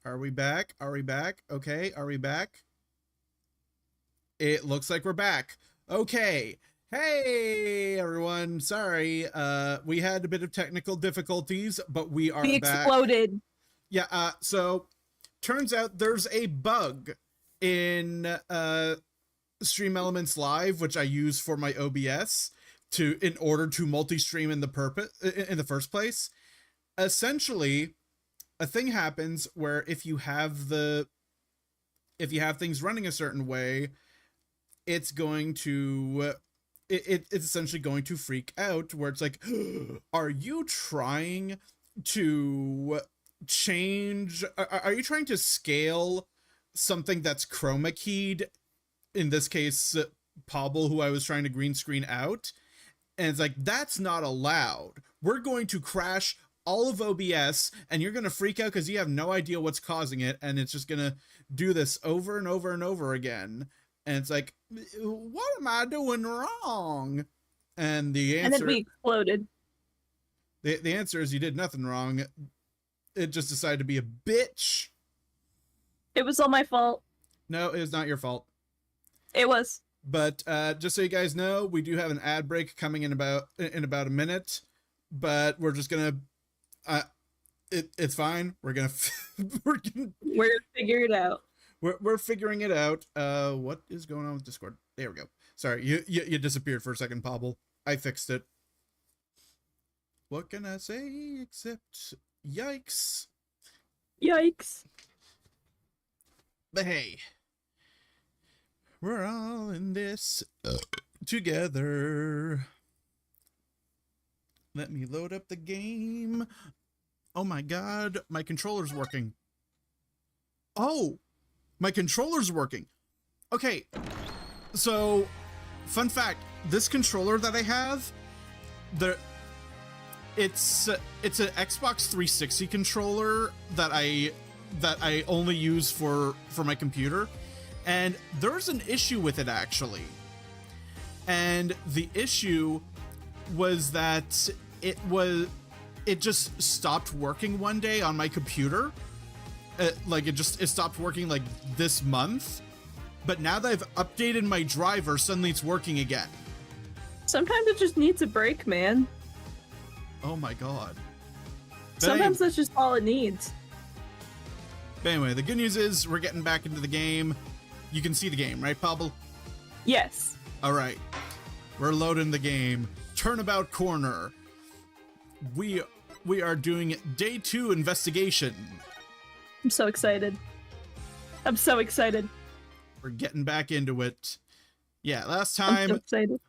Are we back? Are we back? Okay, are we back? It looks like we're back. Okay. Hey, everyone. Sorry. We had a bit of technical difficulties, but we are We back. exploded. Yeah, so turns out there's a bug in Stream Elements Live, which I use for my OBS in order to multi-stream in the first place. Essentially, a thing happens where if you have things running a certain way, it's going to it's essentially going to freak out, where it's like, are you trying to change, are you trying to scale something that's chroma keyed, in this case Pobble, who I was trying to green screen out? And it's like, that's not allowed. We're going to crash all of OBS, and you're going to freak out because you have no idea what's causing it, and it's just going to do this over and over and over again. And it's like, what am I doing wrong? And the answer... And then we exploded. The answer is you did nothing wrong. It just decided to be a bitch. It was all my fault. No, it was not your fault. It was. But just so you guys know, we do have an ad break coming in about a minute. But we're just gonna... it's fine. We're gonna figure it out. We're figuring it out. What is going on with Discord? There we go. Sorry, you disappeared for a second, Pobble. I fixed it. What can I say except yikes? Yikes. But hey, we're all in this together. Let me load up the game. Oh my god, my controller's working. Oh, my controller's working. Okay, so fun fact, this controller that I have, it's an Xbox 360 controller that I only use for my computer, and there's an issue with it actually. And the issue was that it just stopped working one day on my computer. It stopped working like this month, but now that I've updated my driver, suddenly it's working again. Sometimes it just needs a break, man. Oh my god. Sometimes that's just all it needs. But anyway, the good news is we're getting back into the game. You can see the game, right, Pobble? Yes. All right. We're loading the game. Turnabout Corner. We are doing day 2 investigation. I'm so excited. I'm so excited. We're getting back into it. Yeah, last I'm so time excited.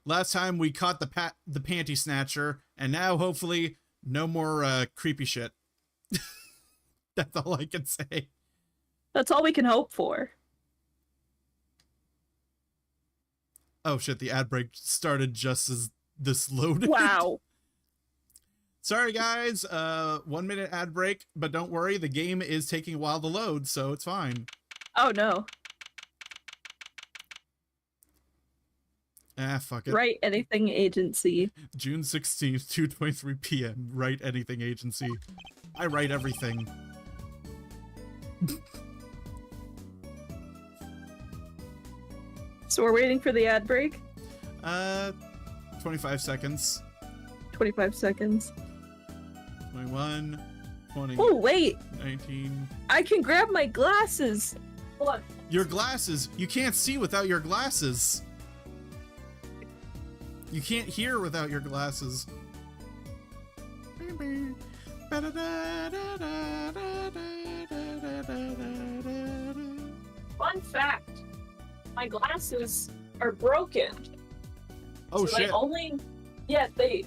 we caught the panty snatcher, and now hopefully no more creepy shit. That's all I can say. That's all we can hope for. Oh shit, the ad break started just as this loaded. Wow. Sorry guys, 1 minute ad break, but don't worry, the game is taking a while to load, so it's fine. Oh no. Ah, fuck it. Write Anything Agency. June 16th, 2:23 p.m. Write Anything Agency. I write everything. So we're waiting for the ad break? 25 seconds. 25 seconds. 21, 20, Oh, wait! 19. I can grab my glasses! Hold on. Your glasses! You can't see without your glasses! You can't hear without your glasses. Fun fact, my glasses are broken. Oh so shit. Only the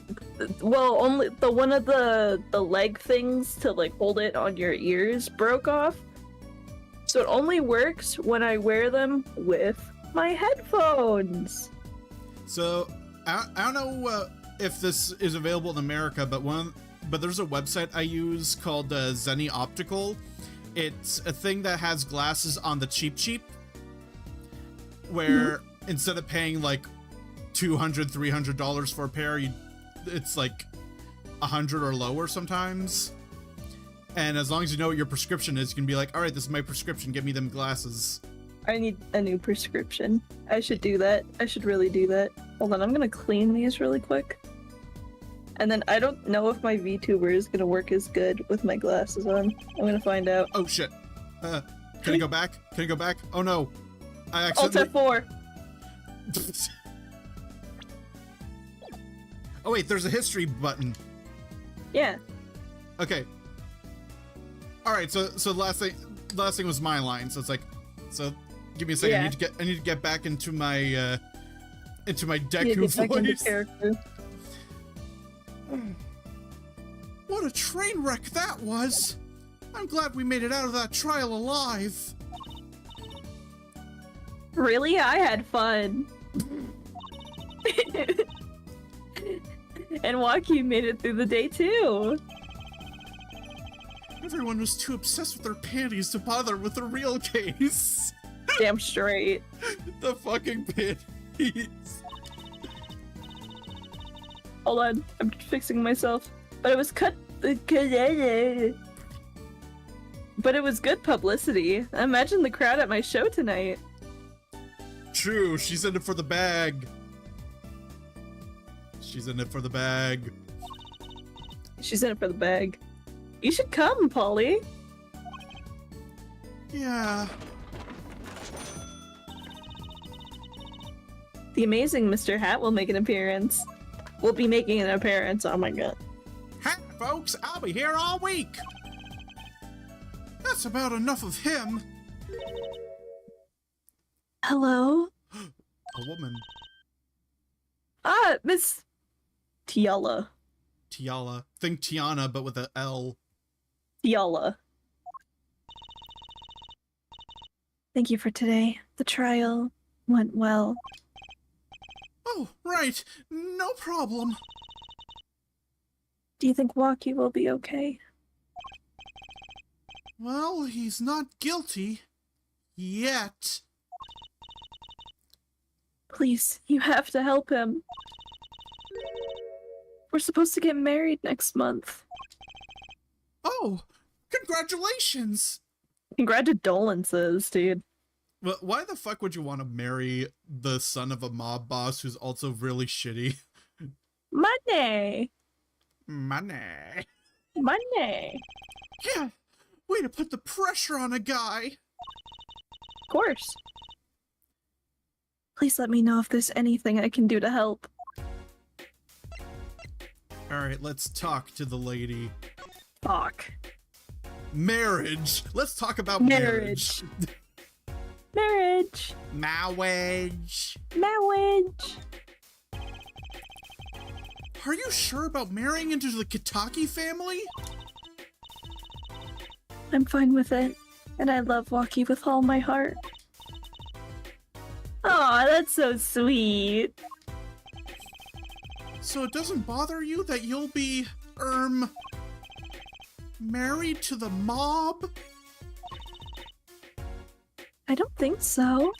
one of the leg things to like hold it on your ears broke off. So it only works when I wear them with my headphones. So I don't know if this is available in America, but there's a website I use called Zenny Optical. It's a thing that has glasses on the cheap, where instead of paying like $200, $300 for a pair, it's like $100 or lower sometimes. And as long as you know what your prescription is, you can be like, all right, this is my prescription. Get me them glasses. I need a new prescription. I should do that. I should really do that. Hold on, I'm gonna clean these really quick. And then I don't know if my VTuber is gonna work as good with my glasses on. I'm gonna find out. Oh shit. Can I go back? Can I go back? Oh no. I Alt accidentally... F4. Oh wait, there's a history button. Yeah. Okay. All right, so last thing was my line. So it's like, so give me a second. Yeah. I need to get back into my Yeah, Deku get back into voice. character. What a train wreck that was! I'm glad we made it out of that trial alive. Really? I had fun. And Waki made it through the day too. Everyone was too obsessed with their panties to bother with the real case. Damn straight. The fucking panties. Hold on, I'm fixing myself. But it was But it was good publicity. Imagine the crowd at my show tonight. True, she's in it for the bag. She's in it for the bag. She's in it for the bag. You should come, Polly. Yeah. The amazing Mr. Hat will make an appearance. Will be making an appearance, oh my god. Hi, folks, I'll be here all week. That's about enough of him. Hello? A woman. Ah, Miss Tiala. Tiala. Think Tiana, but with a L. Tiala. Thank you for today. The trial went well. Oh, right. No problem. Do you think Waki will be okay? Well, he's not guilty. Yet. Please, you have to help him. We're supposed to get married next month. Oh, congratulations! Congratulations, dude. Well, why the fuck would you want to marry the son of a mob boss who's also really shitty? Money! Money. Money! Yeah, way to put the pressure on a guy. Of course. Please let me know if there's anything I can do to help. Alright, let's talk to the lady. Fuck. Marriage! Let's talk about Marriage. Marriage! Marriage! Marriage! Are you sure about marrying into the Kitaki family? I'm fine with it, and I love Waki with all my heart. Aw, that's so sweet. So it doesn't bother you that you'll be, married to the mob? I don't think so.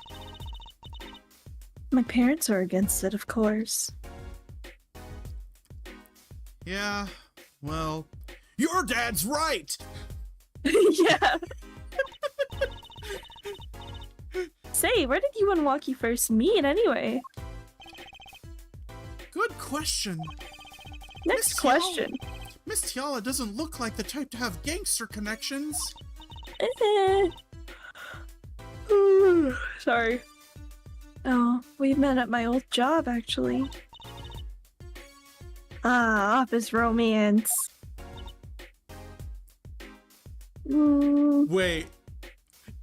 My parents are against it, of course. Yeah, well, your dad's right! Yeah. Say, where did you and Waki first meet anyway? Good question. Next Miss question. Miss Tiala doesn't look like the type to have gangster connections. Sorry. Oh, we met at my old job, actually. Ah, office romance. Wait,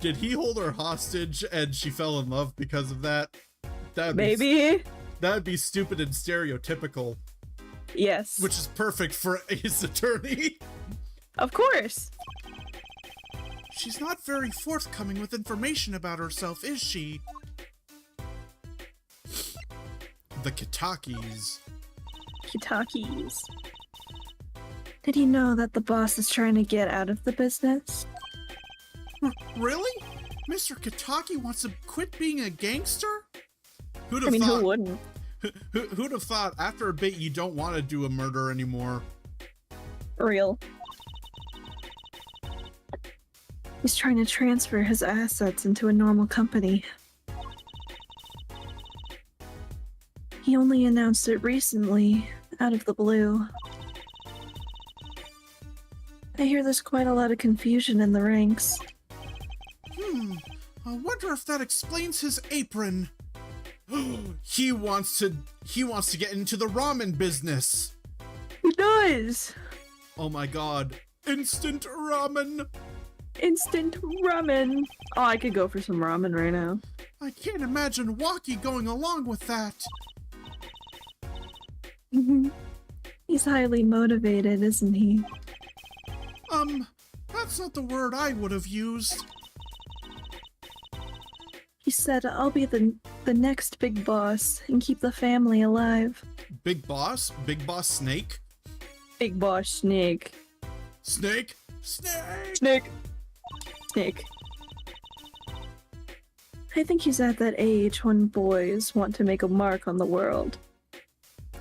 did he hold her hostage and she fell in love because of that? Maybe. That'd be stupid and stereotypical. Yes. Which is perfect for Ace Attorney. Of course. She's not very forthcoming with information about herself, is she? The Kitakis. Kitakis. Did you know that the boss is trying to get out of the business? Really? Mr. Kitaki wants to quit being a gangster? Who'd have I mean, thought? who wouldn't? Who'd have thought after a bit you don't want to do a murder anymore? Real. He's trying to transfer his assets into a normal company. He only announced it recently, out of the blue. I hear there's quite a lot of confusion in the ranks. I wonder if that explains his apron. He wants to get into the ramen business. He does! Oh my god. Instant ramen! Instant ramen! Oh, I could go for some ramen right now. I can't imagine Waki going along with that. He's highly motivated, isn't he? That's not the word I would have used. He said, I'll be the next big boss and keep the family alive. Big boss? Big boss Snake? Big boss Snake. Snake? Snake! Snake! Snake. I think he's at that age when boys want to make a mark on the world.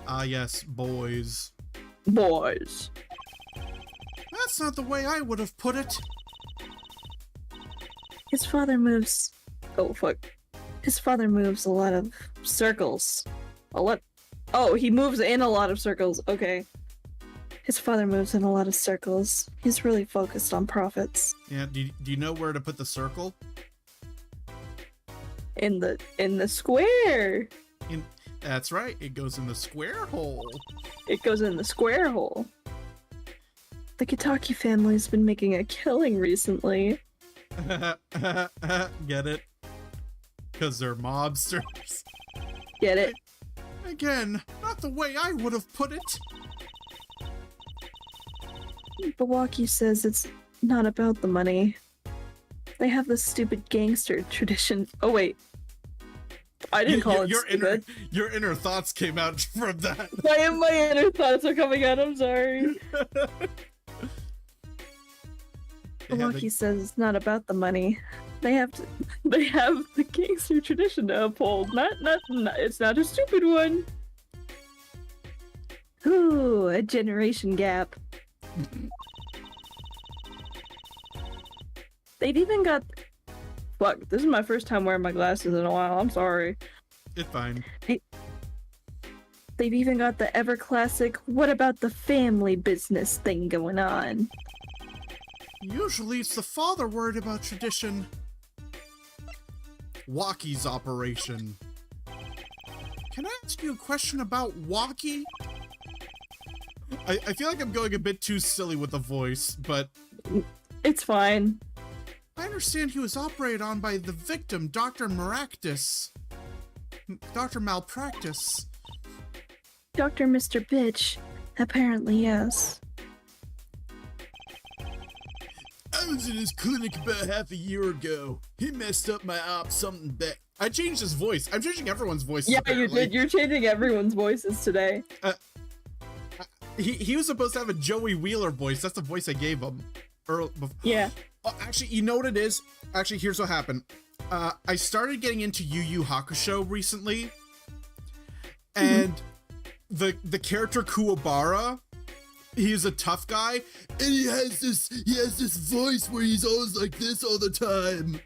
Ah, yes, boys. Boys. That's not the way I would have put it. His father moves... Oh, fuck. His father moves a lot of circles. A lot... Oh, he moves in a lot of circles. Okay. His father moves in a lot of circles. He's really focused on profits. Yeah, do you know where to put the circle? In the square! That's right, it goes in the square hole. It goes in the square hole. The Kitaki family's been making a killing recently. Get it? Because they're mobsters. Get it? Again, not the way I would have put it. Bawaki says it's not about the money. They have this stupid gangster tradition. Oh wait. I didn't call it stupid. Your inner thoughts came out from that. My inner thoughts are coming out, I'm sorry. Bawaki says it's not about the money. They have the gangster tradition to uphold. It's not a stupid one. Ooh, a generation gap. They've even got... Fuck, this is my first time wearing my glasses in a while, I'm sorry. It's fine. They've even got the ever classic what about the family business thing going on. Usually it's the father worried about tradition. Waki's operation. Can I ask you a question about Waki? I feel like I'm going a bit too silly with the voice, but... It's fine. I understand he was operated on by the victim, Dr. Maractus. Dr. Malpractice. Dr. Mr. Bitch. Apparently, yes. I was in his clinic about half a year ago. He messed up my op something bad. I changed his voice. I'm changing everyone's voices. Yeah, apparently. you did. You're changing everyone's voices today. He was supposed to have a Joey Wheeler voice. That's the voice I gave him. Yeah. Oh, actually, you know what it is? Actually, here's what happened. I started getting into Yu Yu Hakusho recently. And the character Kuwabara, he's a tough guy. And he has this voice where he's always like this all the time.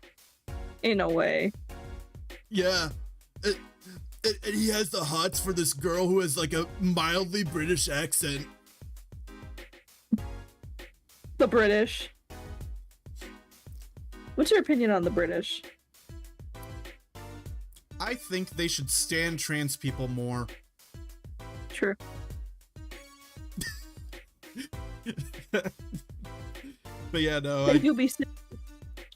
In a way. Yeah. And he has the hots for this girl who has like a mildly British accent. The British. What's your opinion on the British? I think they should stand trans people more. True. But yeah, no. You'll be sick.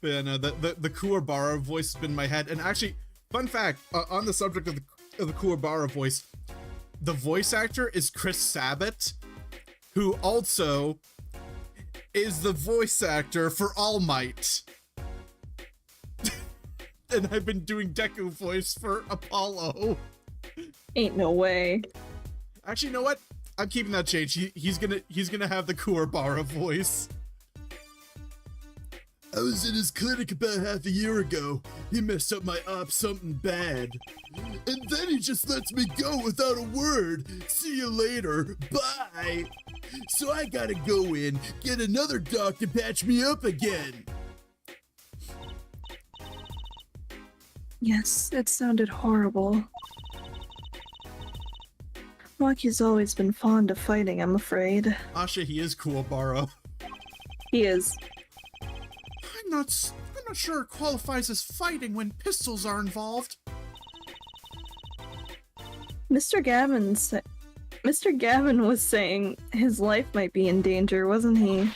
But yeah, no. The Kuwabara voice has been in my head. And actually, fun fact, on the subject of the Kuwabara voice, the voice actor is Chris Sabat, who also is the voice actor for All Might. And I've been doing Deku voice for Apollo. Ain't no way. Actually, you know what? I'm keeping that change. He's gonna have the Kuwabara voice. I was in his clinic about half a year ago. He messed up my op something bad. And then he just lets me go without a word. See you later. Bye. So I gotta go in, get another doc to patch me up again. Yes, it sounded horrible. Waki's always been fond of fighting, I'm afraid. Asha, he is cool, Baro. He is. I'm not sure it qualifies as fighting when pistols are involved. Mr. Gavin was saying his life might be in danger, wasn't he?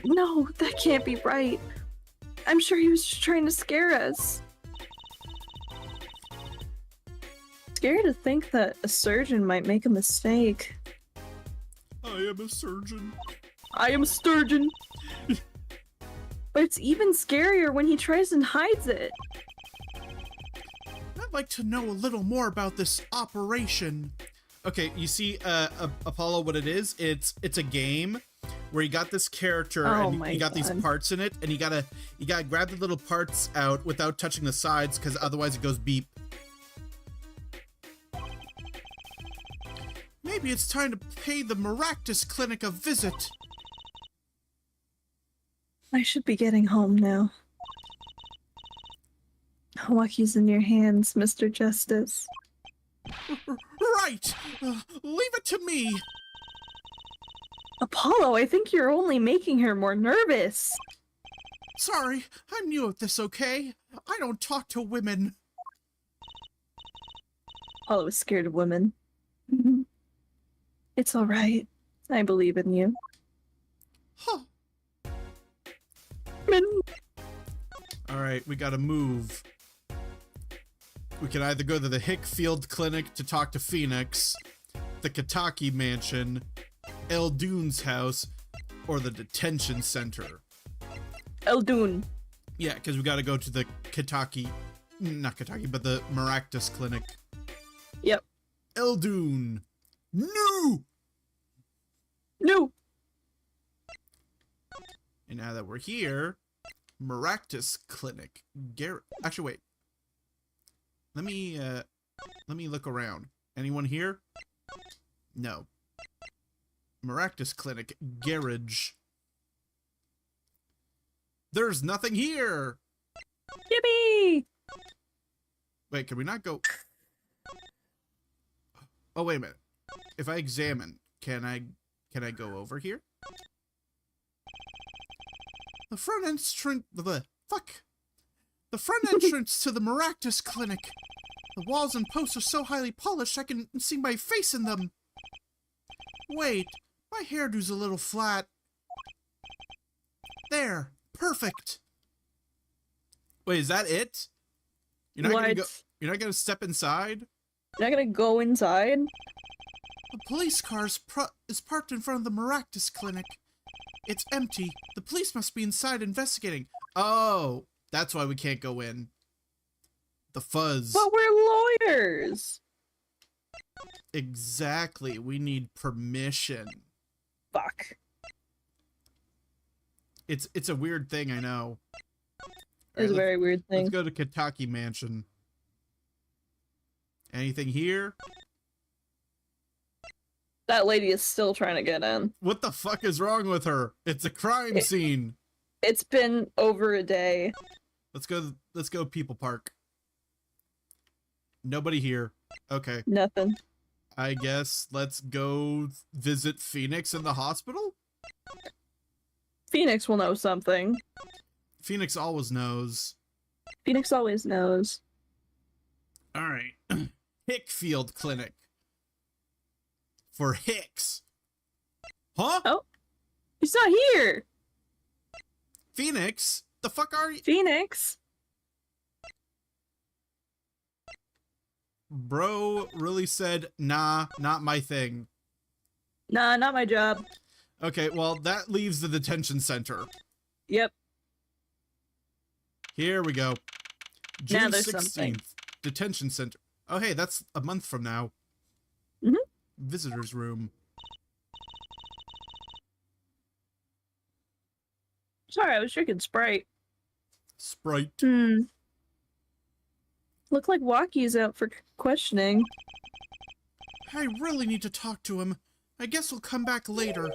No, that can't be right. I'm sure he was just trying to scare us. Scary to think that a surgeon might make a mistake. I am a surgeon. I am a sturgeon. But it's even scarier when he tries and hides it. I'd like to know a little more about this operation. Okay, you see, Apollo, what it is? It's a game where you got this character and you got these parts in it, and you gotta grab the little parts out without touching the sides, because otherwise it goes beep. Maybe it's time to pay the Maractus Clinic a visit. I should be getting home now. Waki's in your hands, Mr. Justice. Right! Leave it to me! Apollo, I think you're only making her more nervous. Sorry, I'm new at this, okay? I don't talk to women. Apollo is scared of women. It's alright. I believe in you. Huh. Alright, we gotta move. We can either go to the Hickfield Clinic to talk to Phoenix, the Kitaki Mansion, Eldoon's house, or the detention center. Eldoon. Yeah, because we gotta go to the not Kitaki, but the Maractus Clinic. Yep. Eldoon. No! No! And now that we're here, Maractus Clinic. Actually, wait. Let me look around. Anyone here? No. Maractus Clinic. Garage. There's nothing here! Yippee! Wait, can we not go... Oh, wait a minute. If I examine, can I go over here? The front entrance... The front entrance to the Maractus Clinic. The walls and posts are so highly polished I can see my face in them. Wait, my hairdo's a little flat. There, perfect. Wait, is that it? You're not gonna go... You're not gonna step inside? You're not gonna go inside? A police car is parked in front of the Maractus Clinic. It's empty. The police must be inside investigating. Oh, that's why we can't go in. The fuzz. But we're lawyers! Exactly. We need permission. Fuck. It's a weird thing, I know. It's a very weird thing. Let's go to Kitaki Mansion. Anything here? That lady is still trying to get in. What the fuck is wrong with her? It's a crime scene. It's been over a day. Let's go People Park. Nobody here. Okay. Nothing. I guess let's go visit Phoenix in the hospital? Phoenix will know something. Phoenix always knows. Phoenix always knows. Alright. Hickfield Clinic. For Hicks. Huh? Oh. He's not here! Phoenix? The fuck are you? Phoenix? Bro really said, nah, not my thing. Nah, not my job. Okay, well, that leaves the detention center. Yep. Here we go. Now June there's 16th. something. Detention center. Oh, hey, that's a month from now. Mhm. Visitor's room. Sorry, I was drinking Sprite. Sprite. Look like Waki's out for questioning. I really need to talk to him. I guess we'll come back later.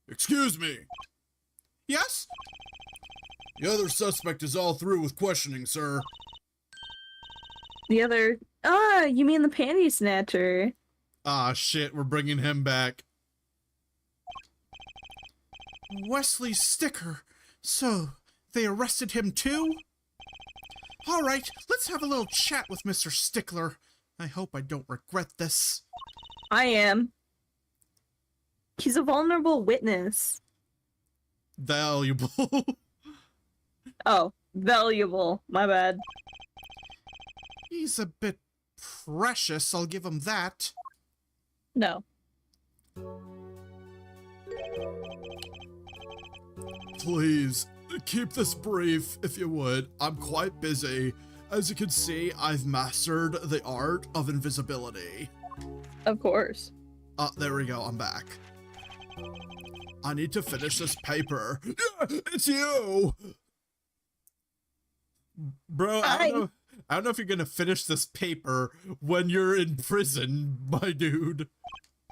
Excuse me. Yes? The other suspect is all through with questioning, sir. The other... Ah, you mean the panty snatcher. Ah, shit, we're bringing him back. Wesley Sticker. So, they arrested him too? All right, let's have a little chat with Mr. Stickler. I hope I don't regret this. I am. He's a vulnerable witness. Valuable. Oh, valuable. My bad. He's a bit precious, I'll give him that. No. Please, keep this brief, if you would. I'm quite busy. As you can see, I've mastered the art of invisibility. Of course. There we go, I'm back. I need to finish this paper. Yeah, it's you! Bro, I don't know if you're gonna finish this paper when you're in prison, my dude.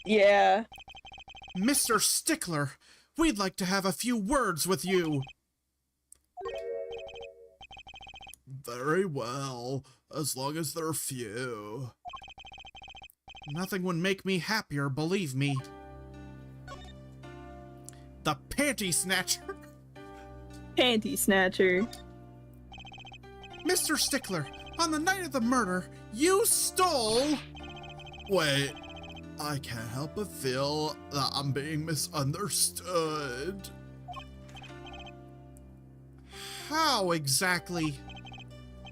Yeah. Mr. Stickler, we'd like to have a few words with you. Very well, as long as they're few. Nothing would make me happier, believe me. The panty snatcher. Panty snatcher. Mr. Stickler, on the night of the murder, you stole... Wait, I can't help but feel that I'm being misunderstood. How exactly?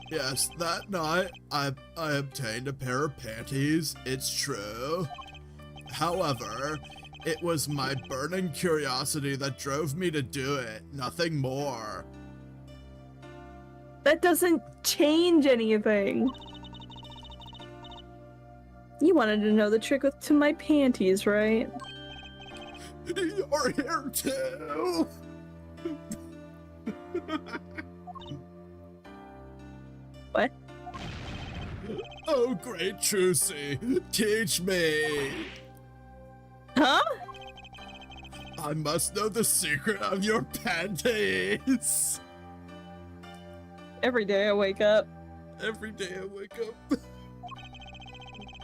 Yes, that night, I obtained a pair of panties, it's true. However, it was my burning curiosity that drove me to do it, nothing more. That doesn't change anything. You wanted to know the trick to my panties, right? You're here too! What? Oh, great Trucy, teach me! Huh? I must know the secret of your panties! Every day I wake up. Every day I wake up,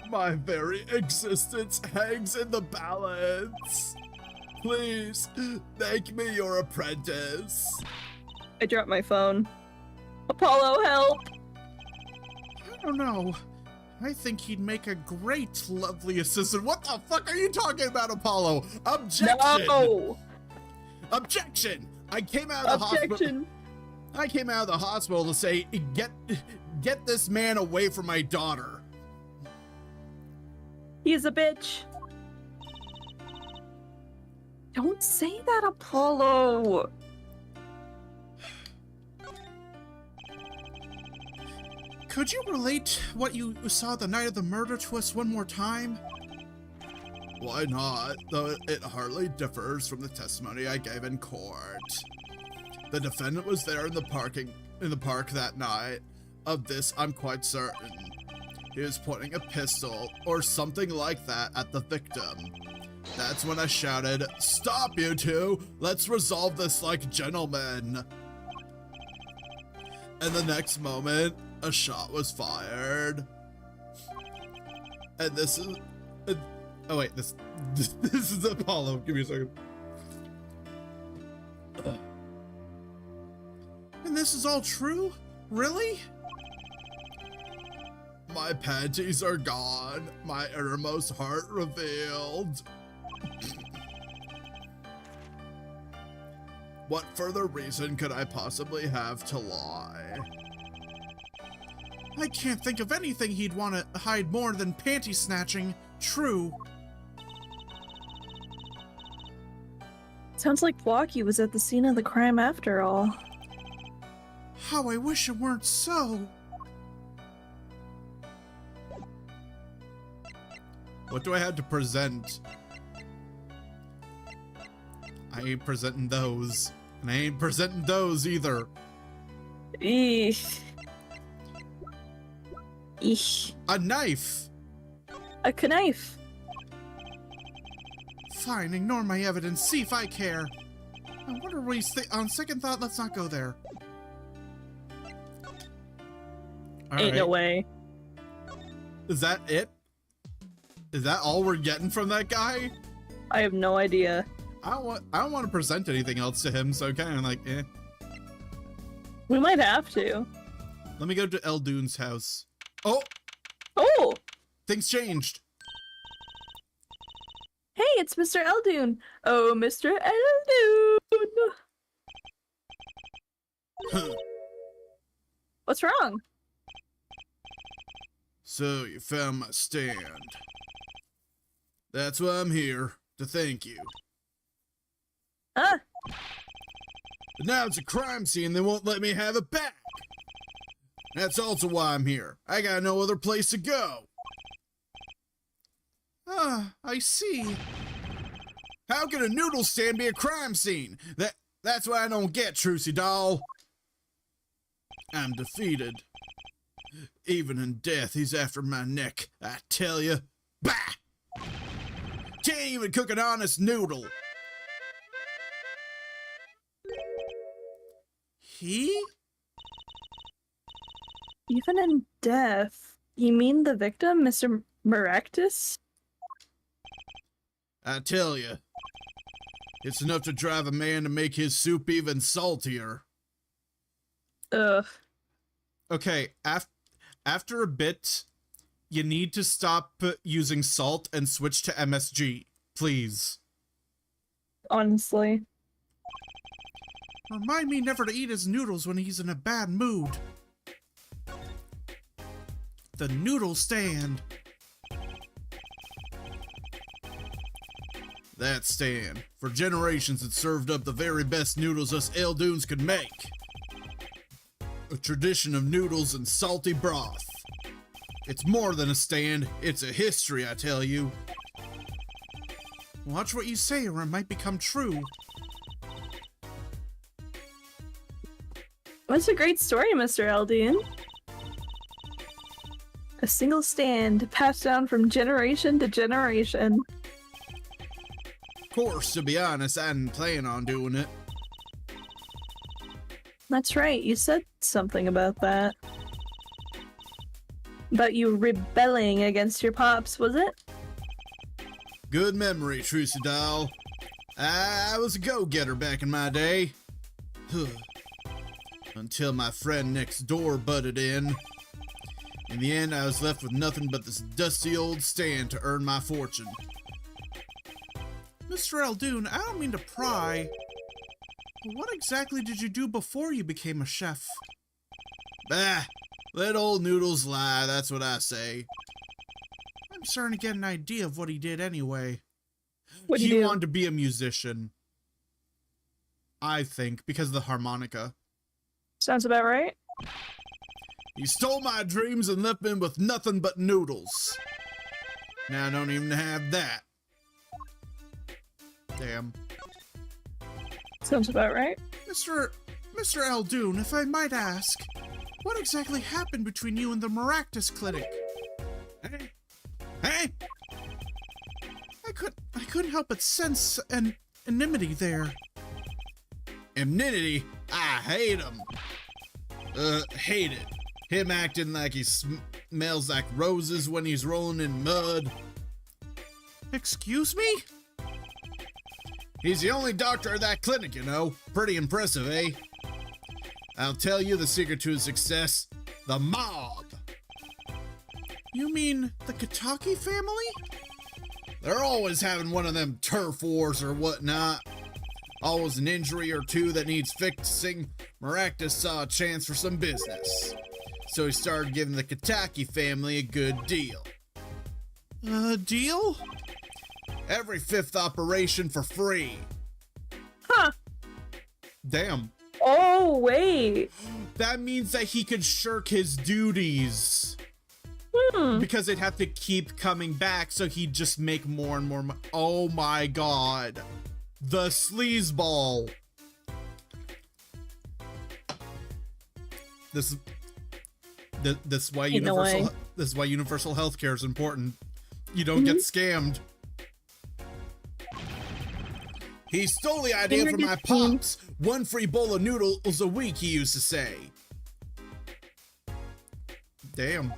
my very existence hangs in the balance. Please, make me your apprentice. I dropped my phone. Apollo, help! I don't know. I think he'd make a great, lovely assistant. What the fuck are you talking about, Apollo? Objection! No! Objection! I came out of the hospital. Objection! I came out of the hospital to say, get this man away from my daughter. He's a bitch. Don't say that, Apollo. Could you relate what you saw the night of the murder to us one more time? Why not? Though it hardly differs from the testimony I gave in court. The defendant was there in the park that night. Of this, I'm quite certain. He was pointing a pistol or something like that at the victim. That's when I shouted, "Stop, you two! Let's resolve this like gentlemen!" And the next moment, a shot was fired. And this is... Oh wait, this is Apollo. Give me a second. And this is all true? Really? My panties are gone, my innermost heart revealed. What further reason could I possibly have to lie? I can't think of anything he'd want to hide more than panty snatching. True. Sounds like Blocky was at the scene of the crime after all. How I wish it weren't so. What do I have to present? I ain't presenting those. And I ain't presenting those either. Eesh. Eesh. A knife! A knife. Fine, ignore my evidence, see if I care. I wonder what he's on second thought, let's not go there. Ain't no way. Is that it? Is that all we're getting from that guy? I have no idea. I don't want to present anything else to him, so kind of like, eh. We might have to. Let me go to Eldune's house. Oh! Oh! Things changed. Hey, it's Mr. Eldune. Oh, Mr. Eldune. What's wrong? So you found my stand. That's why I'm here, to thank you. Ah, But now it's a crime scene, they won't let me have it back. That's also why I'm here. I got no other place to go. Ah, I see. How can a noodle stand be a crime scene? That's what I don't get, Trucy doll. I'm defeated. Even in death, he's after my neck, I tell you. Bah! Can't even cook an honest noodle. He? even in death. You mean the victim, Mr. Maractus? I tell you, it's enough to drive a man to make his soup even saltier. Ugh. Okay, after a bit, you need to stop using salt and switch to MSG, please. Honestly. Remind me never to eat his noodles when he's in a bad mood. The noodle stand. That stand. For generations it served up the very best noodles us Eldunes could make. A tradition of noodles and salty broth. It's more than a stand, it's a history, I tell you. Watch what you say or it might become true. That's a great story, Mr. Eldune. A single stand passed down from generation to generation. Of course, to be honest, I didn't plan on doing it. That's right, you said something about that. About you rebelling against your pops, was it? Good memory, Trucy doll. I was a go-getter back in my day. Until my friend next door butted in. In the end, I was left with nothing but this dusty old stand to earn my fortune. Mr. Eldune, I don't mean to pry, but what exactly did you do before you became a chef? Bah! Let old noodles lie, that's what I say. I'm starting to get an idea of what he did anyway. What'd He you do? wanted to be a musician. I think, because of the harmonica. Sounds about right. He stole my dreams and left me with nothing but noodles. Now I don't even have that. Damn. Sounds about right. Mr. Eldune, if I might ask, what exactly happened between you and the Maractus Clinic? Hey? Hey? I couldn't help but sense an enmity there. Enmity? I hate him. Hate it. Him acting like he smells like roses when he's rolling in mud. Excuse me? He's the only doctor at that clinic, you know. Pretty impressive, eh? I'll tell you the secret to his success. The mob. You mean the Kataki family? They're always having one of them turf wars or whatnot. Always an injury or two that needs fixing. Maractus saw a chance for some business. So he started giving the Kataki family a good deal. Deal? Every fifth operation for free. Huh. Damn. Oh, wait. That means that he could shirk his duties. Because they'd have to keep coming back, so he'd just make more and more Oh my god. The sleazeball. This is why Ain't no way. this is why universal healthcare is important. You don't get scammed. He stole the idea from my pops. One free bowl of noodles a week, he used to say. Damn.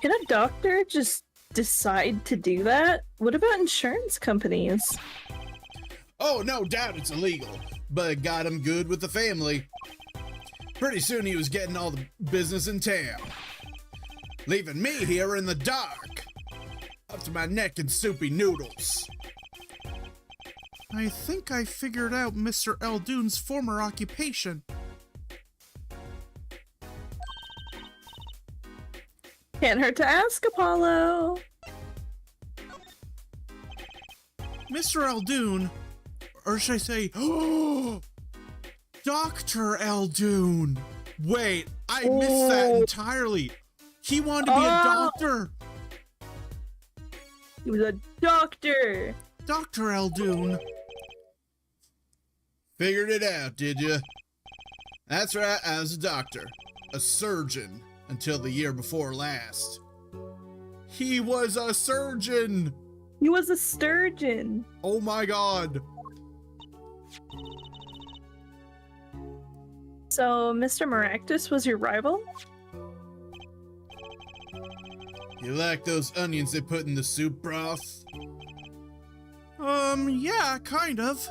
Can a doctor just decide to do that? What about insurance companies? Oh, no doubt it's illegal, but it got him good with the family. Pretty soon he was getting all the business in town, leaving me here in the dark, up to my neck in soupy noodles. I think I figured out Mr. Eldoon's former occupation. Can't hurt to ask, Apollo. Mr. Eldoon, or should I say, Dr. Eldoon. Wait, I missed that entirely. He wanted to be a doctor. He was a doctor. Dr. Eldoon. Figured it out, did you? That's right, I was a doctor. A surgeon. Until the year before last. He was a surgeon. He was a sturgeon. Oh my god. So, Mr. Maractus was your rival? You like those onions they put in the soup broth? Yeah, kind of.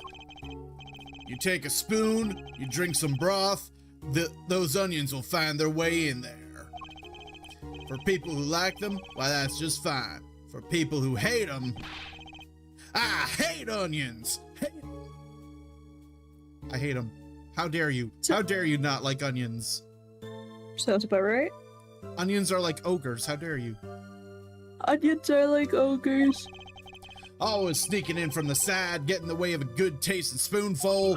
You take a spoon, you drink some broth, those onions will find their way in there. For people who like them, why that's just fine. For people who hate them, I hate onions! I hate them. How dare you? How dare you not like onions? Sounds about right. Onions are like ogres. How dare you? Onions are like ogres. Always sneaking in from the side, getting in the way of a good tasting spoonful.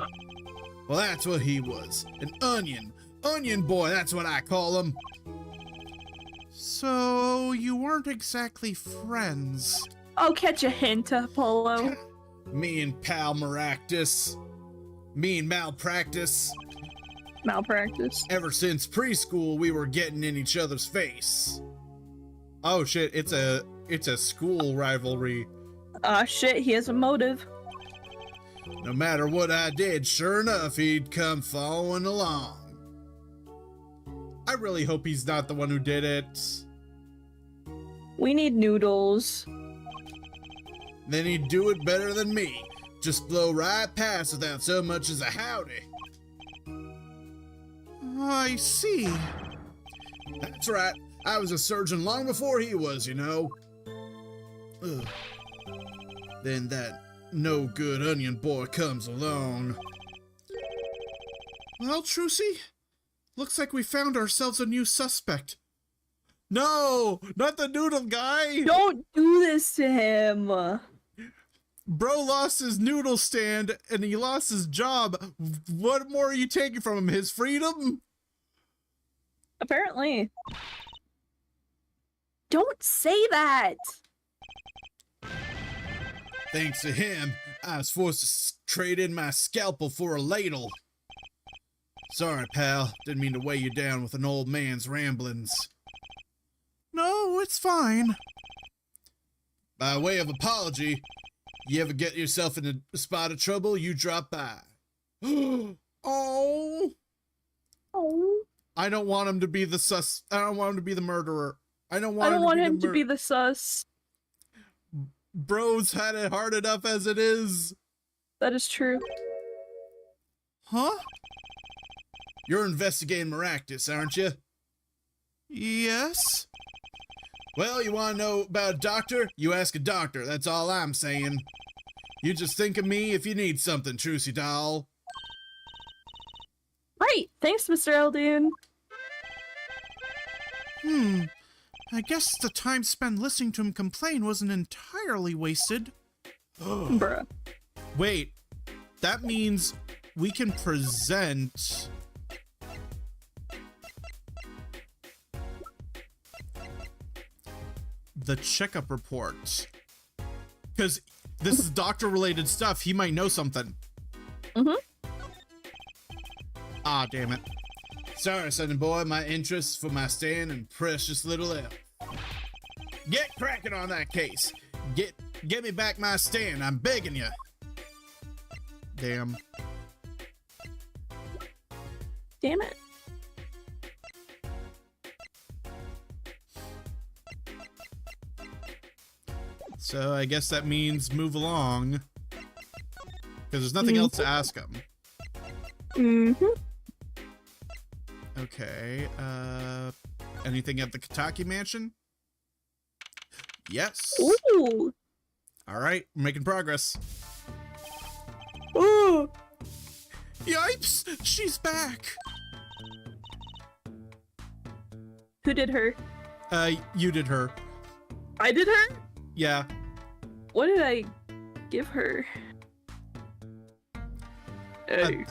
Well, that's what he was. An onion. Onion boy, that's what I call him. So, you weren't exactly friends. I'll catch a hint, Apollo. Me and pal Maractus. Me and Malpractice. Malpractice. Ever since preschool, we were getting in each other's face. Oh shit, it's a school rivalry. Ah, shit, he has a motive. No matter what I did, sure enough, he'd come following along. I really hope he's not the one who did it. We need noodles. Then he'd do it better than me. Just blow right past without so much as a howdy. I see. That's right. I was a surgeon long before he was, you know. Ugh. Then that no-good onion boy comes along. Well, Trucy, looks like we found ourselves a new suspect. No, not the noodle guy. Don't do this to him. Bro lost his noodle stand and he lost his job. What more are you taking from him? His freedom? Apparently. Don't say that. Thanks to him, I was forced to trade in my scalpel for a ladle. Sorry, pal. Didn't mean to weigh you down with an old man's ramblings. No, it's fine. By way of apology, you ever get yourself in a spot of trouble, you drop by. Oh. Oh. I don't want him to be the I don't want him to be the murderer. I don't want him to be the sus. Bro's had it hard enough as it is. That is true. Huh? You're investigating Maractus, aren't you? Yes. Well, you want to know about a doctor? You ask a doctor, that's all I'm saying. You just think of me if you need something, Trucy doll. Right. Thanks, Mr. Eldoon. I guess the time spent listening to him complain wasn't entirely wasted. Bruh. Wait, that means we can present the checkup report. Because this is doctor-related stuff. He might know something. Mm-hmm. Ah, damn it. Sorry, sonny boy, my interests for my stand and precious little elf. Get cracking on that case. Get Give me back my stand, I'm begging you. Damn. Damn it. So I guess that means move along. Because there's nothing else to ask him. Mm-hmm. Okay, anything at the Kataki mansion? Yes. Ooh. All right, we're making progress. Ooh. Yipes! She's back! Who did her? You did her. I did her? Yeah. What did I give her? Hey,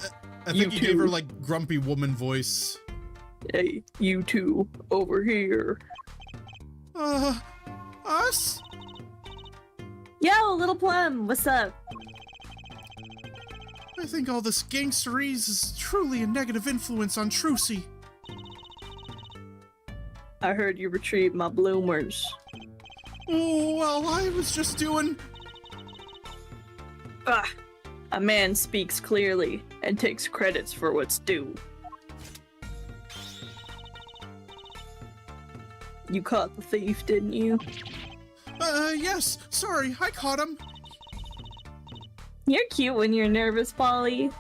I you think you gave her, too. like, grumpy woman voice. Hey, you two, over here. Us? Yo, Little Plum, what's up? I think all this gangsterese is truly a negative influence on Trucy. I heard you retrieved my bloomers. Oh, well, I was just doing... Ah, a man speaks clearly and takes credits for what's due. You caught the thief, didn't you? Yes, sorry, I caught him. You're cute when you're nervous, Polly.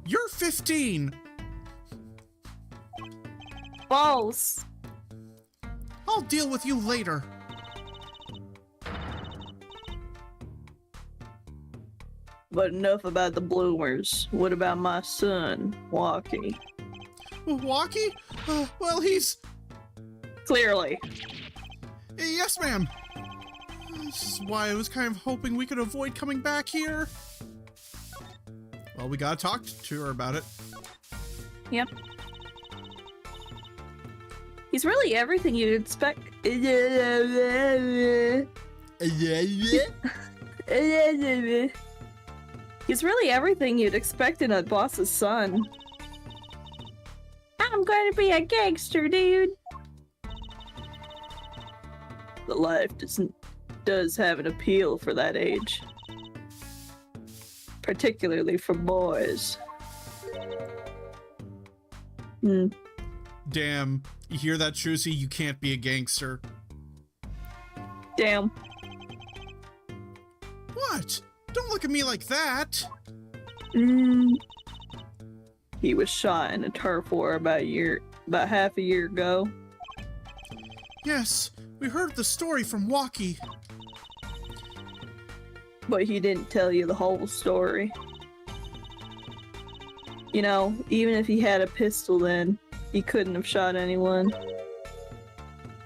You're 15. False. I'll deal with you later. But enough about the bloomers. What about my son, Walkie? Walkie? Well, he's... Clearly. Yes, ma'am. This is why I was kind of hoping we could avoid coming back here. Well, we gotta talk to her about it. Yep. He's really everything you'd expect. He's really everything you'd expect in a boss's son. I'm going to be a gangster, dude. The life does have an appeal for that age. Particularly for boys. Damn, you hear that, Trucy? You can't be a gangster. Damn. What? Don't look at me like that. He was shot in a turf war about half a year ago. Yes, we heard the story from Walkie. But he didn't tell you the whole story. You know, even if he had a pistol then, he couldn't have shot anyone.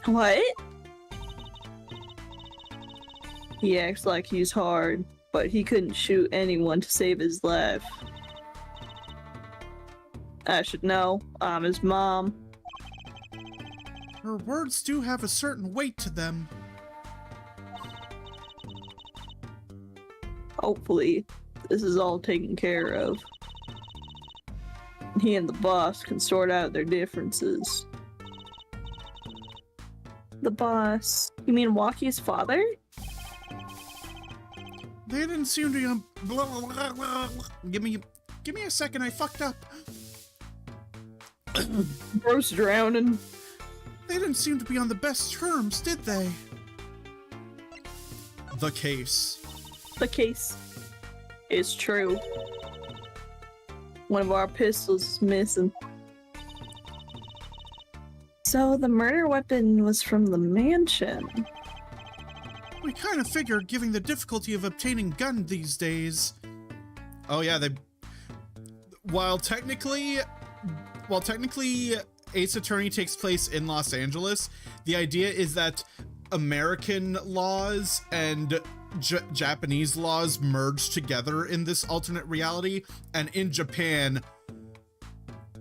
What? He acts like he's hard, but he couldn't shoot anyone to save his life. I should know. I'm his mom. Her words do have a certain weight to them. Hopefully, this is all taken care of. He and the boss can sort out their differences. The boss? You mean Walkie's father? They didn't seem to Give me a second, I fucked up. Bro's drowning. They didn't seem to be on the best terms, did they? The case. The case is true. One of our pistols is missing. So the murder weapon was from the mansion. We kind of figured, given the difficulty of obtaining gun these days. Oh yeah, while technically Ace Attorney takes place in Los Angeles, the idea is that American laws and Japanese laws merge together in this alternate reality, and in Japan,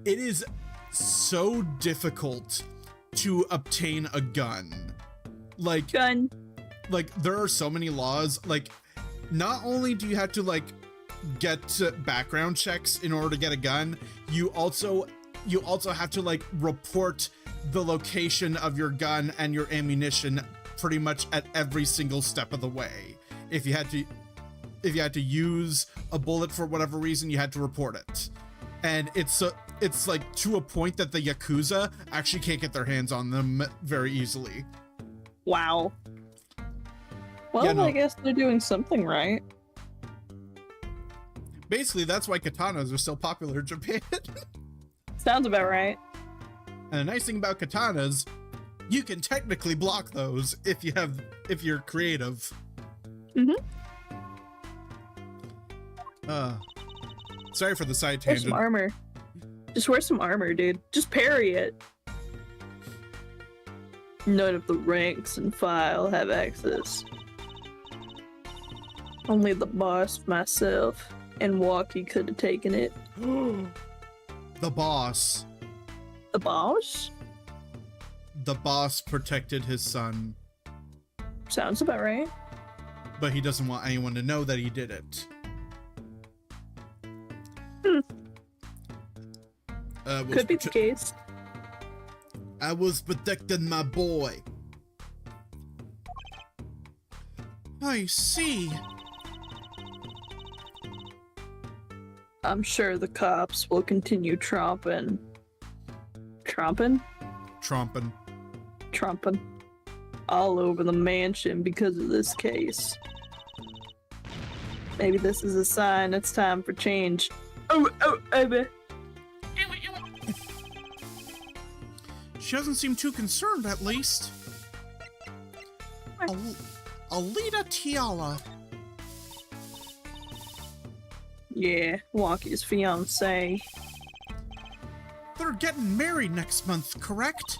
it is so difficult to obtain a gun. Like, there are so many laws. Like, not only do you have to, like, get background checks in order to get a gun, you also have to, like, report the location of your gun and your ammunition pretty much at every single step of the way. If you had to use a bullet for whatever reason, you had to report it. And it's like to a point that the Yakuza actually can't get their hands on them very easily. Wow. Well, Yeah, no. I guess they're doing something right. Basically, that's why katanas are so popular in Japan. Sounds about right. And the nice thing about katanas, you can technically block those if you're creative. Mm-hmm. Sorry for the side Wear tangent. some armor. Just wear some armor, dude. Just parry it. None of the ranks and file have access. Only the boss, myself, and Walkie could have taken it. The boss. The boss? The boss protected his son, Sounds about right. but he doesn't want anyone to know that he did it. Could be the case. I was protecting my boy. I see. I'm sure the cops will continue tromping. Tromping? Tromping. All over the mansion because of this case. Maybe this is a sign it's time for change. Oh, baby. She doesn't seem too concerned, at least. Alita Tiala. Yeah, Walkie's fiance. They're getting married next month, correct?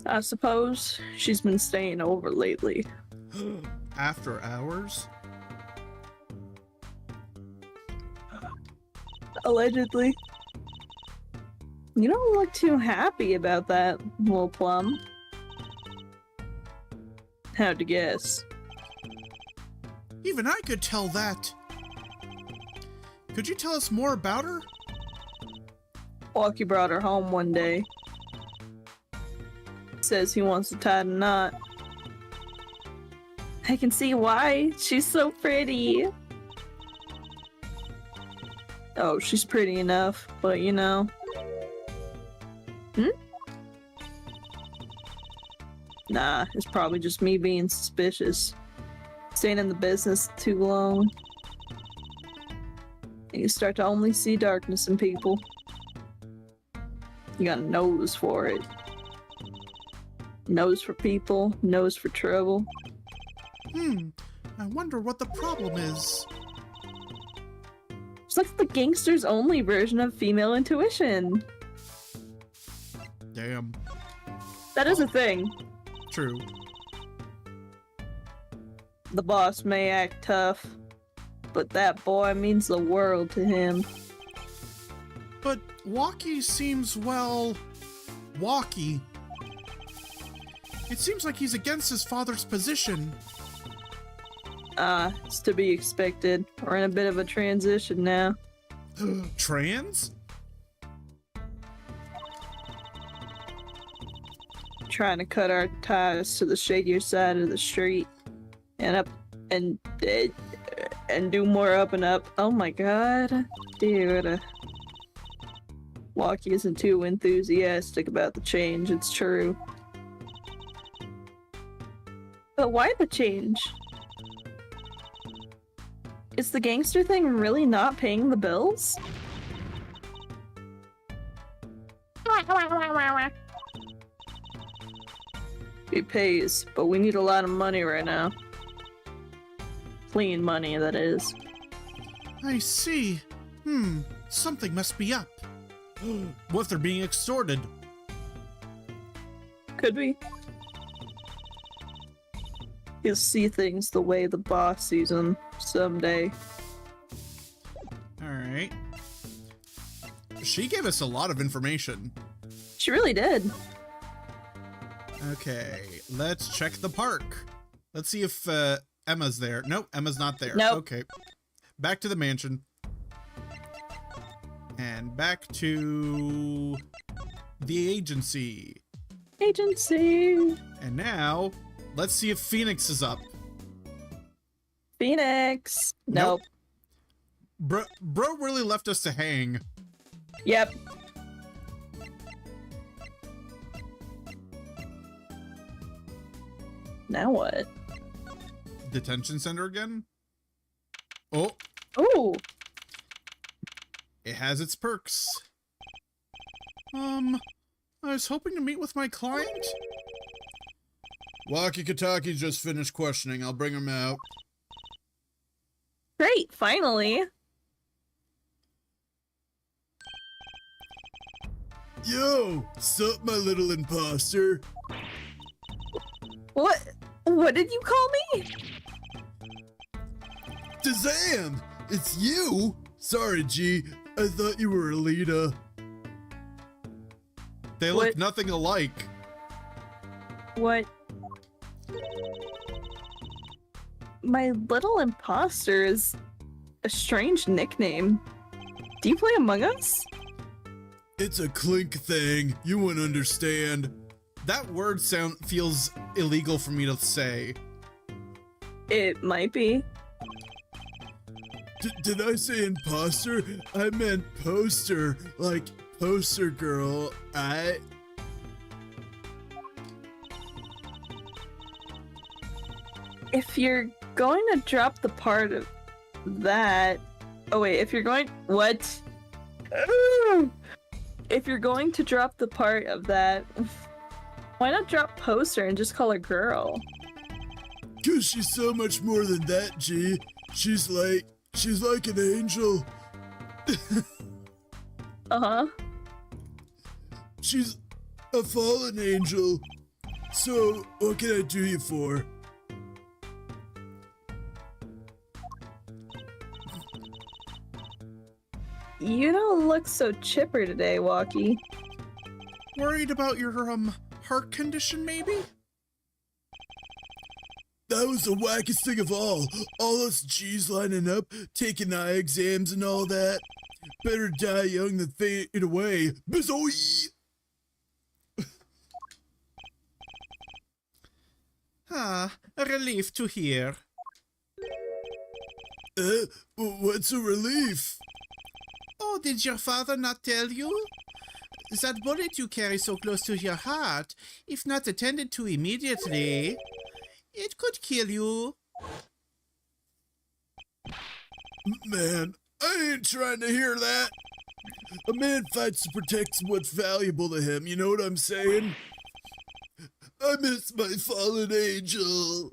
I suppose she's been staying over lately. After hours? Allegedly. You don't look too happy about that, little plum. How'd you guess? Even I could tell that. Could you tell us more about her? Walkie brought her home one day. Says he wants to tie the knot. I can see why. She's so pretty. Oh, she's pretty enough, but you know. Nah, it's probably just me being suspicious. Staying in the business too long. And you start to only see darkness in people. You got a nose for it. Nose for people, nose for trouble. I wonder what the problem is. It's like the gangster's only version of female intuition. Damn. That is a thing. True. The boss may act tough, but that boy means the world to him. But Walkie seems, well... Walkie. It seems like he's against his father's position. It's to be expected. We're in a bit of a transition now. Trans? Trying to cut our ties to the shadier side of the street. And up and do more up and up. Oh my god. Dude. Walkie isn't too enthusiastic about the change, it's true. But why the change? Is the gangster thing really not paying the bills? It pays, but we need a lot of money right now. Clean money, that is. I see. Something must be up. What if they're being extorted? Could be. He'll see things the way the boss sees them someday. Alright. She gave us a lot of information. She really did. Okay, let's check the park. Let's see if Emma's there. Nope, Emma's not there. Nope. Okay. Back to the mansion. And back to the agency. Agency. And now, let's see if Phoenix is up. Phoenix. Nope. Bro really left us to hang. Yep. Now what? Detention center again? Oh, Oh, it has its perks. I was hoping to meet with my client. Walkie-Talkie just finished questioning. I'll bring him out. great! Finally. Yo, sup, my little imposter? What? What did you call me? Dazam! It's you! Sorry, G. I thought you were Alita. They What? look nothing alike. What? My little imposter is a strange nickname. Do you play Among Us? It's a clink thing. You wouldn't understand. That word feels illegal for me to say. It might be. Did I say imposter? I meant poster. Like, poster girl. If you're going to drop the part of that... Oh wait, if you're going... What? If you're going to drop the part of that, why not drop poster and just call her girl? Cause she's so much more than that, G. She's like an angel. Uh-huh. She's a fallen angel. So, what can I do you for? You don't look so chipper today, Walkie. Worried about your, heart condition, maybe? That was the wackest thing of all. All us G's lining up, taking eye exams and all that. Better die young than fade away. Bizoy! Ah, a relief to hear. What's a relief? Oh, did your father not tell you? That bullet you carry so close to your heart, if not attended to immediately, it could kill you. Man, I ain't trying to hear that. A man fights to protect what's valuable to him, you know what I'm saying? I miss my fallen angel.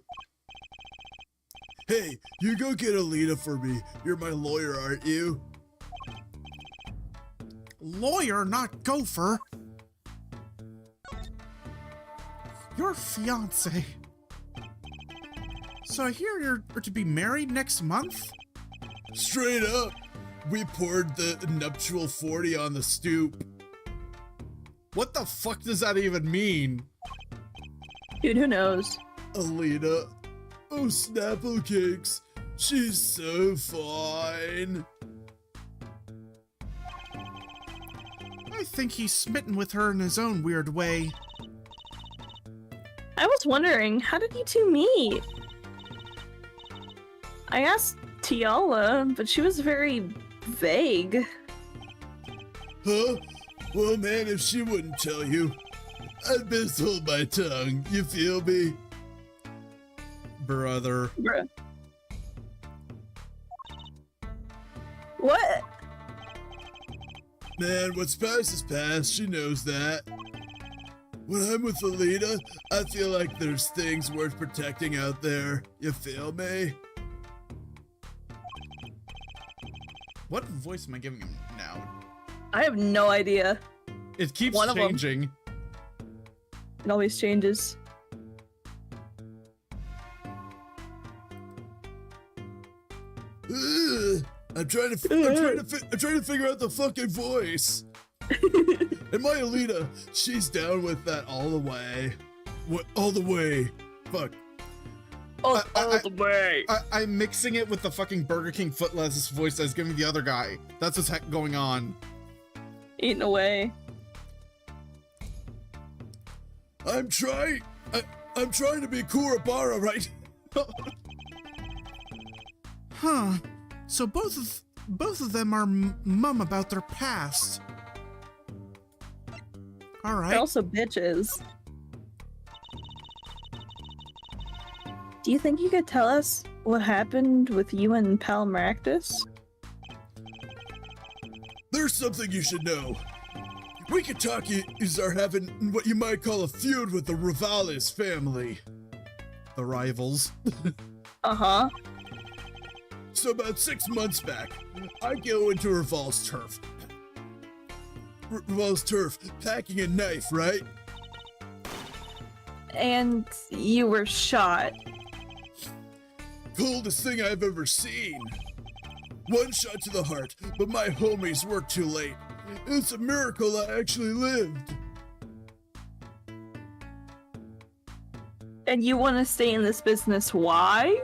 Hey, you go get Alita for me. You're my lawyer, aren't you? Lawyer, not gopher. Your fiance. So I hear you're to be married next month? Straight up. We poured the nuptial 40 on the stoop. What the fuck does that even mean? Dude, who knows? Alita. Oh, Snapple Cakes. She's so fine. I think he's smitten with her in his own weird way. I was wondering, how did you two meet? I asked Tiala, but she was very vague. Huh? Well, man, if she wouldn't tell you, I'd best hold my tongue. You feel me? Brother. Bruh. What? Man, what's past is past. She knows that. When I'm with Alita, I feel like there's things worth protecting out there. You feel me? What voice am I giving him now? I have no idea. It keeps One of 'em. changing. It always changes. Ugh, I'm trying to figure out the fucking voice. And my Alita, she's down with that all the way. What? All the way. Fuck. All the way. I'm mixing it with the fucking Burger King Footless voice I was giving the other guy. That's what's going on. Eating away. I'm trying to be Kurabara, right? Huh. So both of them are mum about their past. All right. They're also bitches. Do you think you could tell us what happened with you and Pal Maractus? There's something you should know. We Kitakis are having what you might call a feud with the Rivales family. The rivals. Uh-huh. So about 6 months back, I go into Rival's turf, packing a knife, right? And you were shot. Coldest thing I've ever seen. One shot to the heart, but my homies worked too late. It's a miracle I actually lived. And you want to stay in this business, why?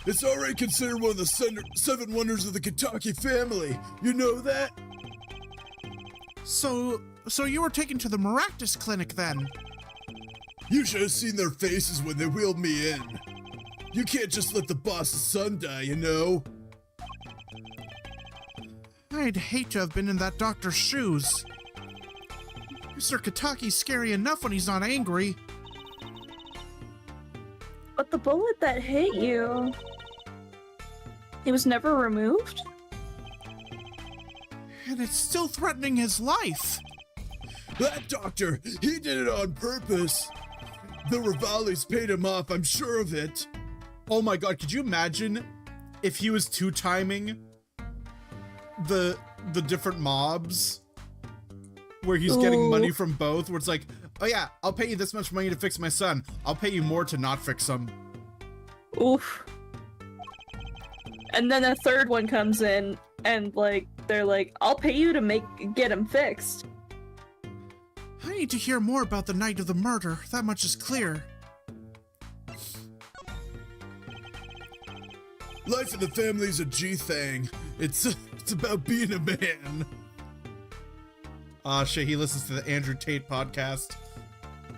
It's already considered one of the seven wonders of the Kitaki family. You know that? So you were taken to the Maractus clinic then? You should have seen their faces when they wheeled me in. You can't just let the boss's son die, you know? I'd hate to have been in that doctor's shoes. Mr. Kitaki's scary enough when he's not angry. But the bullet that hit you... it was never removed? And it's still threatening his life. That doctor, he did it on purpose. The Rivales paid him off, I'm sure of it. Oh my god, could you imagine if he was two-timing the different mobs? Where he's getting money from both, where it's like, oh yeah, I'll pay you this much money to fix my son. I'll pay you more to not fix him. Oof. And then a third one comes in, and like, they're like, I'll pay you to get him fixed. I need to hear more about the night of the murder, that much is clear. Life in the family's a G thing. It's about being a man. Ah, shit, he listens to the Andrew Tate podcast.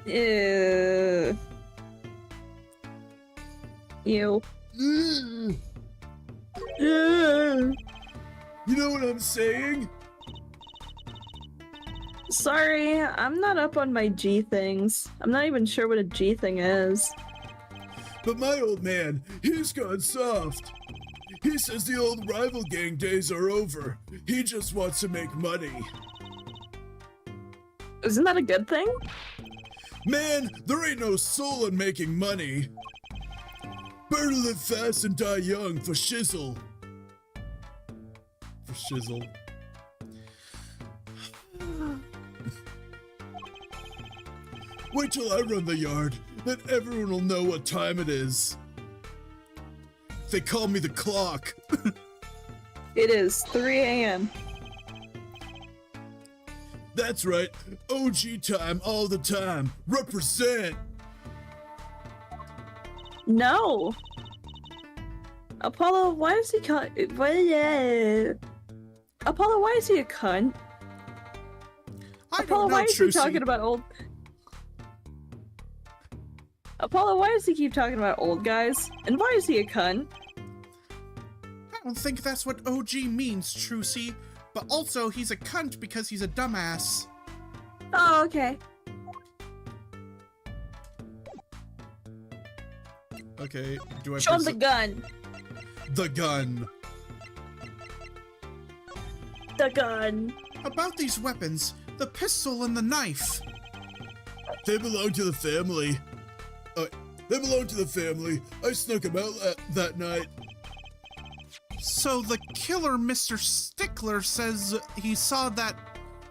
Ew. You know what I'm saying? Sorry, I'm not up on my G things. I'm not even sure what a G thing is. But my old man, he's gone soft. He says the old rival gang days are over. He just wants to make money. Isn't that a good thing? Man, there ain't no soul in making money. Better to live fast and die young for shizzle. For shizzle. Wait till I run the yard, then everyone will know what time it is. They call me the clock. It is 3 a.m. That's right, OG time all the time. Represent. No. Apollo, why is he Apollo, why is he a cunt? Apollo, why is he talking about old... Apollo, why does he keep talking about old guys? And why is he a cunt? I don't think that's what OG means, Trucy. But also, he's a cunt because he's a dumbass. Oh, okay. Okay, do I Show him the gun. The gun. The gun. About these weapons, the pistol and the knife. They belong to the family. They belong to the family. I snuck them out that night. So the killer Mr. Stickler says he saw that...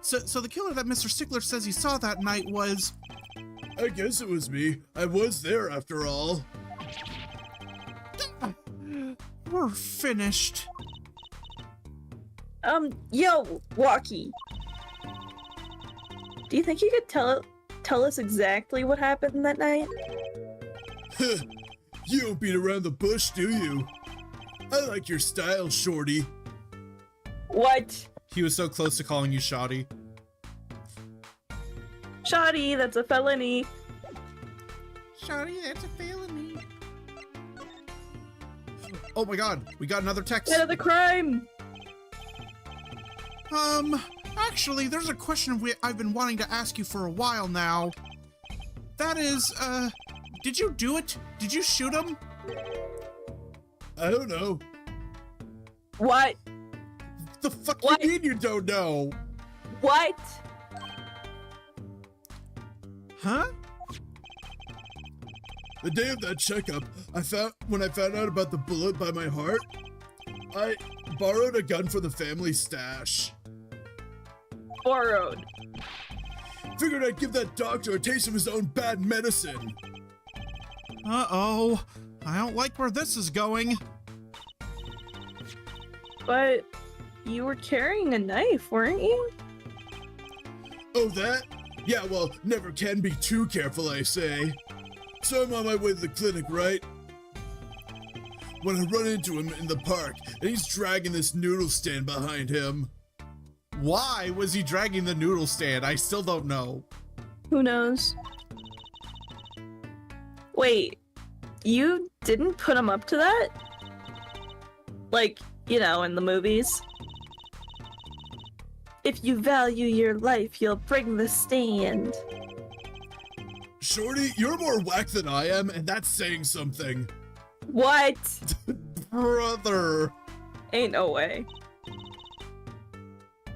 So the killer that Mr. Stickler says he saw that night was... I guess it was me. I was there after all. We're finished. Yo, Walkie. Do you think you could tell us exactly what happened that night? You don't beat around the bush, do you? I like your style, shorty. What? He was so close to calling you shoddy. Shoddy, that's a felony. Shoddy, that's a felony. Oh my god, we got another text. Head of the crime. Actually, there's a question I've been wanting to ask you for a while now. That is, did you do it? Did you shoot him? I don't know. What? The fuck What? you mean you don't know? What? Huh? The day of that checkup, when I found out about the bullet by my heart, I borrowed a gun for the family stash. Borrowed. Figured I'd give that doctor a taste of his own bad medicine. Uh-oh. I don't like where this is going. But you were carrying a knife, weren't you? Oh, that? Yeah, well, never can be too careful, I say. So I'm on my way to the clinic, right? When I run into him in the park, and he's dragging this noodle stand behind him. Why was he dragging the noodle stand? I still don't know. Who knows? Wait, you didn't put him up to that? Like, you know, in the movies. If you value your life, you'll bring the stand. Shorty, you're more whack than I am, and that's saying something. What? Brother. Ain't no way.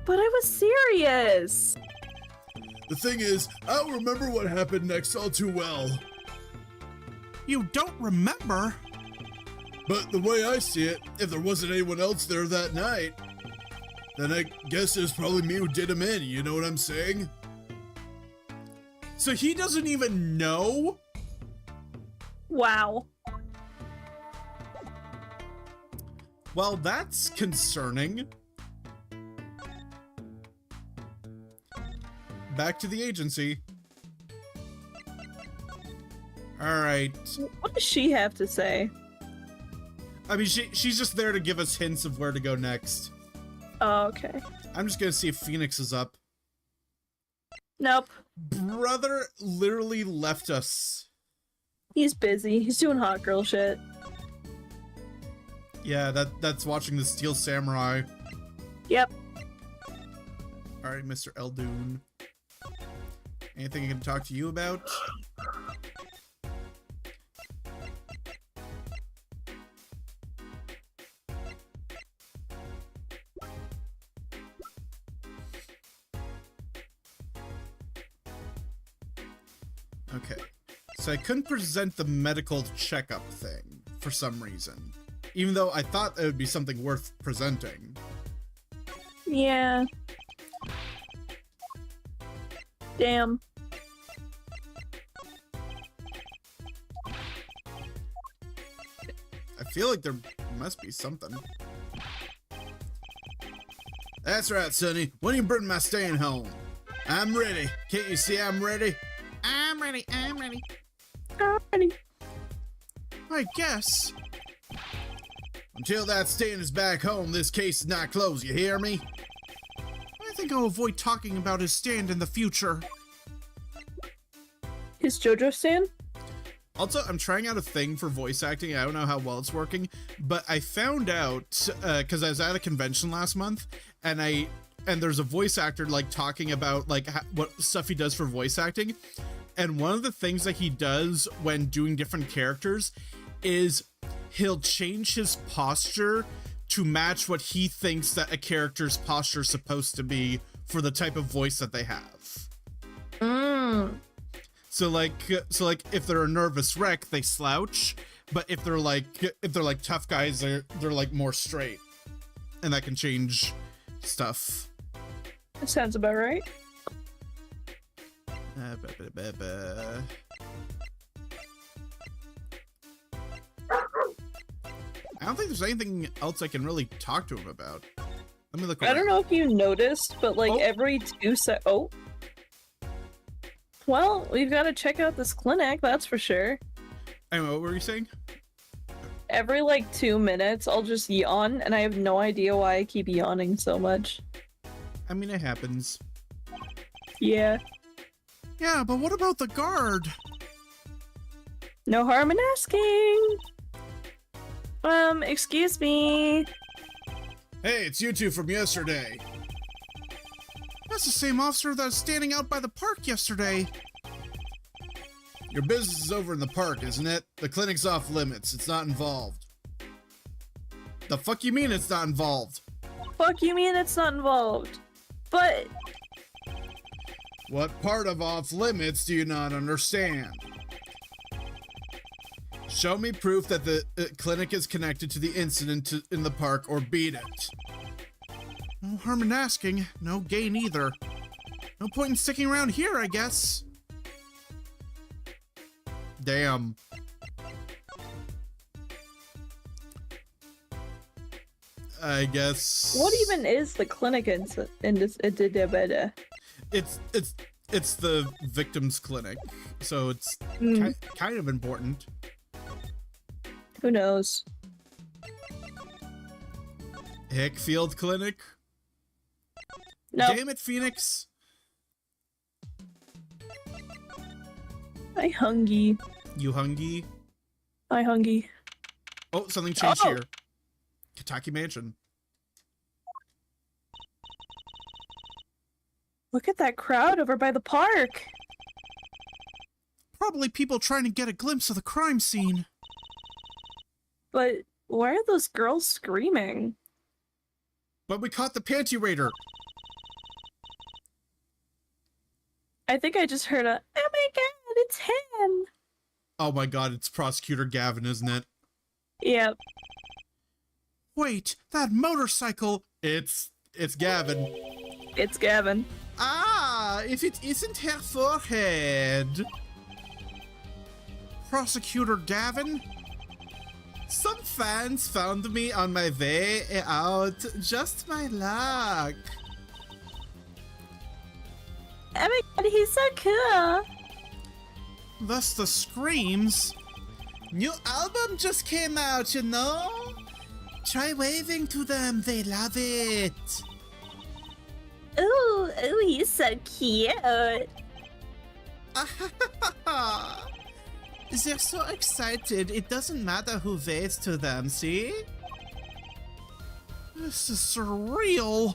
But I was serious. The thing is, I don't remember what happened next all too well. You don't remember? But the way I see it, if there wasn't anyone else there that night, then I guess it's probably me who did him in, you know what I'm saying? So he doesn't even know? Wow. Well, that's concerning. Back to the agency. Alright. What does she have to say? I mean, she's just there to give us hints of where to go next. Oh, okay. I'm just gonna see if Phoenix is up. Nope. Brother literally left us. He's busy. He's doing hot girl shit. Yeah, that's watching the Steel Samurai. Yep. Alright, Mr. Eldoon. Anything I can talk to you about? Okay. So I couldn't present the medical checkup thing for some reason. Even though I thought it would be something worth presenting. Yeah. Damn. I feel like there must be something. That's right, Sonny. When you bring my staying home? I'm ready. Can't you see I'm ready? I'm ready. I'm ready. Alrighty. I guess. Until that stand is back home, this case is not closed, you hear me? I think I'll avoid talking about his stand in the future. His JoJo stand? Also, I'm trying out a thing for voice acting. I don't know how well it's working, but I found out because I was at a convention last month, and there's a voice actor like talking about like what stuff he does for voice acting, and one of the things that he does when doing different characters is he'll change his posture to match what he thinks that a character's posture is supposed to be for the type of voice that they have. So like if they're a nervous wreck, they slouch, but if they're like tough guys, they're like more straight, and that can change stuff. That sounds about right. I don't think there's anything else I can really talk to him about. Let me look. I don't know if you noticed, but like every 2 seconds. Oh. Well, we've got to check out this clinic, that's for sure. Anyway, what were you saying? Every like 2 minutes, I'll just yawn, and I have no idea why I keep yawning so much. I mean, it happens. Yeah. Yeah, but what about the guard? No harm in asking. Excuse me. Hey, it's you two from yesterday. That's the same officer that was standing out by the park yesterday. Your business is over in the park, isn't it? The clinic's off limits. It's not involved. The fuck you mean it's not involved? Fuck you mean it's not involved? But What part of off limits do you not understand? Show me proof that the clinic is connected to the incident in the park or beat it. No harm in asking. No gain either. No point in sticking around here, I guess. Damn. I guess. what even is the clinic in this? It's the victim's clinic, so it's kind of important. Who knows? Hickfield Clinic? No, Damn it, Phoenix. I hungry. You hungry? I hungry. Oh, something changed Oh. here. Kentucky Mansion. Look at that crowd over by the park. Probably people trying to get a glimpse of the crime scene. But why are those girls screaming? But we caught the panty raider. I think I just heard a, oh my god, it's him! Oh my god, it's Prosecutor Gavin, isn't it? Yep. Wait, that motorcycle! It's Gavin. It's Gavin. Ah, if it isn't her forehead. Prosecutor Gavin? Some fans found me on my way out. Just my luck. Oh my god, he's so cool! Thus the screams. New album just came out, you know? Try waving to them, they love it. Ooh, he's so cute. They're so excited, it doesn't matter who waves to them, see? This is surreal.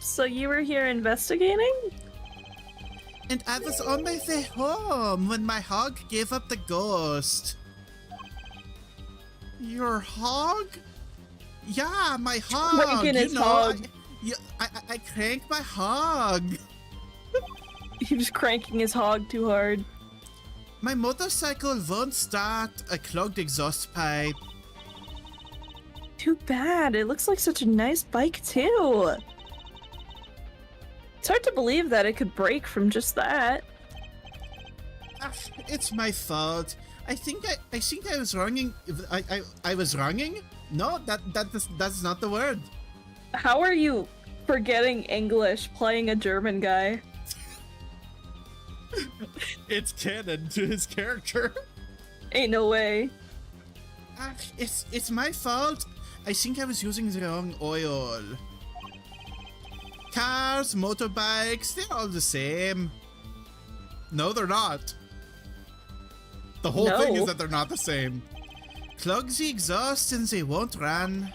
So you were here investigating? And I was on my way home when my hog gave up the ghost. Your hog? Yeah, my hog. Cranking his hog. I crank my hog. He was cranking his hog too hard. My motorcycle won't start. A clogged exhaust pipe. Too bad. It looks like such a nice bike too. It's hard to believe that it could break from just that. Ah, it's my fault. I think I was wronging. I was wronging? No, that's not the word. How are you forgetting English playing a German guy? It's canon to his character. Ain't no way. Ah, it's my fault. I think I was using the wrong oil. Cars, motorbikes, they're all the same. No, they're not. The whole thing is that they're not the same. Clogs the exhaust and they won't run.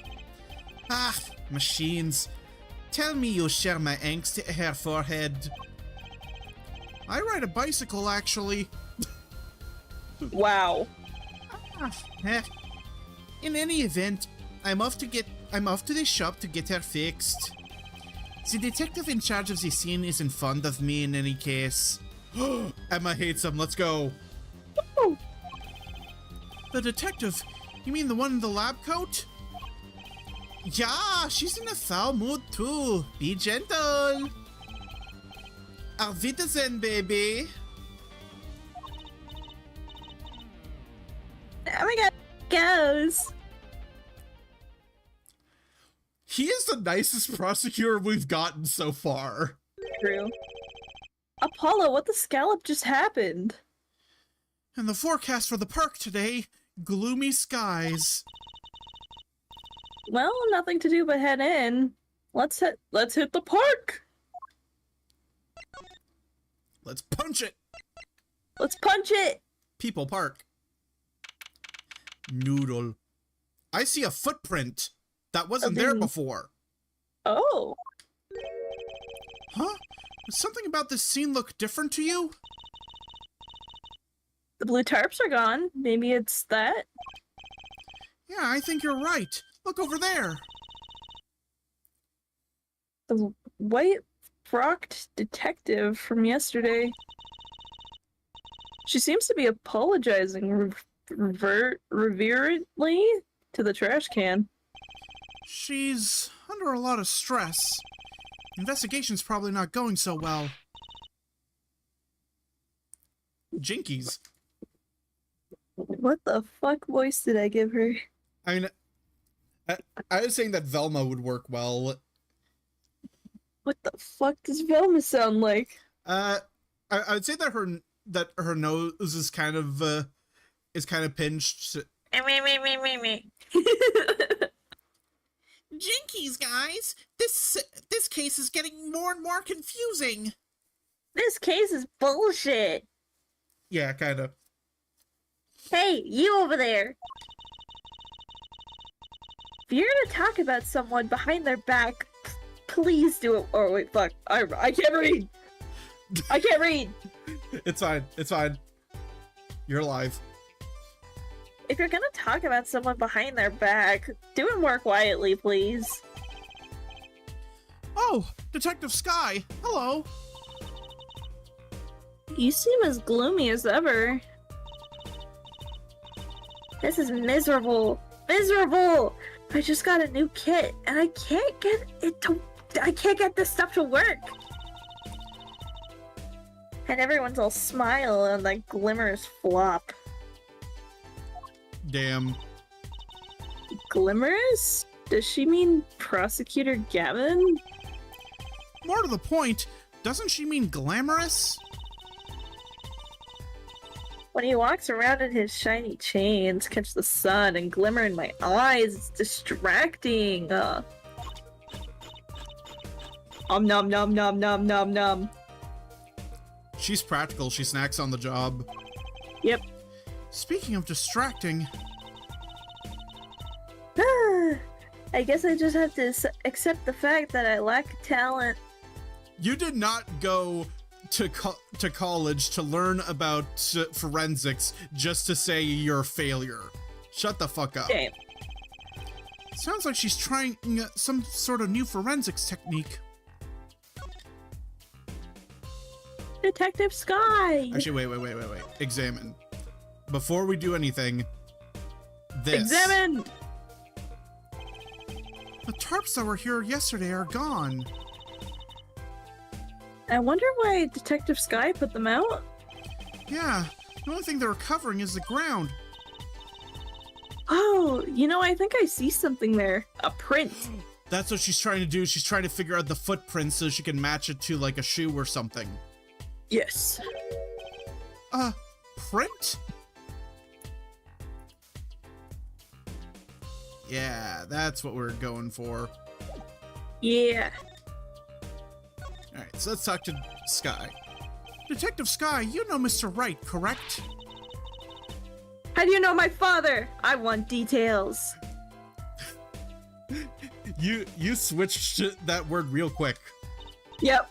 Ah, machines. Tell me you share my angst, her forehead. I ride a bicycle, actually. Wow. In any event, I'm off to the shop to get her fixed. The detective in charge of the scene isn't fond of me in any case. Emma hates him, let's go. Woo. The detective? You mean the one in the lab coat? Yeah, she's in a foul mood too. Be gentle. Auf Wiedersehen, baby. Oh my god, goes. He is the nicest prosecutor we've gotten so far. True. Apollo, what the scallop just happened? And the forecast for the park today, gloomy skies. Well, nothing to do but head in. Let's hit the park. Let's punch it! Let's punch it! People Park. Noodle. I see a footprint that wasn't there before. Oh. Huh? Does something about this scene look different to you? The blue tarps are gone. Maybe it's that? Yeah, I think you're right. Look over there. The white frocked detective from yesterday. She seems to be apologizing reverently to the trash can. She's under a lot of stress. Investigation's probably not going so well. Jinkies. What the fuck voice did I give her? I mean, I was saying that Velma would work well. What the fuck does Velma sound like? I would say that her nose is kind of pinched. Jinkies, guys! This case is getting more and more confusing. This case is bullshit. Yeah, kind of. Hey, you over there. If you're gonna talk about someone behind their back, please do it. Oh wait, fuck. I can't read. I can't read. It's fine. It's fine. You're alive. If you're gonna talk about someone behind their back, do it more quietly, please. Oh, Detective Sky. Hello. You seem as gloomy as ever. This is miserable. Miserable! I just got a new kit, and I can't get this stuff to work. And everyone's all smile and like glimmers flop. Damn. Glimmers? Does she mean Prosecutor Gavin? More to the point, doesn't she mean glamorous? When he walks around in his shiny chains, catch the sun and glimmer in my eyes, it's distracting. Nom nom nom nom nom nom. She's practical. She snacks on the job. Yep. Speaking of distracting... I guess I just have to accept the fact that I lack talent. You did not go to college to learn about forensics just to say you're a failure. Shut the fuck up. Damn. Sounds like she's trying some sort of new forensics technique. Detective Sky! Actually, wait. Examine. Before we do anything, this. Examine! The tarps that were here yesterday are gone. I wonder why Detective Sky put them out? Yeah, the only thing they're covering is the ground. Oh, you know, I think I see something there. A print. That's what she's trying to do. She's trying to figure out the footprint so she can match it to like a shoe or something. Yes. Print? Yeah, that's what we're going for. Yeah. Alright, so let's talk to Sky. Detective Sky, you know Mr. Wright, correct? How do you know my father? I want details. You switched that word real quick. Yep.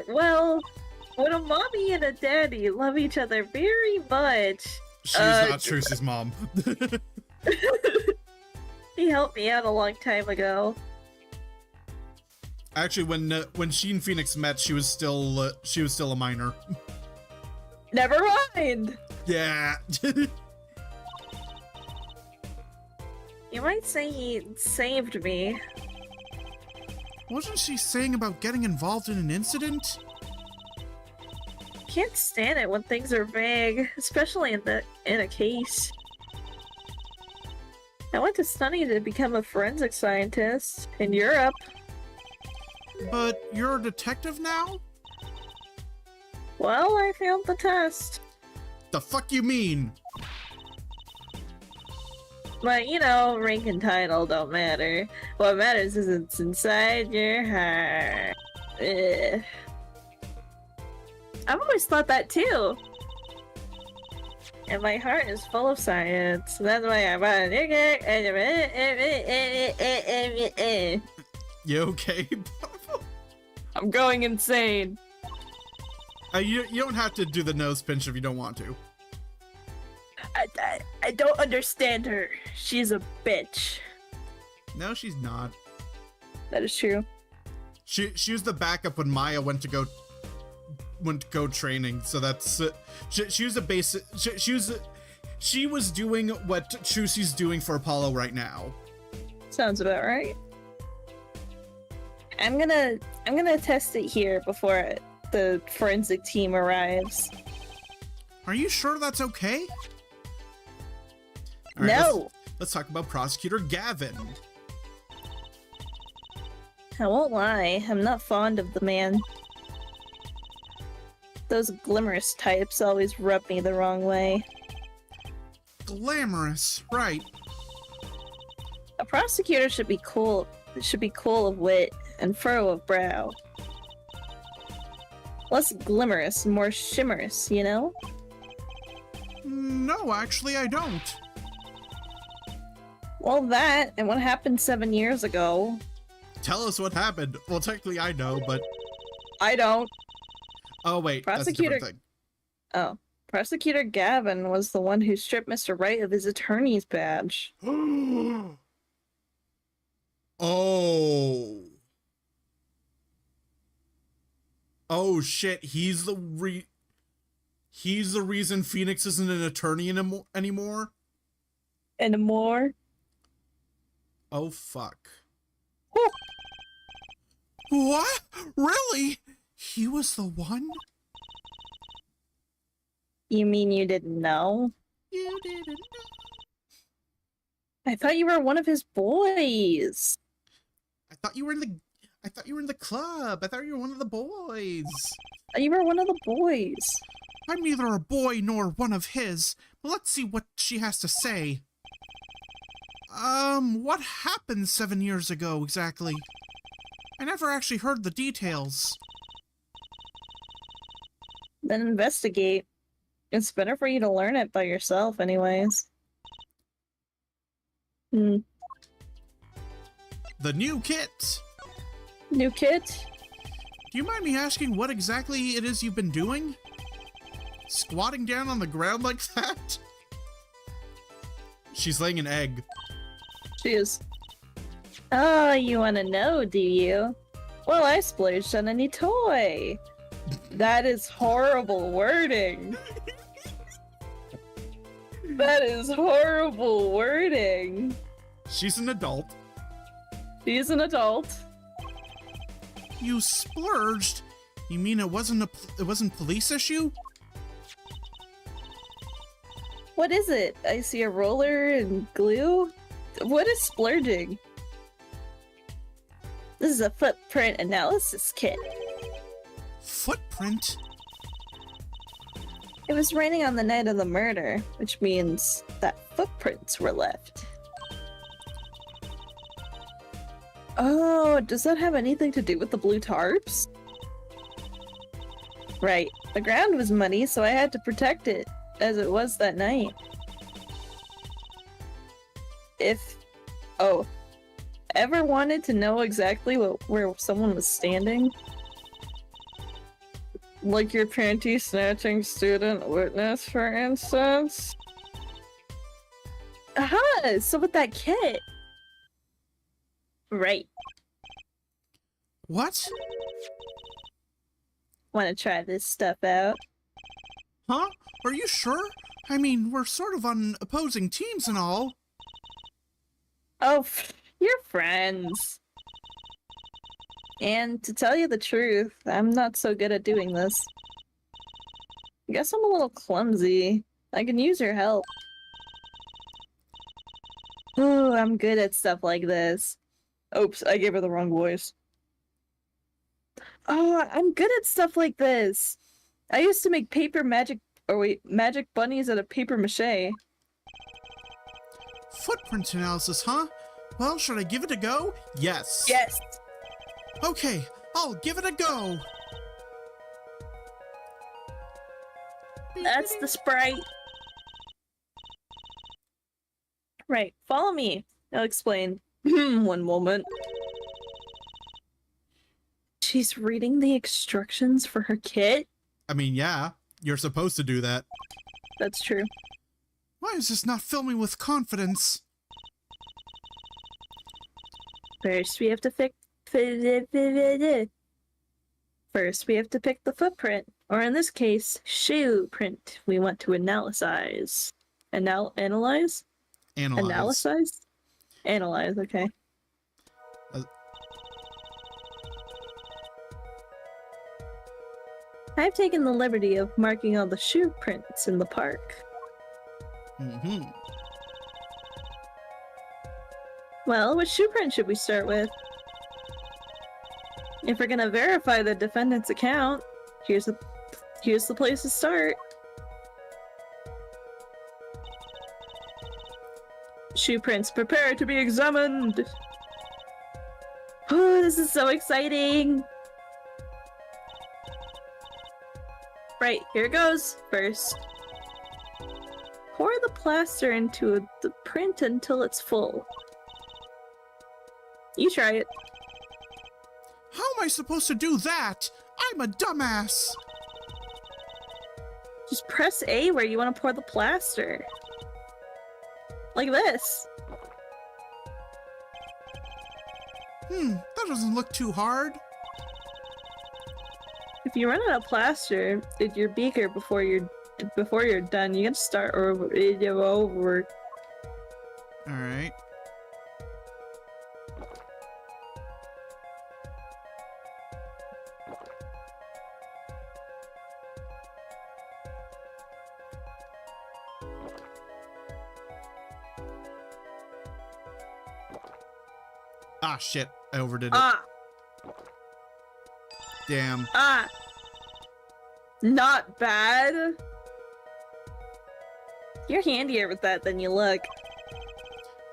Well, when a mommy and a daddy love each other very much... She's not Trucy's mom. He helped me out a long time ago. Actually, when she and Phoenix met, she was still a minor. Never mind. Yeah. You might say he saved me. Wasn't she saying about getting involved in an incident? Can't stand it when things are vague, especially in a case. I went to study to become a forensic scientist in Europe. But you're a detective now? Well, I failed the test. The fuck you mean? But, you know, rank and title don't matter. What matters is it's inside your heart. Ugh. I've always thought that too. And my heart is full of science. That's why I'm You okay? I'm going insane. You don't have to do the nose pinch if you don't want to. I don't understand her. She's a bitch. No, she's not. That is true. She was the backup when Maya went to go training. So that's she was a basic. She was doing what Chusi's doing for Apollo right now. Sounds about right. I'm gonna test it here before the forensic team arrives. Are you sure that's okay? All right, No. Let's talk about Prosecutor Gavin. I won't lie, I'm not fond of the man. Those glamorous types always rub me the wrong way. Glamorous, right? A prosecutor should be cool of wit and furrow of brow. Less glamorous, more shimmerous, you know? No, actually I don't. Well, that, and what happened 7 years ago. Tell us what happened. Well, technically I know, but... I don't. Oh, wait, Prosecutor... that's a different thing. Oh. Prosecutor Gavin was the one who stripped Mr. Wright of his attorney's badge. Oh. Oh, shit, he's the reason Phoenix isn't an attorney anymore? And more? Oh, fuck. What? Really? He was the one? You mean you didn't know? You didn't know. I thought you were one of his boys. I thought you were in the club. I thought you were one of the boys. You were one of the boys. I'm neither a boy nor one of his. But let's see what she has to say. What happened 7 years ago, exactly? I never actually heard the details. Then investigate. It's better for you to learn it by yourself anyways. The new kit! New kit? Do you mind me asking what exactly it is you've been doing? Squatting down on the ground like that? She's laying an egg. She is. Oh, you want to know, do you? Well, I splurged on a new toy. That is horrible wording. That is horrible wording. She's an adult. She's an adult. You splurged? You mean it wasn't police issue? What is it? I see a roller and glue? What is splurging? This is a footprint analysis kit. Footprint? It was raining on the night of the murder, which means that footprints were left. Oh, does that have anything to do with the blue tarps? Right. The ground was muddy, so I had to protect it, as it was that night. Ever wanted to know exactly where someone was standing? Like your panty snatching student witness, for instance? Aha! So with that kit. Right. What? Want to try this stuff out? Huh? Are you sure? I mean, we're sort of on opposing teams and all. Oh, you're friends. And to tell you the truth, I'm not so good at doing this. I guess I'm a little clumsy. I can use your help. Ooh, I'm good at stuff like this. Oops, I gave her the wrong voice. Oh, I'm good at stuff like this. I used to make magic bunnies out of paper mache. Footprint analysis, huh? Well, should I give it a go? Yes. Yes. Okay, I'll give it a go. That's the sprite. Right, follow me. I'll explain. One moment. She's reading the instructions for her kit? I mean, yeah, you're supposed to do that. That's true. Why is this not filming with confidence? First, we have to pick the footprint, or in this case, shoe print. We want to analyze. Analyze? Analyze? Analyze, okay. I've taken the liberty of marking all the shoe prints in the park. Mm-hmm. Well, which shoe print should we start with? If we're gonna verify the defendant's account, here's the place to start. Shoe prints, prepare to be examined! Oh, this is so exciting! Right, here it goes. First, pour the plaster into the print until it's full. You try it. How am I supposed to do that? I'm a dumbass! Just press A where you want to pour the plaster. Like this. That doesn't look too hard. If you run out of plaster in your beaker before you're done, you can start over. Alright. Ah, shit. I overdid it. Ah! Damn. Ah! Not bad. You're handier with that than you look.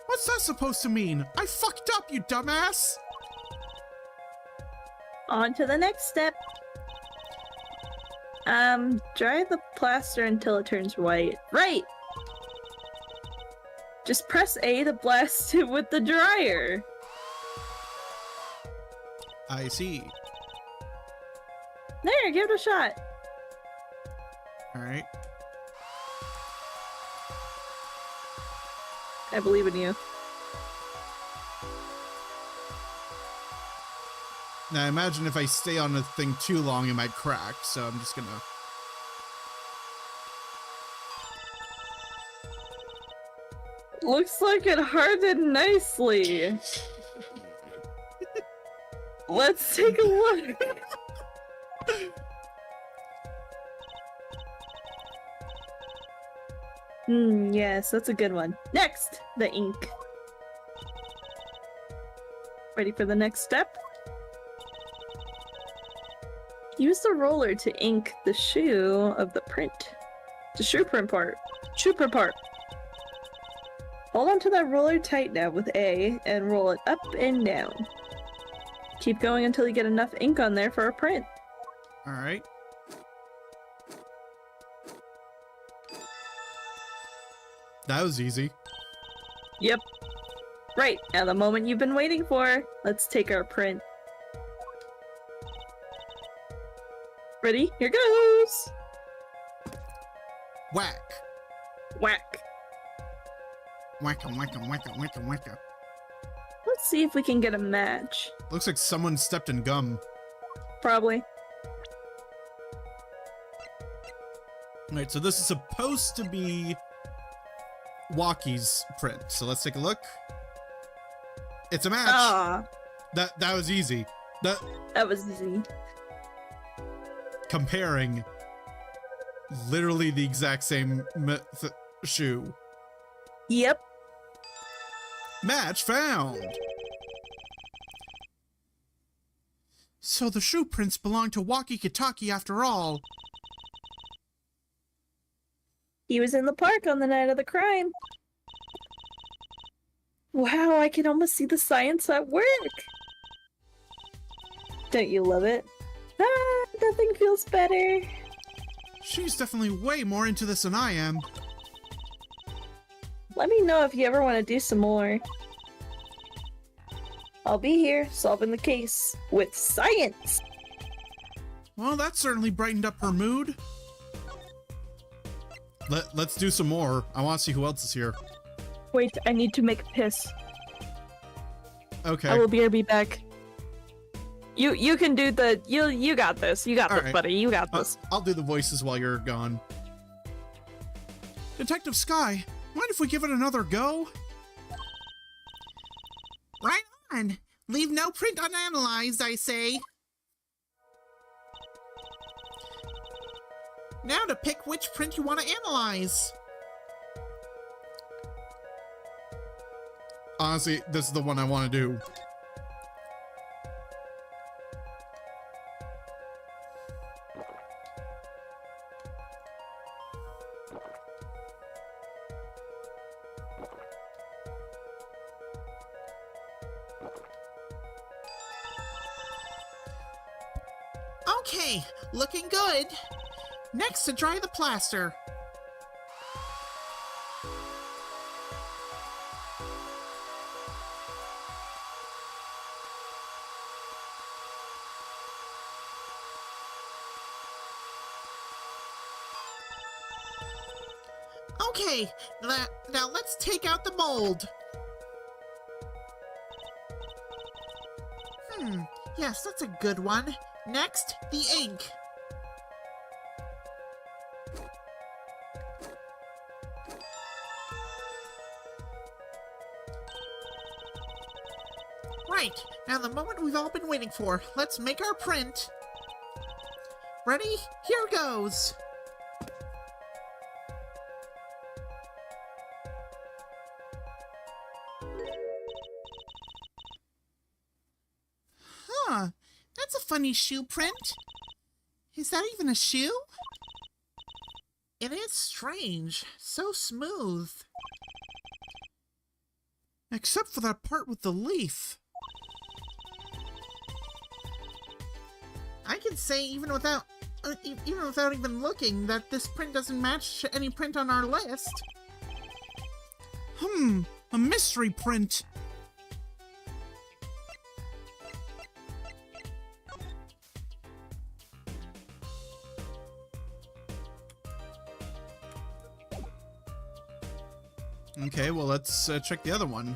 What's that supposed to mean? I fucked up, you dumbass! On to the next step. Dry the plaster until it turns white. Right! Just press A to blast it with the dryer. I see. There, give it a shot. Alright. I believe in you. Now imagine if I stay on a thing too long, it might crack, so I'm just gonna... Looks like it hardened nicely. Let's take a look. Yes, that's a good one. Next, the ink. Ready for the next step? Use the roller to ink the shoe of the print. The shoe print part. Shoe print part. Hold onto that roller tight now with A and roll it up and down. Keep going until you get enough ink on there for a print. Alright. That was easy. Yep. Right, now the moment you've been waiting for. Let's take our print. Ready? Here goes! Whack! Whack. Whacka, whacka, whacka, whacka, whacka. Let's see if we can get a match. Looks like someone stepped in gum. Probably. Alright, so this is supposed to be Walkie's print. So let's take a look. It's a match. Ah, That was easy. that was easy. Comparing literally the exact same shoe. Yep. Match found. So the shoe prints belong to Walkie Kitaki after all. He was in the park on the night of the crime. Wow, I can almost see the science at work. Don't you love it? Ah, nothing feels better. She's definitely way more into this than I am. Let me know if you ever want to do some more. I'll be here solving the case with science. Well, that certainly brightened up her mood. Let's do some more. I want to see who else is here. Wait, I need to make a piss. Okay. I will be back. You can do the you got this. You got All this, right. buddy. You got this. I'll do the voices while you're gone. Detective Sky, mind if we give it another go? Right on. Leave no print unanalyzed, I say. Now to pick which print you want to analyze. Honestly, this is the one I want to do. Okay, looking good. Next to dry the plaster. Okay, now let's take out the mold. Yes, that's a good one. Next, the ink. Right, now the moment we've all been waiting for. Let's make our print. Ready? Here goes. Huh, that's a funny shoe print. Is that even a shoe? It is strange, so smooth. Except for that part with the leaf. I can say even without even looking that this print doesn't match any print on our list. A mystery print. Okay, well, let's check the other one.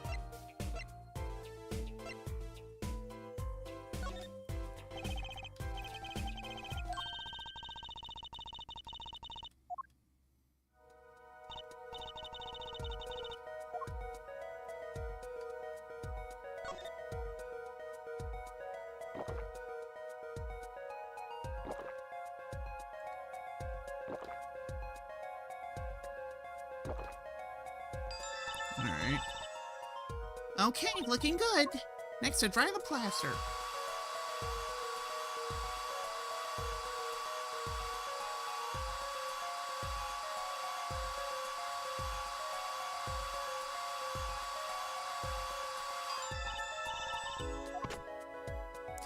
Alright. Okay, looking good. Next to dry the plaster.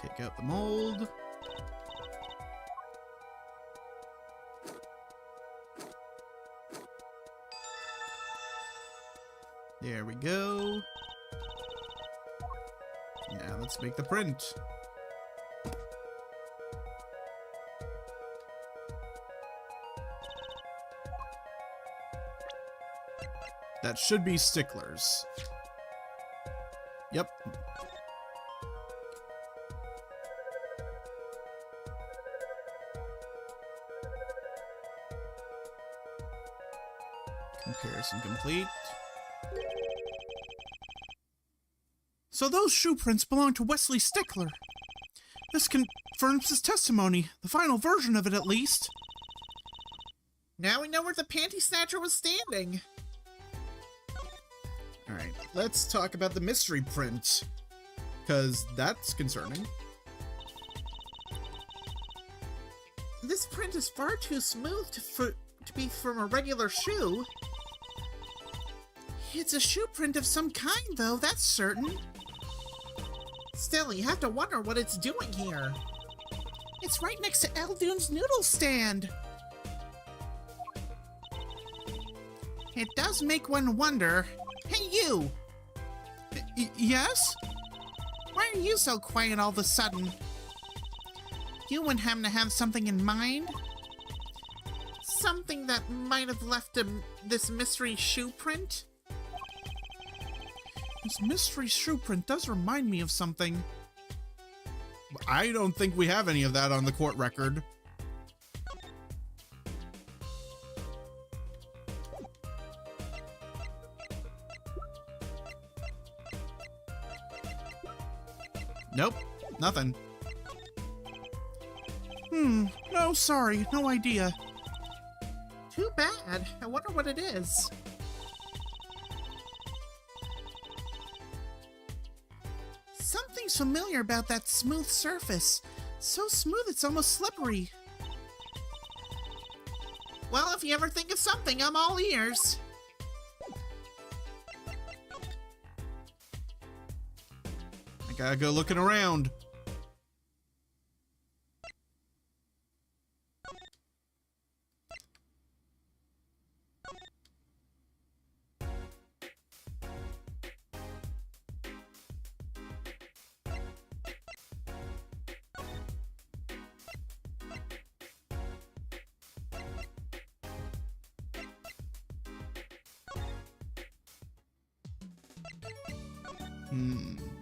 Take out the mold. There we go. Now let's make the print. That should be sticklers. Yep. Comparison complete. So those shoe prints belong to Wesley Stickler. This confirms his testimony, the final version of it at least. Now we know where the panty snatcher was standing. Alright, let's talk about the mystery print, because that's concerning. This print is far too smooth to be from a regular shoe. It's a shoe print of some kind, though, that's certain. Still, you have to wonder what it's doing here. It's right next to Eldune's noodle stand. It does make one wonder. Hey, you! Yes? Why are you so quiet all of a sudden? You wouldn't happen to have something in mind? Something that might have left this mystery shoe print? This mystery shoe print does remind me of something. I don't think we have any of that on the court record. Nope, nothing. No, sorry, no idea. Too bad. I wonder what it is. Something's familiar about that smooth surface. So smooth it's almost slippery. Well, if you ever think of something, I'm all ears. I gotta go looking around.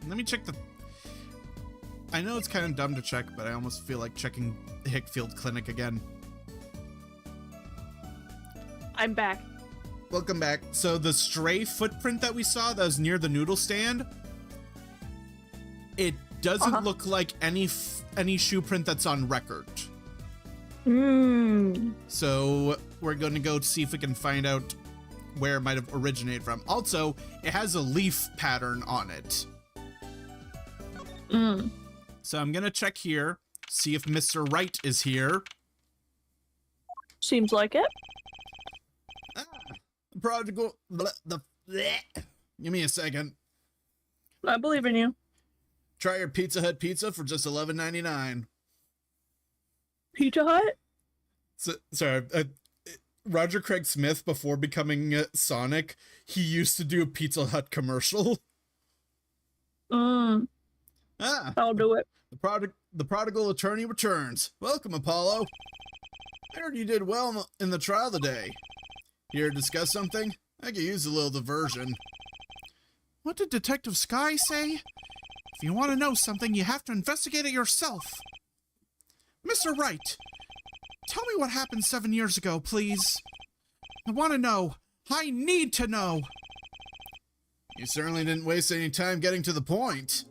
Let me check the... I know it's kind of dumb to check, but I almost feel like checking Hickfield Clinic again. I'm back. Welcome back. So the stray footprint that we saw that was near the noodle stand, it doesn't look like any shoe print that's on record. So we're going to go see if we can find out where it might have originated from. Also, it has a leaf pattern on it. So I'm going to check here, see if Mr. Wright is here. Seems like it. Prodigal... Give me a second. I believe in you. Try your Pizza Hut pizza for just $11.99. Pizza Hut? So, sorry, Roger Craig Smith, before becoming Sonic, he used to do a Pizza Hut commercial. I'll do it. The prodigal attorney returns. Welcome, Apollo. I heard you did well in the trial today. Here to discuss something? I could use a little diversion. What did Detective Sky say? If you want to know something, you have to investigate it yourself. Mr. Wright, tell me what happened 7 years ago, please. I want to know. I need to know. You certainly didn't waste any time getting to the point.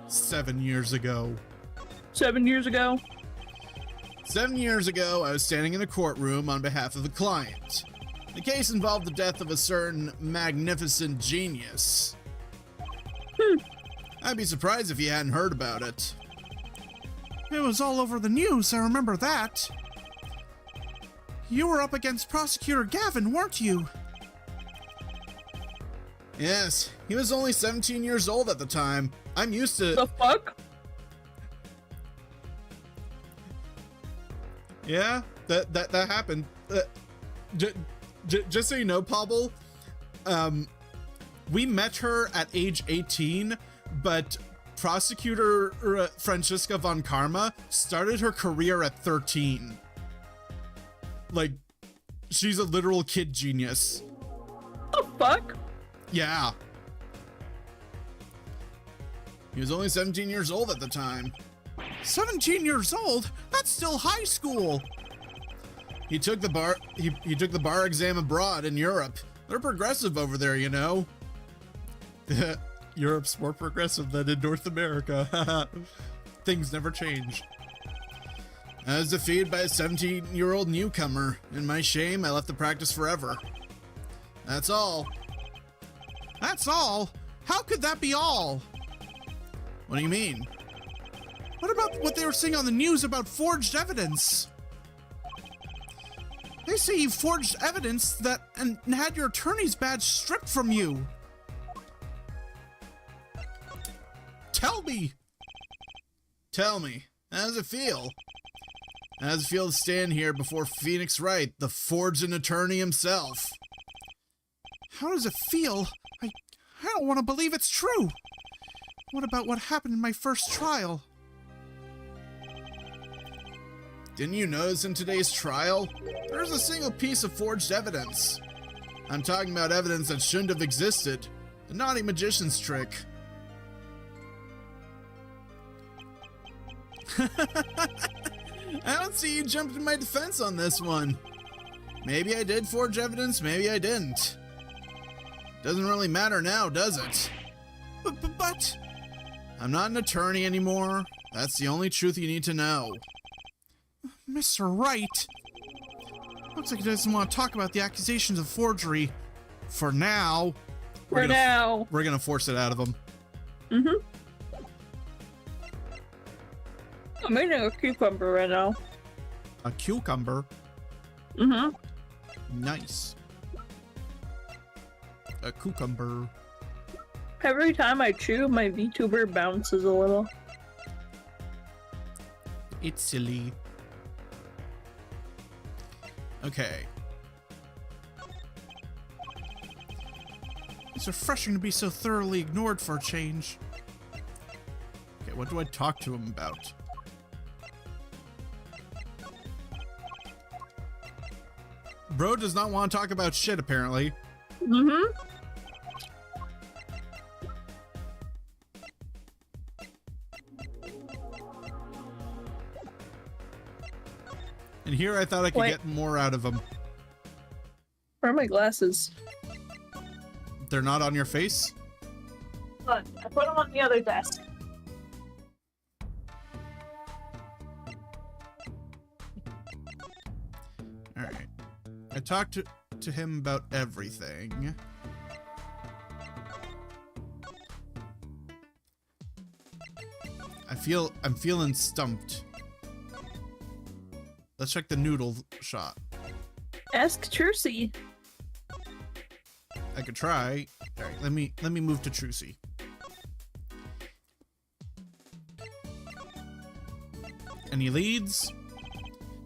7 years ago. 7 years ago? 7 years ago, I was standing in a courtroom on behalf of the client. The case involved the death of a certain magnificent genius. I'd be surprised if you hadn't heard about it. It was all over the news, I remember that. You were up against Prosecutor Gavin, weren't you? Yes, he was only 17 years old at the time. I'm used to... The fuck? Yeah, that happened. Just so you know, Pablo, we met her at age 18, but Prosecutor Franziska von Karma started her career at 13. Like, she's a literal kid genius. The fuck? Yeah. He was only 17 years old at the time. 17 years old? That's still high school. He took the bar he took the bar exam abroad in Europe. They're progressive over there, you know. Europe's more progressive than in North America. Things never change. I was defeated by a 17-year-old newcomer. In my shame, I left the practice forever. That's all. That's all? How could that be all? What do you mean? What about what they were saying on the news about forged evidence? They say you forged evidence that and had your attorney's badge stripped from you. Tell me. Tell me, how does it feel? How does it feel to stand here before Phoenix Wright, the forged attorney himself? How does it feel? I don't want to believe it's true. What about what happened in my first trial? Didn't you notice in today's trial? There's a single piece of forged evidence. I'm talking about evidence that shouldn't have existed. The naughty magician's trick. I don't see you jumped in my defense on this one. Maybe I did forge evidence, maybe I didn't. Doesn't really matter now, does it? But... I'm not an attorney anymore. That's the only truth you need to know. Mr. Wright... Looks like he doesn't want to talk about the accusations of forgery. For now. For now. We're gonna force it out of him. Mm-hmm. I'm eating a cucumber right now. A cucumber? Mm-hmm. Nice. A cucumber. Every time I chew, my VTuber bounces a little. It's silly. Okay. It's refreshing to be so thoroughly ignored for a change. Okay, what do I talk to him about? Bro does not want to talk about shit, apparently. Mm-hmm. And here I thought I could Wait. get more out of him. Where are my glasses? They're not on your face? Look, I put them on the other desk. Alright. I talked to him about everything. I'm feeling stumped. Let's check the noodle shot. Ask Trucy. I could try. Alright, let me move to Trucy. Any leads?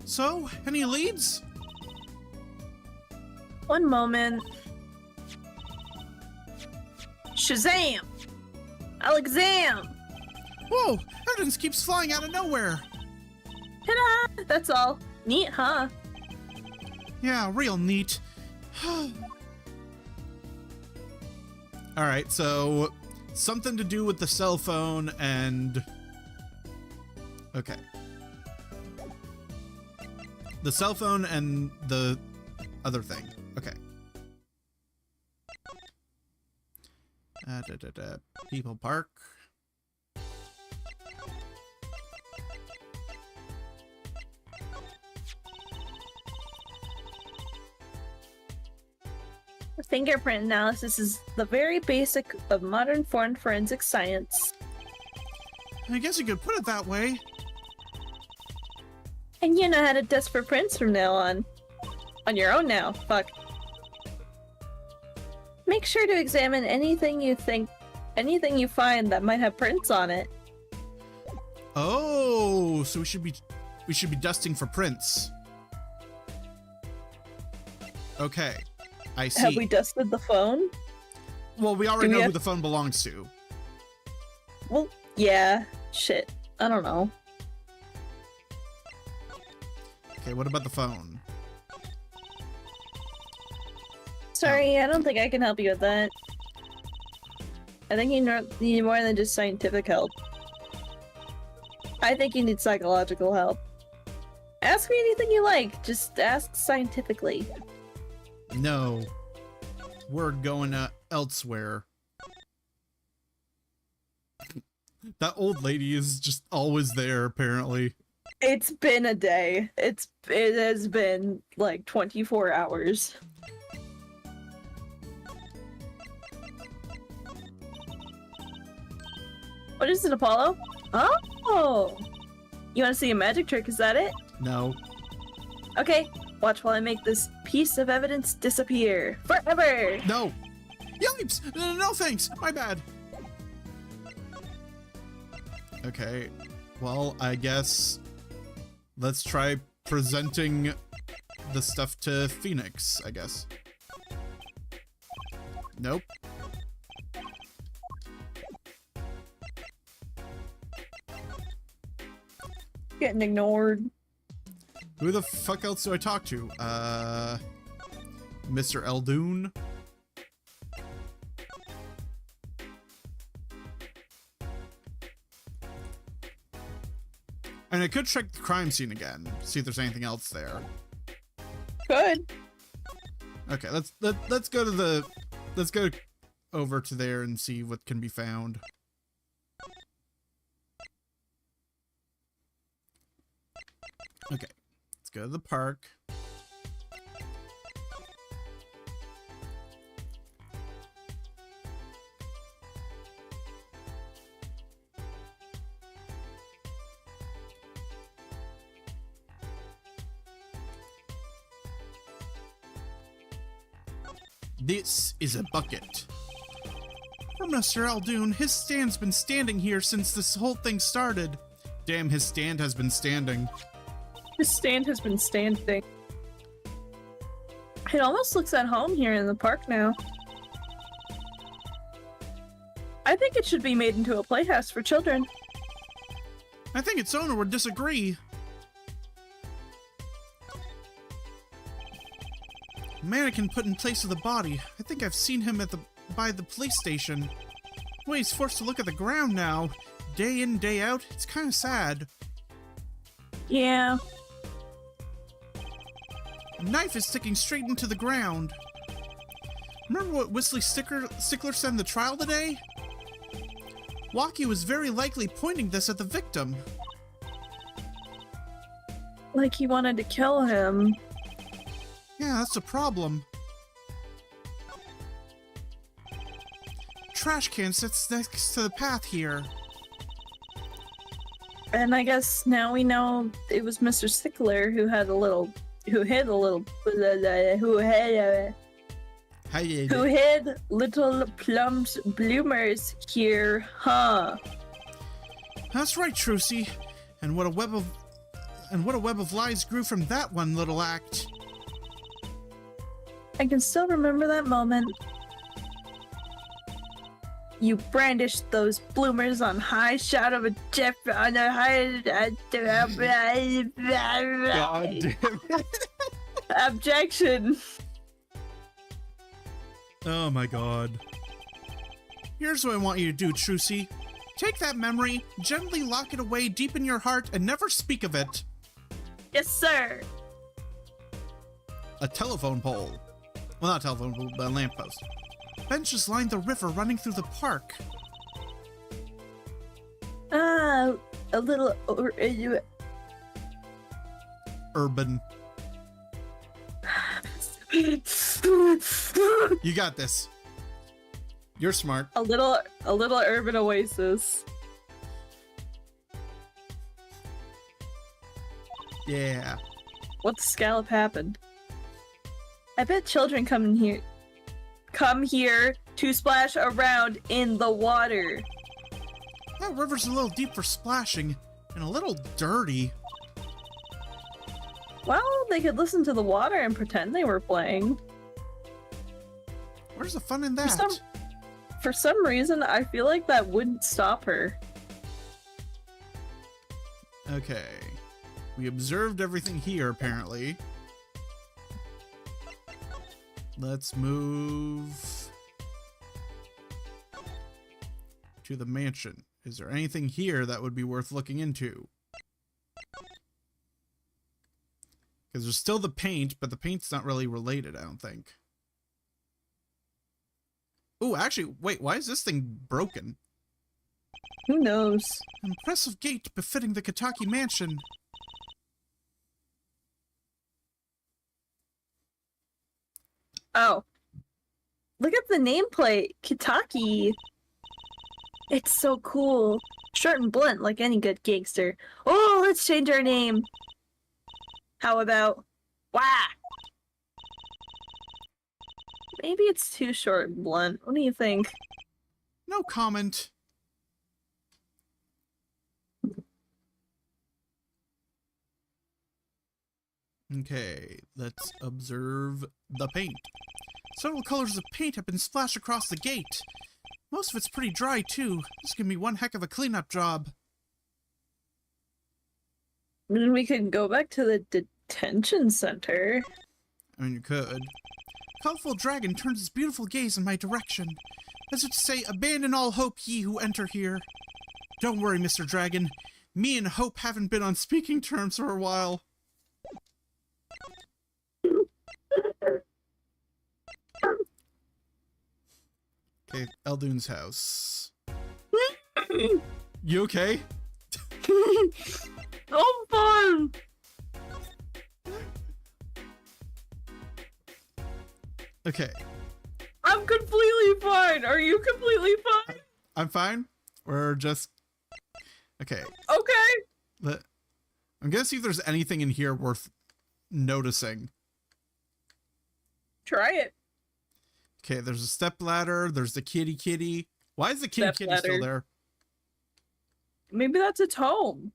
So, any leads? One moment. Shazam! Alexam! Whoa! Evidence keeps flying out of nowhere! Ta-da! That's all. Neat, huh? Yeah, real neat. Alright, so something to do with the cell phone and... Okay. The cell phone and the other thing. Okay. People Park. Fingerprint analysis is the very basic of modern forensic science. I guess you could put it that way. And you know how to test for prints from now on. On your own now, fuck. Make sure to examine anything you find that might have prints on it. Oh, so we should be dusting for prints. Okay. I see. Have we dusted the phone? Well, we already know who the phone belongs to. Well, yeah. Shit. I don't know. Okay, what about the phone? Sorry, I don't think I can help you with that. I think you need more than just scientific help. I think you need psychological help. Ask me anything you like, just ask scientifically. No. We're going elsewhere. That old lady is just always there, apparently. It's been a day. It has been like 24 hours. What is it, Apollo? Oh! You want to see a magic trick, is that it? No. Okay, watch while I make this piece of evidence disappear. Forever! No! Yipes! No thanks! My bad! Okay. Well, I guess... Let's try presenting the stuff to Phoenix, I guess. Nope. Getting ignored. Who the fuck else do I talk to? Mr. Eldoon? And I could check the crime scene again, see if there's anything else there. Good. Okay, let's go over to there and see what can be found. Okay, let's go to the park. This is a bucket. For Mr. Eldoon, his stand's been standing here since this whole thing started. Damn, his stand has been standing. His stand has been standing. It almost looks at home here in the park now. I think it should be made into a playhouse for children. I think its owner would disagree. Mannequin put in place of the body. I think I've seen him by the police station. The way he's forced to look at the ground now, day in, day out, it's kind of sad. Yeah. A knife is sticking straight into the ground. Remember what Whistly Stickler said in the trial today? Walkie was very likely pointing this at the victim. Like he wanted to kill him. Yeah, that's the problem. Trash can sits next to the path here. And I guess now we know it was Mr. Stickler who hid a little plums bloomers here, huh? That's right, Trucy. And what a web of lies grew from that one little act. I can still remember that moment. You brandished those bloomers on high shot of a jet on a high. God damn it. Objection. Oh my god. Here's what I want you to do, Trucy. Take that memory, gently lock it away deep in your heart, and never speak of it. Yes, sir. A telephone pole. Well, not a telephone pole, but a lamppost. Benches line the river running through the park. A little. Urban. You got this. You're smart. A little urban oasis. Yeah. What the scallop happened? I bet children come here to splash around in the water. That river's a little deep for splashing, and a little dirty. Well, they could listen to the water and pretend they were playing. Where's the fun in that? For some reason, I feel like that wouldn't stop her. Okay. We observed everything here, apparently. Let's move to the mansion. Is there anything here that would be worth looking into? Because there's still the paint, but the paint's not really related, I don't think. Oh, actually, wait, why is this thing broken? Who knows? Impressive gate befitting the Kitaki mansion. Oh. Look at the nameplate. Kitaki. It's so cool. Short and blunt like any good gangster. Oh, let's change our name. How about... Wah! Maybe it's too short and blunt. What do you think? No comment. Okay, let's observe the paint. Several colors of paint have been splashed across the gate. Most of it's pretty dry, too. This can be one heck of a cleanup job. Then we can go back to the detention center. I mean, you could. Colorful dragon turns his beautiful gaze in my direction, as if to say, abandon all hope, ye who enter here. Don't worry, Mr. Dragon. Me and Hope haven't been on speaking terms for a while. Okay, Eldune's house. You okay? I'm fine. Okay. I'm completely fine. Are you completely fine? I'm fine. We're just... Okay. Okay. I'm gonna see if there's anything in here worth noticing. Try it. Okay, there's a step ladder. There's the kitty. Why is the kitty still there? Maybe that's its home.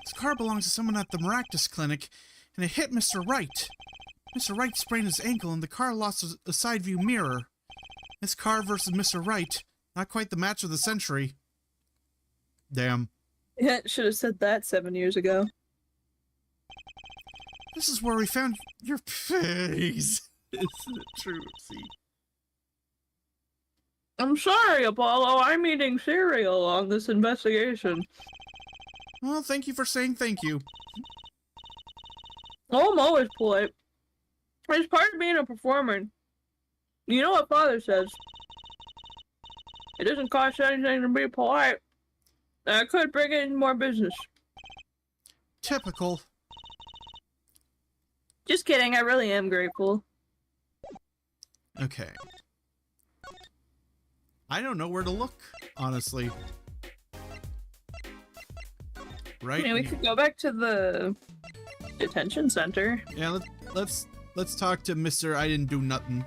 This car belongs to someone at the Maractus Clinic, and it hit Mr. Wright. Mr. Wright sprained his ankle, and the car lost a side view mirror. This car versus Mr. Wright, not quite the match of the century. Damn. Yeah, should have said that 7 years ago. This is where we found your face. Isn't it true? See. I'm sorry, Apollo. I'm eating cereal on this investigation. Well, thank you for saying thank you. Oh, I'm always polite. It's part of being a performer. You know what Father says. It doesn't cost anything to be polite. And I could bring in more business. Typical. Just kidding, I really am grateful. Okay. I don't know where to look, honestly. Right? Yeah, we could go back to the detention center. Yeah, let's talk to Mr. I didn't do nothing.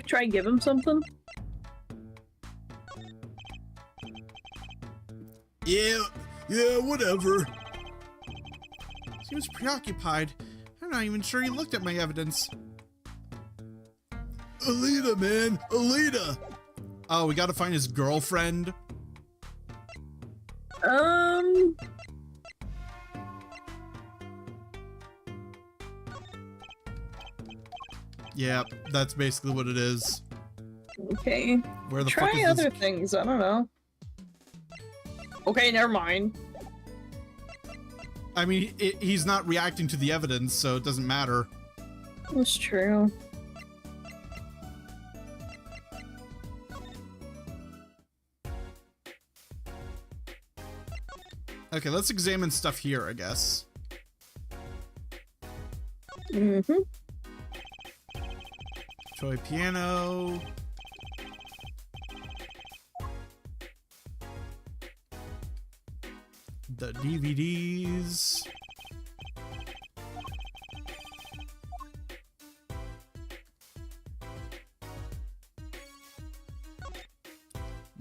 Try and give him something. Yeah, whatever. Seems preoccupied. I'm not even sure he looked at my evidence. Alita, man, Alita. Oh, we gotta find his girlfriend. Yeah, that's basically what it is. Okay. Where the fuck Try is other this? things, I don't know. Okay, never mind. I mean, he's not reacting to the evidence, so it doesn't matter. That's true. Okay, let's examine stuff here, I guess. Mm-hmm. Toy piano. The DVDs.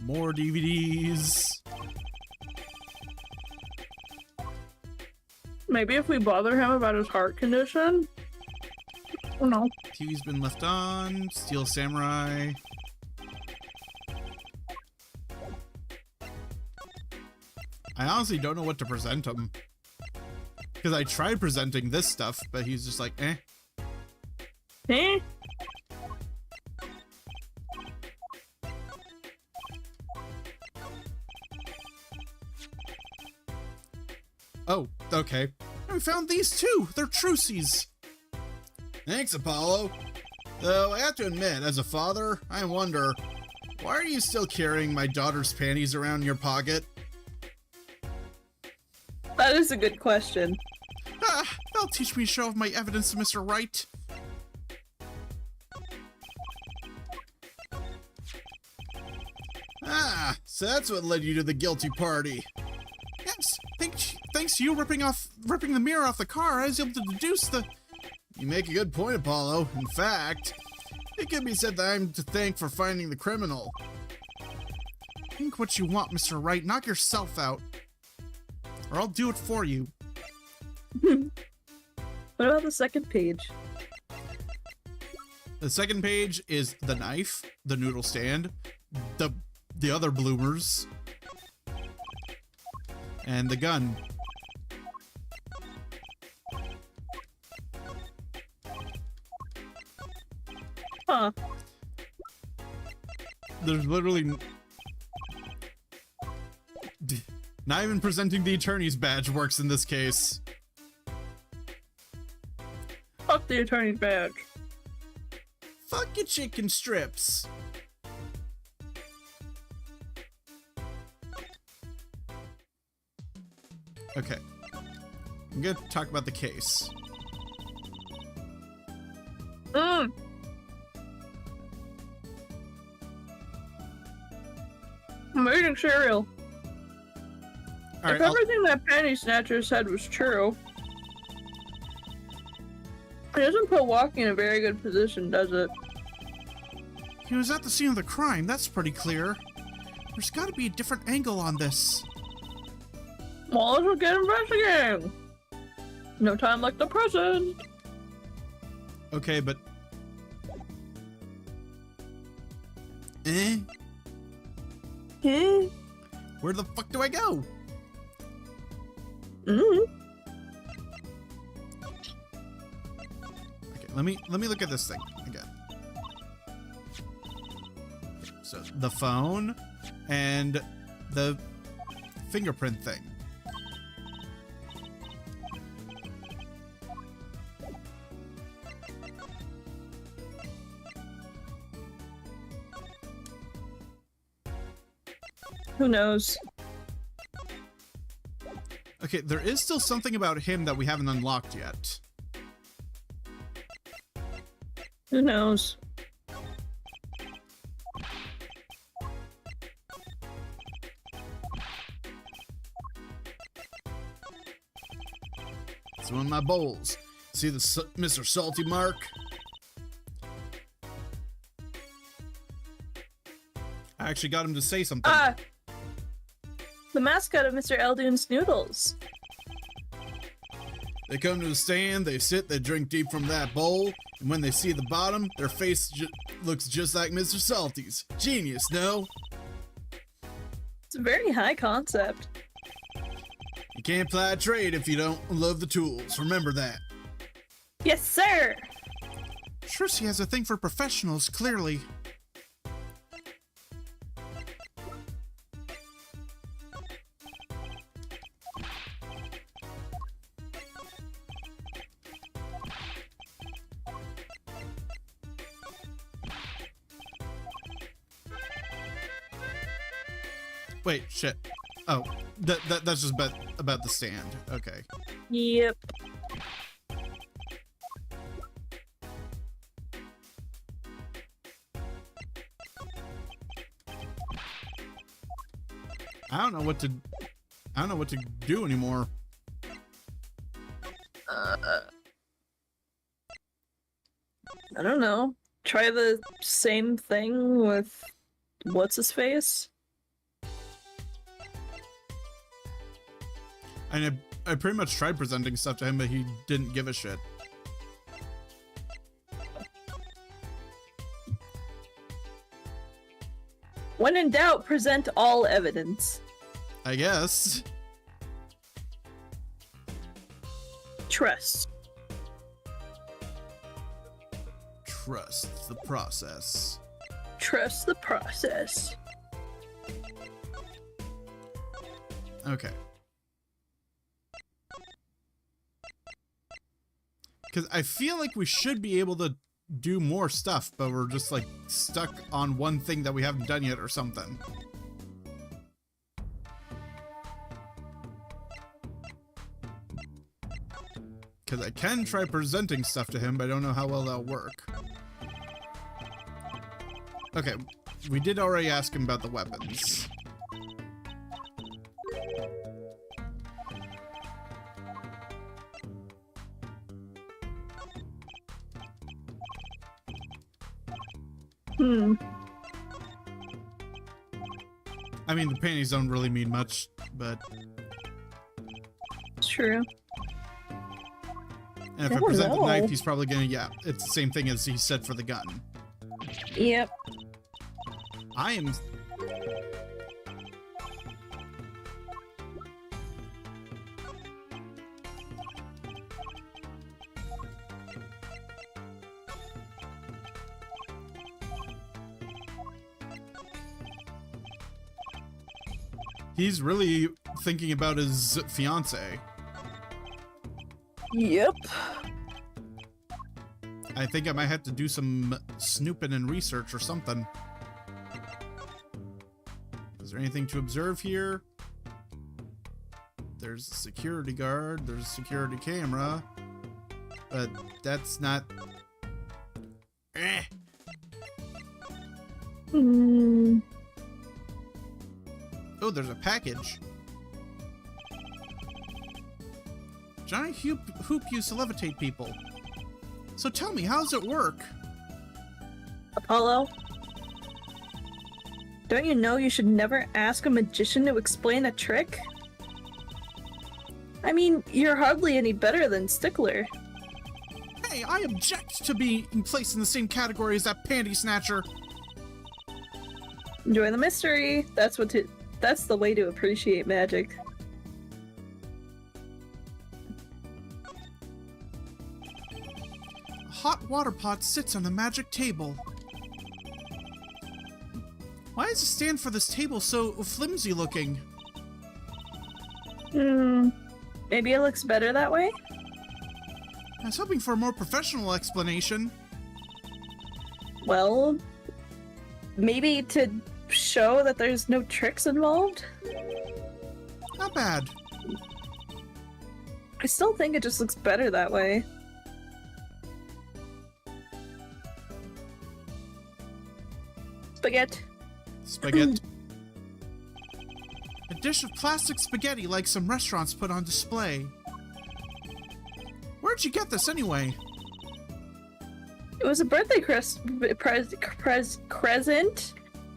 More DVDs. Maybe if we bother him about his heart condition? Oh no. TV's been left on. Steel Samurai. I honestly don't know what to present him. Because I tried presenting this stuff, but he's just like, eh. Eh? Oh, okay. I found these too. They're trucies. Thanks, Apollo. Though I have to admit, as a father, I wonder, why are you still carrying my daughter's panties around in your pocket? That is a good question. Ah, that'll teach me to show off my evidence to Mr. Wright. Ah, so that's what led you to the guilty party. Yes, thanks to you ripping the mirror off the car, I was able to deduce the... You make a good point, Apollo. In fact, it can be said that I'm to thank for finding the criminal. Think what you want, Mr. Wright. Knock yourself out. or I'll do it for you. What about the second page? The second page is the knife, the noodle stand, the other bloomers, and the gun. Huh. There's literally not even presenting the attorney's badge works in this case. Fuck the attorney's badge. Fuck your chicken strips. Okay. I'm gonna talk about the case. I'm eating cereal. All If right, everything that Penny Snatcher said was true, it doesn't put Walkie in a very good position, does it? He was at the scene of the crime, that's pretty clear. There's gotta be a different angle on this. Well, let's get investigating. No time like the present. okay, but Hmm. where the fuck do I go? Mm. Okay, let me look at this thing again. So the phone and the fingerprint thing. Who knows? Okay, there is still something about him that we haven't unlocked yet. Who knows? It's one of my bowls. See the Mr. Salty mark? I actually got him to say something. The mascot of Mr. Eldoon's Noodles. They come to the stand, they sit, they drink deep from that bowl, and when they see the bottom, their face looks just like Mr. Salty's. Genius, no? It's a very high concept. You can't apply a trade if you don't love the tools. Remember that. Yes, sir! Trissy has a thing for professionals, clearly. Wait, shit. Oh, that's just about the stand. Okay. Yep. I don't know what to do anymore. I don't know. Try the same thing with what's his face? And I pretty much tried presenting stuff to him, but he didn't give a shit. When in doubt, present all evidence. I guess. Trust. Trust the process. Trust the process. Okay. Because I feel like we should be able to do more stuff, but we're just like stuck on one thing that we haven't done yet or something. Because I can try presenting stuff to him, but I don't know how well that'll work. Okay, we did already ask him about the weapons. I mean, the panties don't really mean much, but True. And if I Oh, present the no. knife, he's probably gonna, yeah, it's the same thing as he said for the gun. Yep. I am... He's really thinking about his fiance. Yep. I think I might have to do some snooping and research or something. Is there anything to observe here? There's a security guard, there's a security camera. But that's not... Eh. Hmm. Oh, there's a package. Giant hoop used to levitate people. So tell me, how does it work? Apollo? Don't you know you should never ask a magician to explain a trick? I mean, you're hardly any better than Stickler. Hey, I object to being placed in the same category as that panty snatcher. Enjoy the mystery. That's the way to appreciate magic. A hot water pot sits on the magic table. Why is the stand for this table so flimsy looking? Maybe it looks better that way? I was hoping for a more professional explanation. Well, maybe to show that there's no tricks involved? Not bad. I still think it just looks better that way. Spaghetti. Spaghetti. A dish of plastic spaghetti like some restaurants put on display. Where'd you get this anyway? It was a birthday crescent.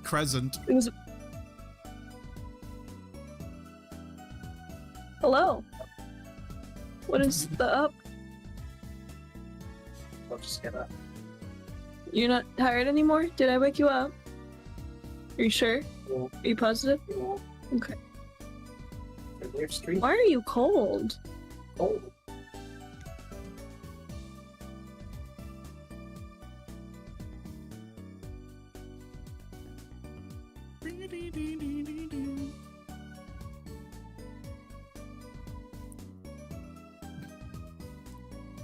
Crescent. It was. Hello. What is the up? I'll just get up. You're not tired anymore? Did I wake you up? Are you sure? Yeah. Are you positive? Yeah. Okay. And there's street. Why are you cold? Oh.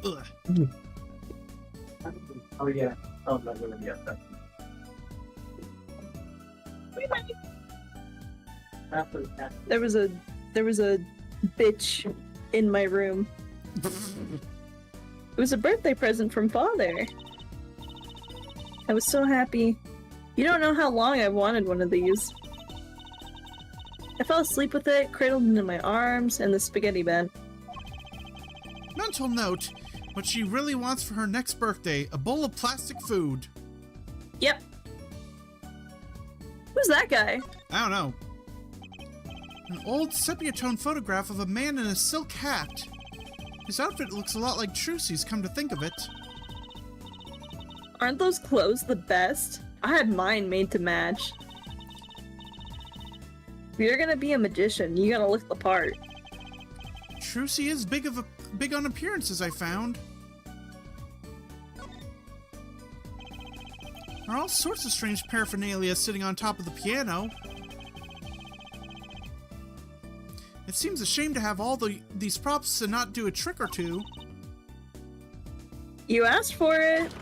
Ugh. Oh yeah. Oh no, no, yeah. There was a bitch in my room. It was a birthday present from father. I was so happy. You don't know how long I wanted one of these. I fell asleep with it, cradled into my arms, and the spaghetti bed. Mental note, what she really wants for her next birthday, a bowl of plastic food. Yep. Who's that guy? I don't know. An old sepia-tone photograph of a man in a silk hat. His outfit looks a lot like Trucy's, come to think of it. Aren't those clothes the best? I had mine made to match. If you're gonna be a magician, you gotta look the part. Trucy is big on appearances, I found. There are all sorts of strange paraphernalia sitting on top of the piano. It seems a shame to have all these props and not do a trick or two. You asked for it.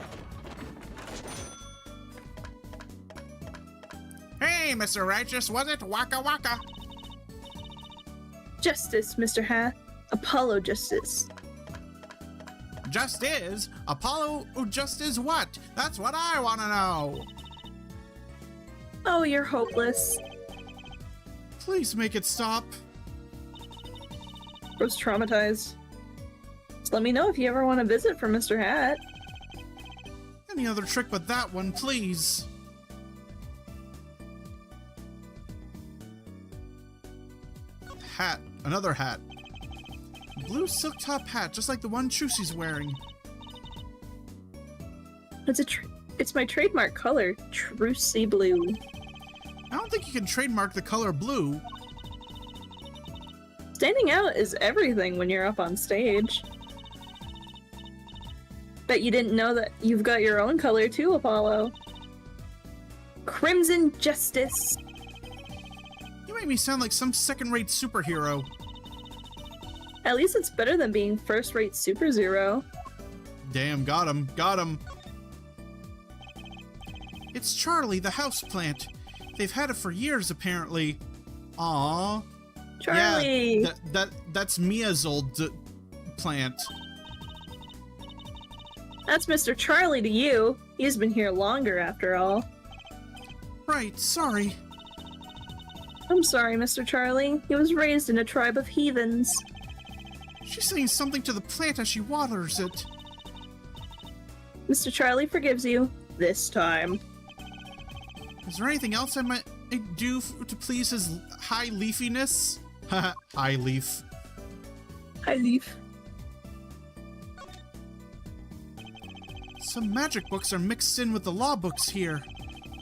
Hey, Mr. Righteous, was it Waka Waka? Justice, Mr. Hat. Apollo Justice. Just is? Apollo just is what? That's what I want to know. Oh, you're hopeless. Please make it stop. Bro's traumatized. Just let me know if you ever want to visit for Mr. Hat. Any other trick but that one, please. Hat. Another hat. Blue silk top hat, just like the one Chusie's wearing. It's my trademark color, Trucy Blue. I don't think you can trademark the color blue. Standing out is everything when you're up on stage. Bet you didn't know that you've got your own color too, Apollo. Crimson Justice. You make me sound like some second-rate superhero. At least it's better than being first-rate Super Zero. Damn, got him, got him. It's Charlie, the houseplant. They've had it for years, apparently. Aww. Charlie! Yeah, that's Mia's old plant. That's Mr. Charlie to you. He's been here longer, after all. Right, sorry. I'm sorry, Mr. Charlie. He was raised in a tribe of heathens. She's saying something to the plant as she waters it. Mr. Charlie forgives you. This time. Is there anything else I might do to please his high leafiness? Haha, high leaf. Hi, Leaf. Some magic books are mixed in with the law books here.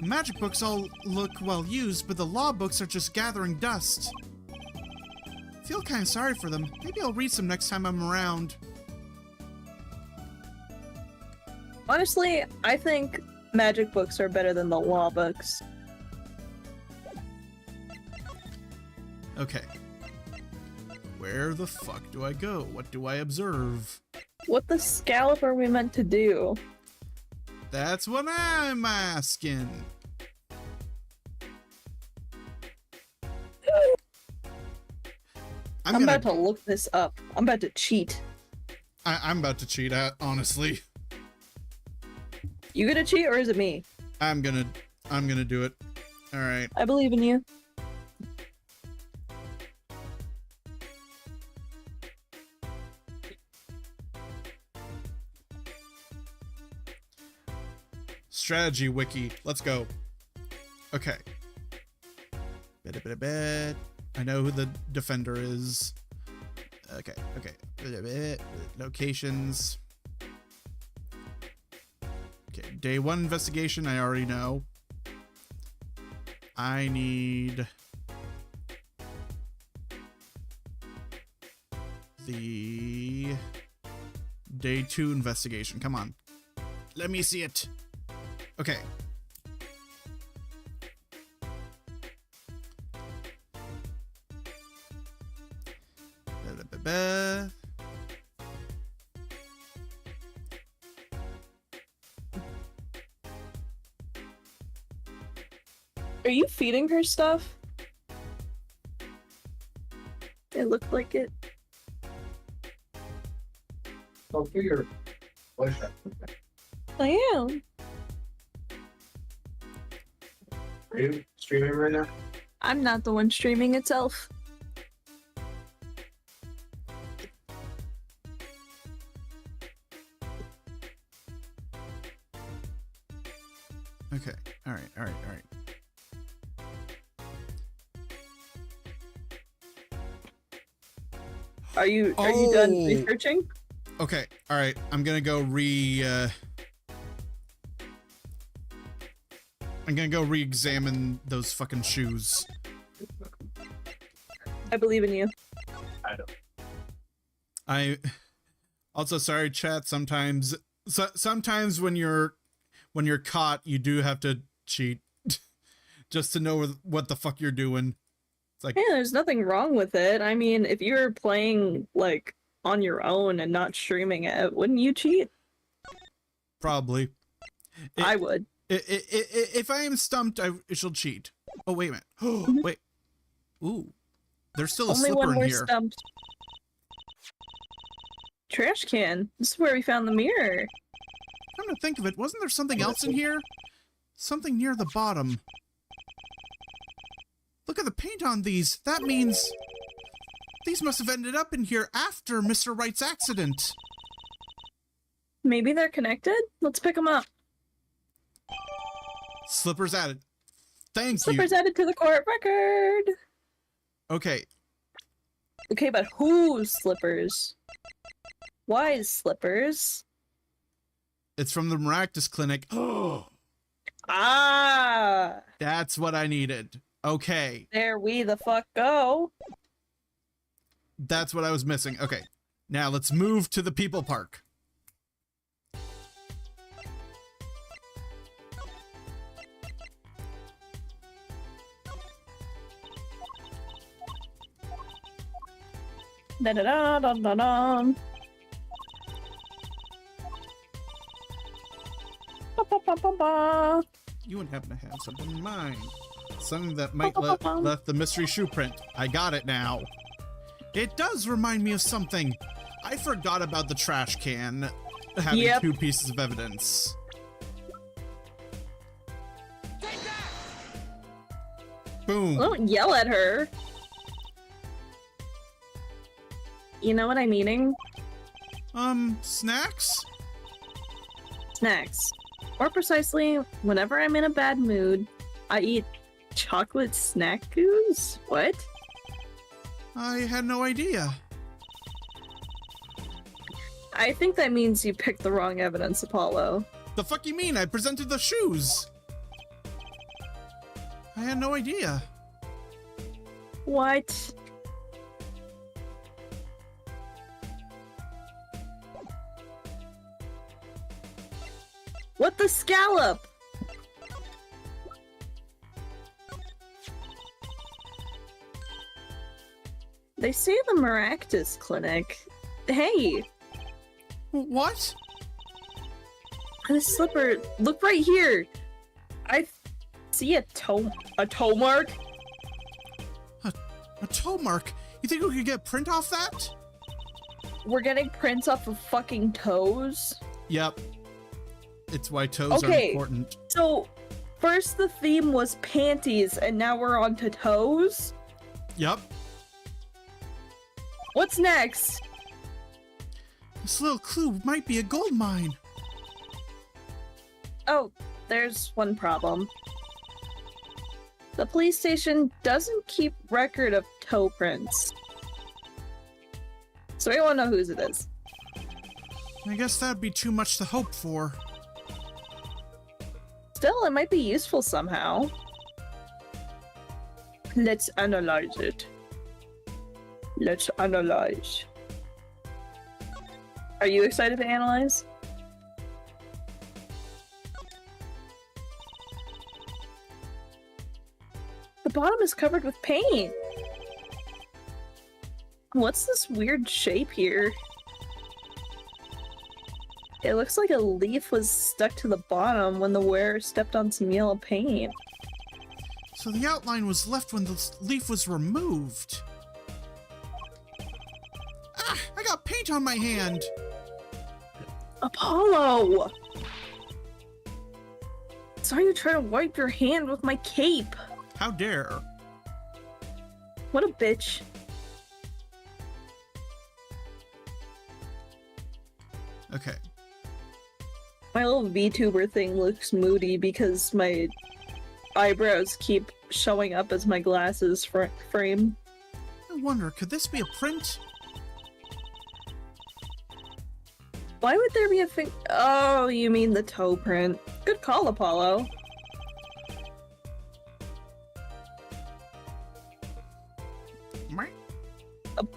Magic books all look well used, but the law books are just gathering dust. I feel kind of sorry for them. Maybe I'll read some next time I'm around. Honestly, I think magic books are better than the law books. Okay. Where the fuck do I go? What do I observe? What the scallop are we meant to do? That's what I'm asking. I'm about to look this up. I'm about to cheat. I'm about to cheat, honestly. You gonna cheat or is it me? I'm gonna do it. All right. I believe in you. Strategy wiki. Let's go. Okay. I know who the defender is. Okay. Locations. Okay. Day 1 investigation, I already know. I need the Day 2 investigation. Come on. Let me see it. Okay. Are you feeding her stuff? It looked like it. Go through your voice chat. I am. Are you streaming right now? I'm not the one streaming itself. Okay. All right. Are you done researching? Okay. All right. I'm gonna go re-examine those fucking shoes. I believe in you. I don't. I also, sorry, chat. Sometimes when you're caught, you do have to cheat just to know what the fuck you're doing. It's like, Yeah, there's nothing wrong with it. I mean, if you're playing like on your own and not streaming it, wouldn't you cheat? probably. I would. If I am stumped, I shall cheat. Oh, wait a minute. Wait. Ooh. There's still a Only slipper one in more here. stumped. Trash can. This is where we found the mirror. Come to think of it, wasn't there something else in here? Something near the bottom. Look at the paint on these. That means these must have ended up in here after Mr. Wright's accident. Maybe they're connected? Let's pick them up. Slippers added. Thank you. Slippers added to the court record. Okay. Okay, but whose slippers? Why slippers? It's from the Maractus Clinic. Ah! That's what I needed. Okay. There we the fuck go. That's what I was missing. Okay. Now let's move to the people park. Da da da da da da. Ba, ba, ba, ba, ba. You would happen to have something in mind. Something that might left the mystery shoe print. I got it now. It does remind me of something. I forgot about the trash can having Yep. 2 pieces of evidence. Boom. Don't yell at her. You know what I'm eating? Snacks? Snacks. More precisely, whenever I'm in a bad mood, I eat chocolate snack-goos? What? I had no idea. I think that means you picked the wrong evidence, Apollo. The fuck you mean? I presented the shoes. I had no idea. What? What the scallop? They say the Maractus Clinic. Hey, What? this slipper. Look right here. I see a toe mark. A toe mark? You think we could get print off that? We're getting prints off of fucking toes. Yep. It's why toes are Okay. important. So, first the theme was panties, and now we're on to toes? Yep. What's next? This little clue might be a gold mine. Oh, there's one problem. The police station doesn't keep record of toe prints. So we won't know whose it is. I guess that'd be too much to hope for. Still, it might be useful somehow. Let's analyze it. Let's analyze. Are you excited to analyze? The bottom is covered with paint. What's this weird shape here? It looks like a leaf was stuck to the bottom when the wearer stepped on some yellow paint. So the outline was left when the leaf was removed. Ah, I got paint on my hand. Apollo! Saw you try to wipe your hand with my cape. How dare. What a bitch. Okay. My little VTuber thing looks moody because my eyebrows keep showing up as my glasses frame. I wonder, could this be a print? Why would there be a thing? Oh, you mean the toe print. Good call, Apollo.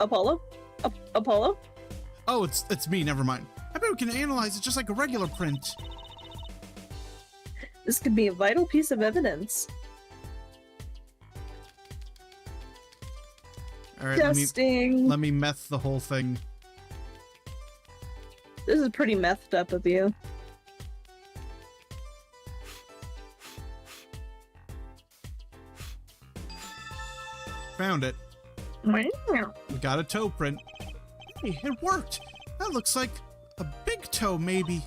Apollo? Apollo? Oh, it's me, never mind. I bet we can analyze it just like a regular print. This could be a vital piece of evidence. Alright, Testing. let me meth the whole thing. This is pretty methed up of you. Found it. We got a toe print. Hey, it worked! That looks like a big toe, maybe.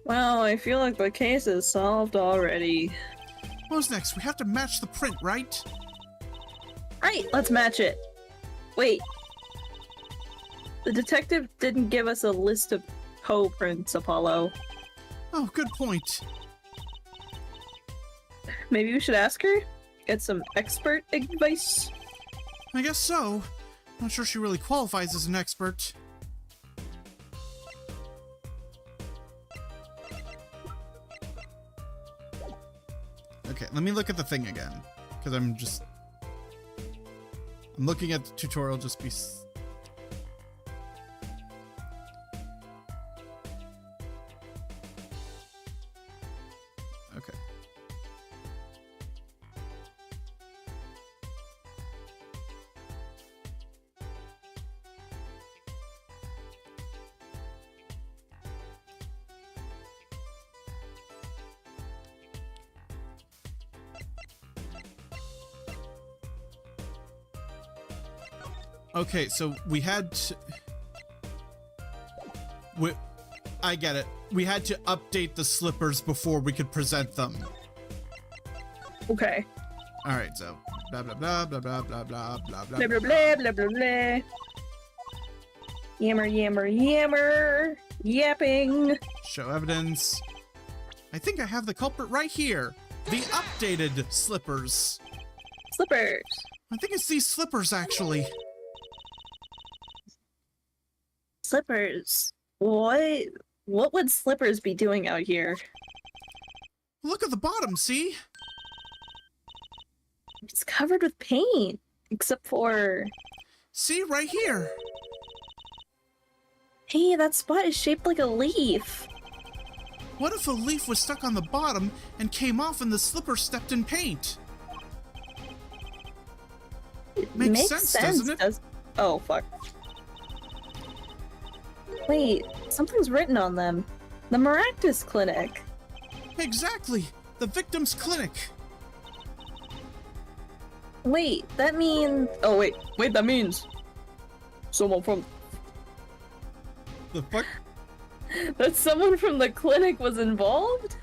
Well, I feel like the case is solved already. What's next? We have to match the print, right? Right, let's match it. Wait. The detective didn't give us a list of toe prints, Apollo. Oh, good point. Maybe we should ask her? Get some expert advice? I guess so. Not sure she really qualifies as an expert. Okay, let me look at the thing again, because I'm looking at the tutorial just be. Okay. Okay, so we had to... I get it. We had to update the slippers before we could present them. Okay. Alright, so... Blah, blah, blah, blah, blah, blah, blah, blah, blah, Blah blah blah blah blah blah. Yammer yammer yammer. Yapping. Show evidence. I think I have the culprit right here. The updated slippers. Slippers. I think it's these slippers, actually. Slippers. What would slippers be doing out here? Look at the bottom, see? It's covered with paint. Except for... See, right here. Hey, that spot is shaped like a leaf. What if a leaf was stuck on the bottom and came off and the slipper stepped in paint? Makes sense, doesn't it? Oh, fuck. Wait, something's written on them. The Maractus Clinic. Exactly. The victim's clinic. Wait, that means... Oh, wait, that means... Someone from... The fuck? That someone from the clinic was involved?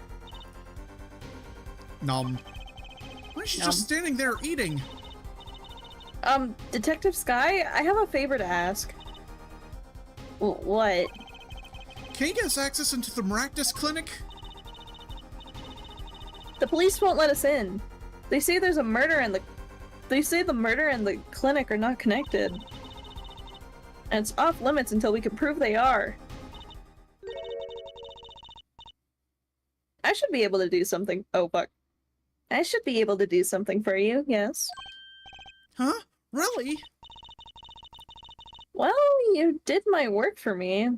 Nom. Why is she just standing there eating? Detective Sky, I have a favor to ask. What? Can you get us access into the Maractus clinic? The police won't let us in. They say there's a murder and They say the murder and the clinic are not connected. And it's off limits until we can prove they are. I should be able to do something. Oh, fuck. I should be able to do something for you, yes. Huh? Really? Well, you did my work for me.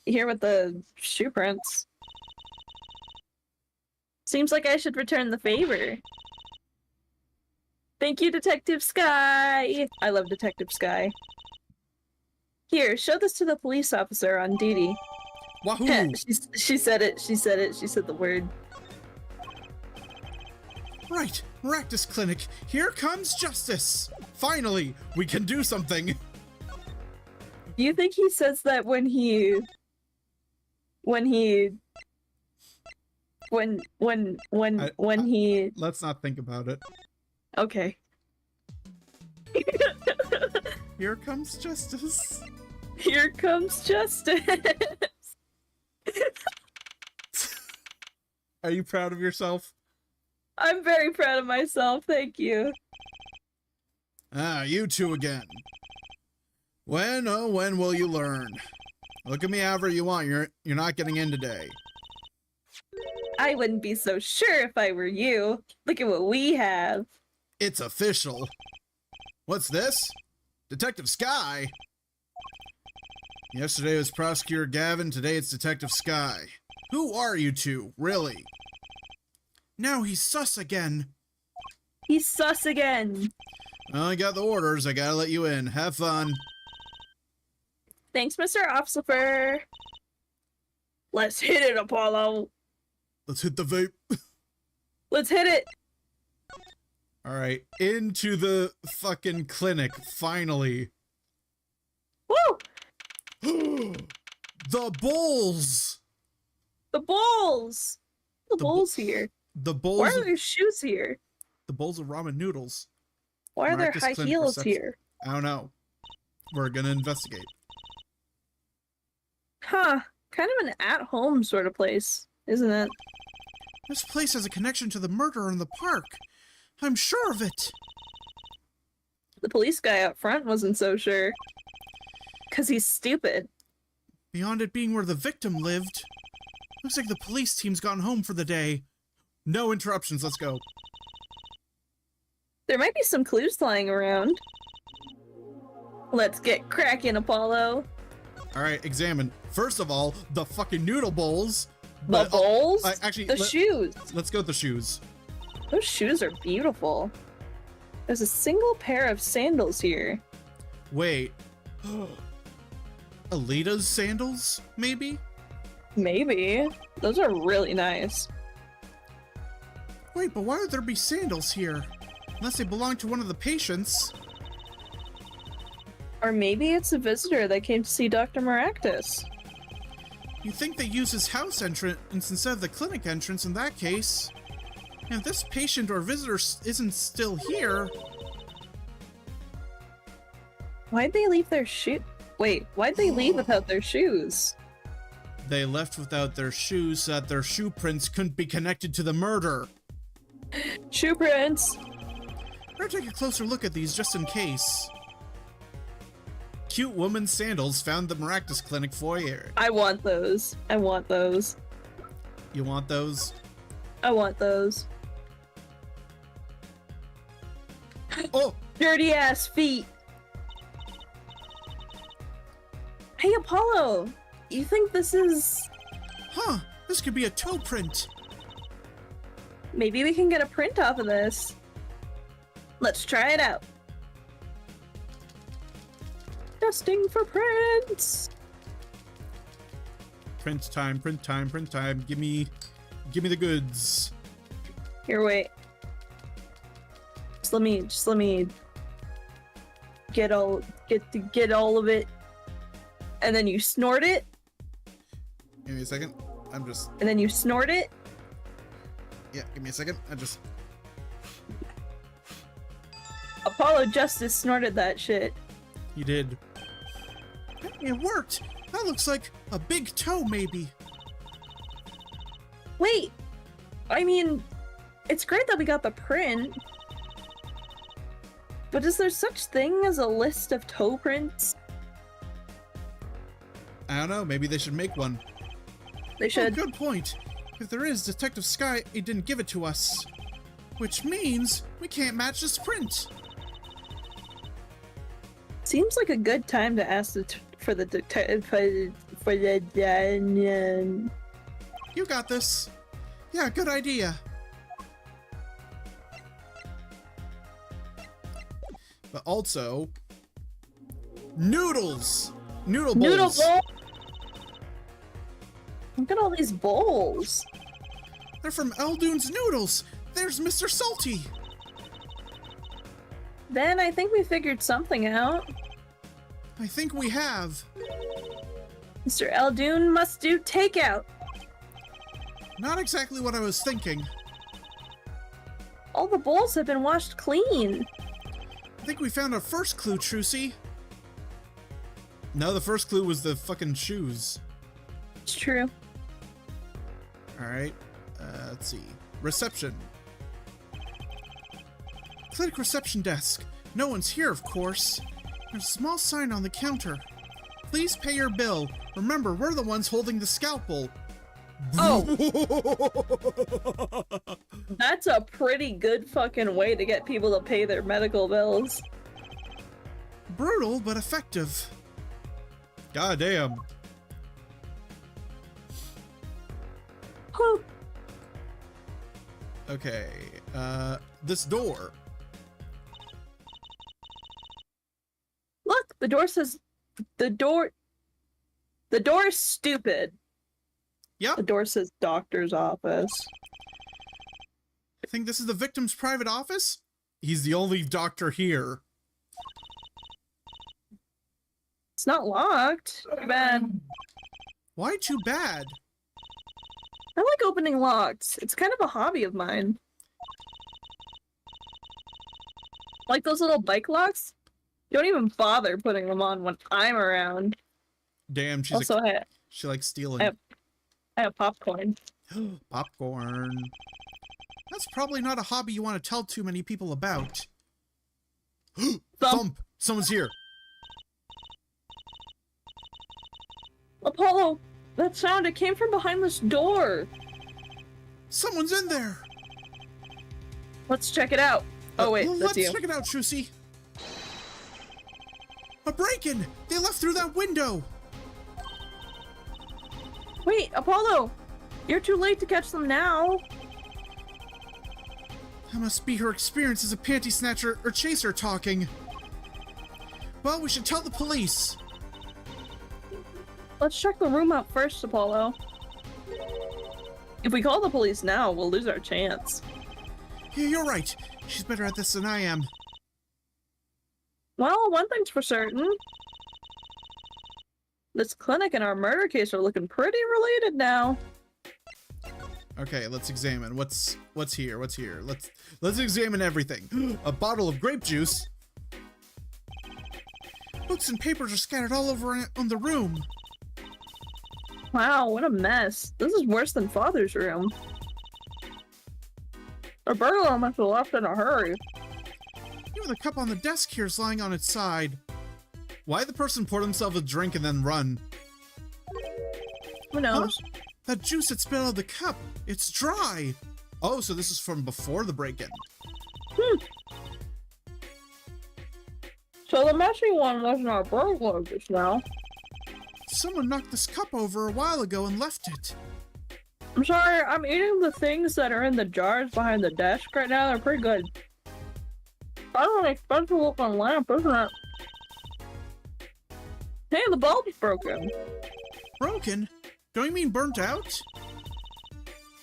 Here with the shoe prints. Seems like I should return the favor. Thank you, Detective Sky! I love Detective Sky. Here, show this to the police officer on duty. Wahoo! She said it, she said it, she said the word. Right, Maractus clinic. Here comes justice. Finally, we can do something! Do you think he says that when he Let's not think about it. Okay. Here comes justice. Here comes justice. Are you proud of yourself? I'm very proud of myself, thank you. Ah, you two again. When, oh, when will you learn? Look at me however you want, you're not getting in today. I wouldn't be so sure if I were you. Look at what we have. It's official. What's this? Detective Sky? Yesterday was Prosecutor Gavin, today it's Detective Sky. Who are you two, really? Now he's sus again. He's sus again. Well, I got the orders, I gotta let you in. Have fun. Thanks, Mr. Officer. Let's hit it, Apollo. Let's hit the vape. Let's hit it. Alright, into the fucking clinic, finally. Woo! The Bulls! The Bulls! The Bulls here. The Bulls. Why are there shoes here? The Bulls of ramen noodles. Why are there Maractus high Clinic heels reception. here? I don't know. We're gonna investigate. Huh. Kind of an at-home sort of place, isn't it? This place has a connection to the murder in the park. I'm sure of it. The police guy up front wasn't so sure. Because he's stupid. Beyond it being where the victim lived, looks like the police team's gone home for the day. No interruptions, let's go. There might be some clues flying around. Let's get cracking, Apollo. Alright, examine. First of all, the fucking noodle bowls. The bowls? Actually, the shoes. Let's go with the shoes. Those shoes are beautiful. There's a single pair of sandals here. Wait. Alita's sandals, maybe? Maybe. Those are really nice. Wait, but why would there be sandals here? Unless they belong to one of the patients. Or maybe it's a visitor that came to see Dr. Maractus. You think they use his house entrance instead of the clinic entrance in that case? And if this patient or visitor isn't still here... Why'd they leave their shoe? Wait, why'd they leave without their shoes? They left without their shoes so that their shoe prints couldn't be connected to the murder. Shoe prints! Better take a closer look at these just in case. Cute woman's sandals found the Maractus Clinic foyer. I want those. I want those. You want those? I want those. Oh! Dirty ass feet! Hey, Apollo! You think this is... Huh, this could be a toe print. Maybe we can get a print off of this. Let's try it out. Testing for prints! Print time, print time, print time. Give me the goods. Here, wait. Just let me get all of it. And then you snort it. Give me a second. And then you snort it. Yeah, give me a second. Apollo Justice snorted that shit. You did. It worked! That looks like a big toe, maybe. Wait! I mean, it's great that we got the print. But is there such thing as a list of toe prints? I don't know. Maybe they should make one. They should. Oh, good point. If there is, Detective Sky didn't give it to us. Which means we can't match this print. Seems like a good time to ask for the You got this. Yeah, good idea. But also... Noodles! Noodle bowls! Noodle bowl! Look at all these bowls! They're from Eldoon's Noodles. There's Mr. Salty. Then I think we figured something out. I think we have. Mr. Eldoon must do takeout. Not exactly what I was thinking. All the bowls have been washed clean. I think we found our first clue, Trucy. No, the first clue was the fucking shoes. It's true. Alright. Let's see. Reception. Clinic reception desk. No one's here, of course. There's a small sign on the counter. Please pay your bill. Remember, we're the ones holding the scalpel. Oh! That's a pretty good fucking way to get people to pay their medical bills. Brutal, but effective. God damn. Whew. Okay. This door. Look, the door says... The door is stupid. Yep. The door says doctor's office. Think this is the victim's private office? He's the only doctor here. It's not locked. Too bad. Why too bad? I like opening locks. It's kind of a hobby of mine. Like those little bike locks? Don't even bother putting them on when I'm around. Damn, she's Also, she likes stealing. I have popcorn. Popcorn. That's probably not a hobby you want to tell too many people about. Thump! Someone's here. Apollo, that sound, it came from behind this door. Someone's in there. Let's check it out. Oh wait, Let's that's you. check it out, Shusy. A break-in! They left through that window! Wait, Apollo! You're too late to catch them now. That must be her experience as a panty snatcher or chaser talking. Well, we should tell the police. Let's check the room out first, Apollo. If we call the police now, we'll lose our chance. Yeah, you're right. She's better at this than I am. Well, one thing's for certain. This clinic and our murder case are looking pretty related now. Okay, let's examine. What's here? What's here? Let's examine everything. A bottle of grape juice. Books and papers are scattered all over on the room. Wow, what a mess. This is worse than Father's room. The burglar must have left in a hurry. Even the cup on the desk here is lying on its side. Why'd the person pour themselves a drink and then run? Who knows? Huh? That juice that spilled out of the cup, it's dry. Oh, so this is from before the break-in. So the messy one wasn't our burglar just now. Someone knocked this cup over a while ago and left it. I'm sorry, I'm eating the things that are in the jars behind the desk right now. They're pretty good. That's an expensive looking lamp, isn't it? Hey, the bulb's broken. Broken? Don't you mean burnt out?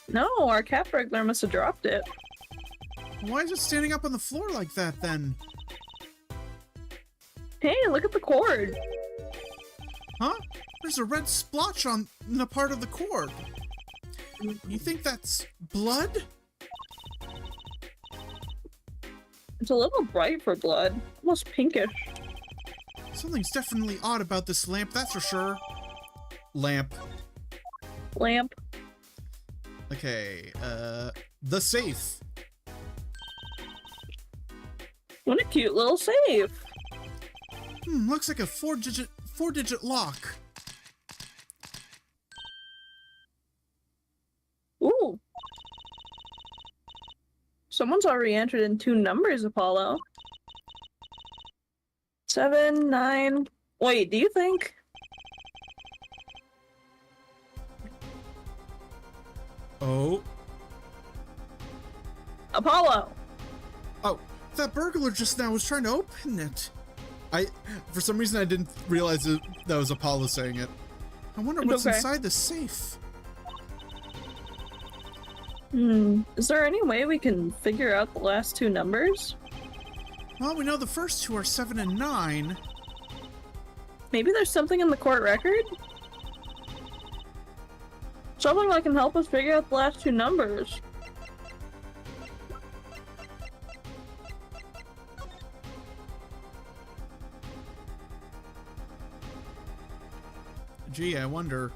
No, our cat burglar must have dropped it. Why is it standing up on the floor like that then? Hey, look at the cord. Huh? There's a red splotch on the part of the cord. You think that's blood? It's a little bright for blood, almost pinkish. Something's definitely odd about this lamp, that's for sure. Lamp. Lamp. Okay, the safe. What a cute little safe. Looks like a four-digit lock. Ooh. Someone's already entered in 2 numbers, Apollo. 7, 9... Wait, do you think? Oh. Apollo! Oh, that burglar just now was trying to open it. For some reason I didn't realize that was Apollo saying it. I wonder It's what's okay. inside the safe. Is there any way we can figure out the last 2 numbers? Well, we know the first 2 are 7 and 9. Maybe there's something in the court record? Something that can help us figure out the last 2 numbers. Gee, I wonder.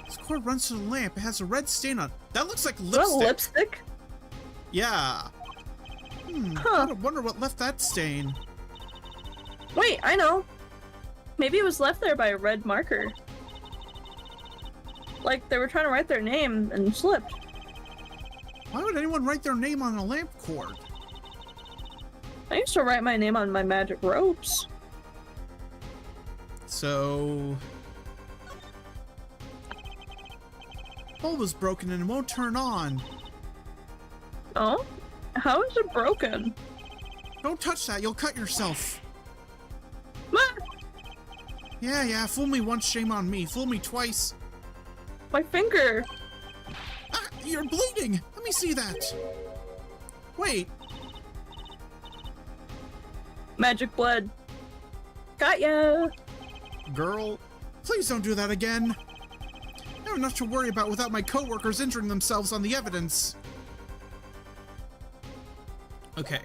This cord runs to the lamp. It has a red stain on it. That looks like Is that lipstick. lipstick? Yeah. Huh. I wonder what left that stain. Wait, I know. Maybe it was left there by a red marker. Like they were trying to write their name and slipped. Why would anyone write their name on a lamp cord? I used to write my name on my magic ropes. So Bulb was broken and it won't turn on. Oh? How is it broken? Don't touch that, you'll cut yourself. Ah, Yeah, fool me once, shame on me. Fool me twice. my finger! Ah, you're bleeding! Let me see that. Wait, Magic blood. Got ya! girl, please don't do that again. I have enough to worry about without my coworkers injuring themselves on the evidence. okay.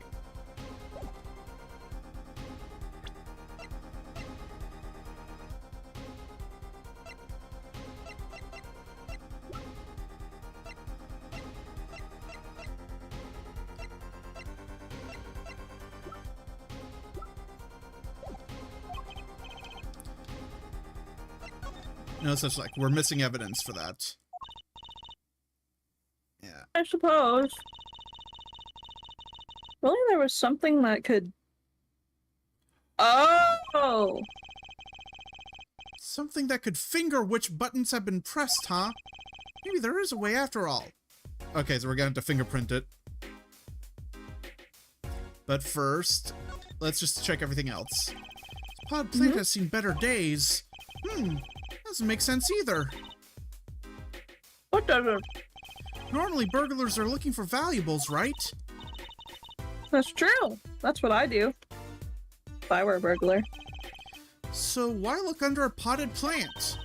No such luck. We're missing evidence for that. Yeah. I suppose. Really, there was something that could... Oh! Something that could finger which buttons have been pressed, huh? Maybe there is a way after all. Okay, so we're going to have to fingerprint it. But first, let's just check everything else. Pod plant has seen better days. Doesn't make sense either. What doesn't? Normally burglars are looking for valuables, right? That's true. That's what I do. If I were a burglar. So why look under a potted plant?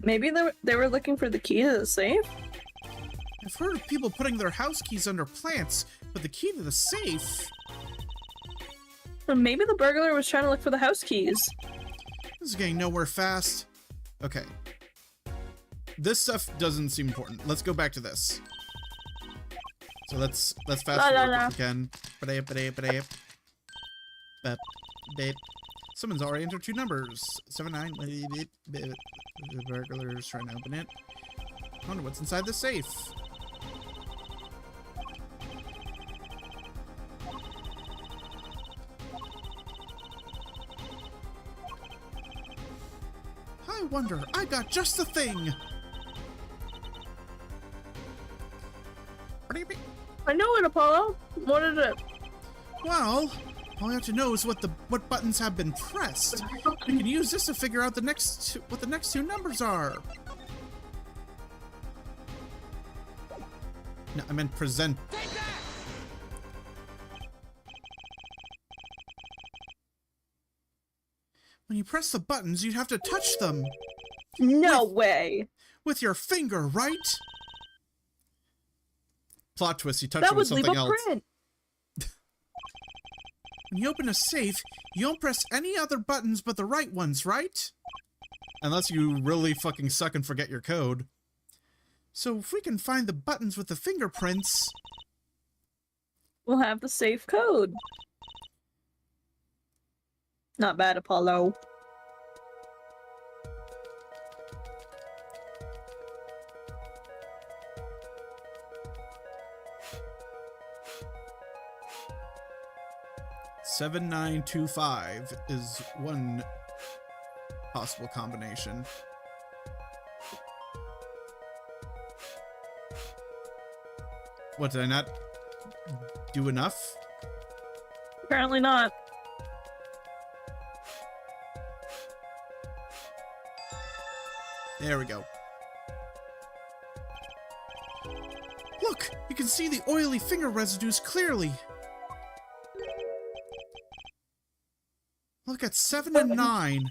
Maybe they were looking for the key to the safe? I've heard of people putting their house keys under plants, but the key to the safe... Or maybe the burglar was trying to look for the house keys. This is getting nowhere fast. Okay. This stuff doesn't seem important. Let's go back to this. So let's fast forward if we can. Someone's already entered 2 numbers. 79. The burglar's trying to open it. I wonder what's inside the safe. I wonder, I got just the thing! I know it, Apollo. What is it? Well, all I have to know is what buttons have been pressed. We can use this to figure out what the next 2 numbers are. No, I meant present. When you press the buttons, you'd have to touch them. No way. With your finger, right? Plot twist, you touch That it with would leave something a else. print. When you open a safe, you don't press any other buttons but the right ones, right? Unless you really fucking suck and forget your code. So if we can find the buttons with the fingerprints... We'll have the safe code. Not bad, Apollo. Seven, 9, 2, 5 is one possible combination. What, did I not do enough? Apparently not. There we go. Look! You can see the oily finger residues clearly! Look at 7 and 9.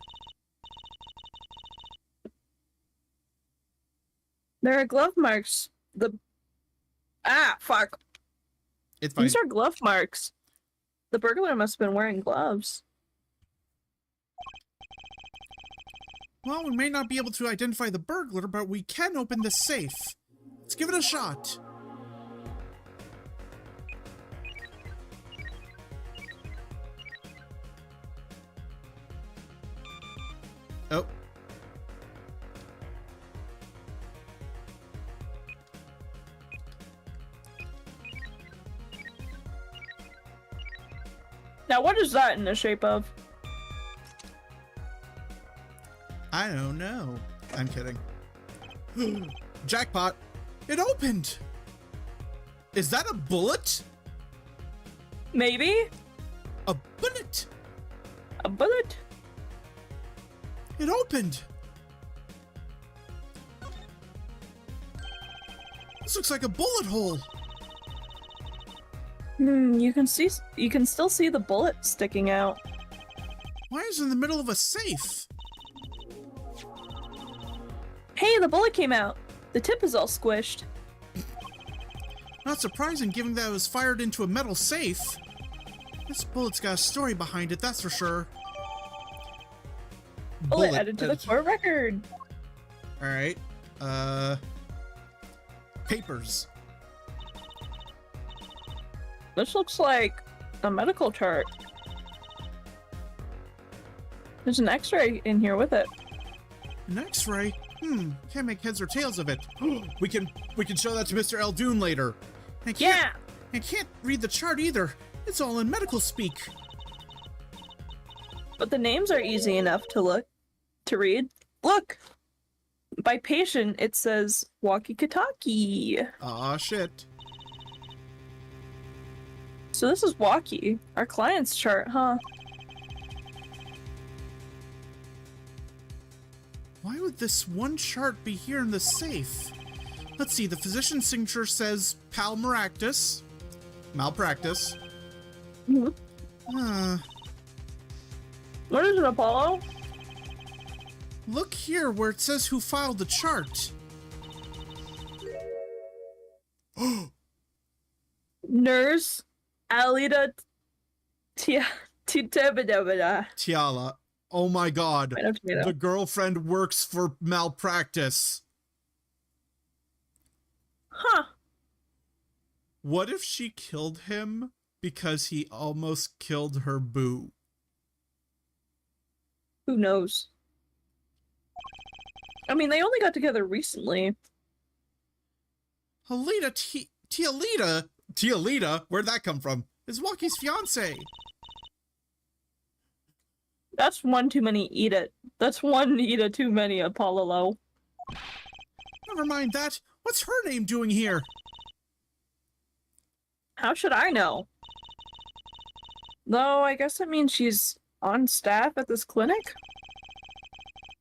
There are glove marks. Fuck. It's fine. These are glove marks. The burglar must have been wearing gloves. Well, we may not be able to identify the burglar, but we can open this safe. Let's give it a shot. Oh. Now, what is that in the shape of? I don't know. I'm kidding. Jackpot. It opened! Is that a bullet? Maybe? A bullet! A bullet? It opened! This looks like a bullet hole! You can still see the bullet sticking out. Why is it in the middle of a safe? Hey, the bullet came out. The tip is all squished. Not surprising given that it was fired into a metal safe. This bullet's got a story behind it, that's for sure. Bullet added to the court record. Alright. Papers. This looks like a medical chart. There's an x-ray in here with it. An X-ray? Can't make heads or tails of it. We can show that to Mr. Eldoon later. Yeah! I can't read the chart either. It's all in medical speak. But the names are easy enough to read. Look! By patient, it says Walkie-Kataki. Aw, shit. So this is Walkie, our client's chart, huh? Why would this one chart be here in the safe? Let's see, the physician's signature says Pal Maractus. Malpractice. What is it, Apollo? Look here where it says who filed the chart. Nurse Alida Titebedebeda. Tiala. Oh my god. Tomato. The girlfriend works for Malpractice. Huh. What if she killed him because he almost killed her boo? Who knows? I mean, they only got together recently. Tialita? Where'd that come from? Is Walkie's fiance. That's one too many Ida. That's one Ida too many, Apollo. Never mind that. What's her name doing here? How should I know? Though, I guess that means she's on staff at this clinic?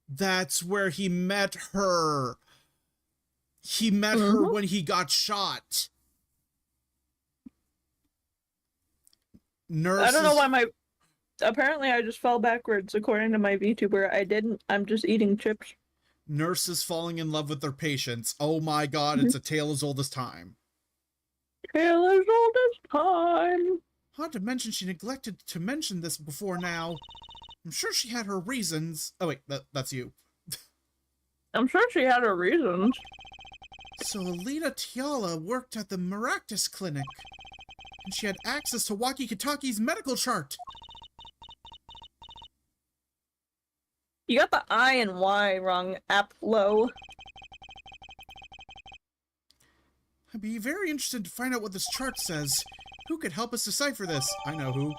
That's where he met her. He met her when he got shot. I don't know why apparently I just fell backwards according to my VTuber. I didn't. I'm just eating chips. Nurses falling in love with their patients. Oh my god, it's a tale as old as time. Tale as old as time. Not to mention she neglected to mention this before now. I'm sure she had her reasons. Oh wait, that's you. I'm sure she had her reasons. So Alita Tiala worked at the Maractus clinic. And she had access to Walkie-Kataki's medical chart. You got the I and Y wrong, Aplo. I'd be very interested to find out what this chart says. Who could help us decipher this? I know who.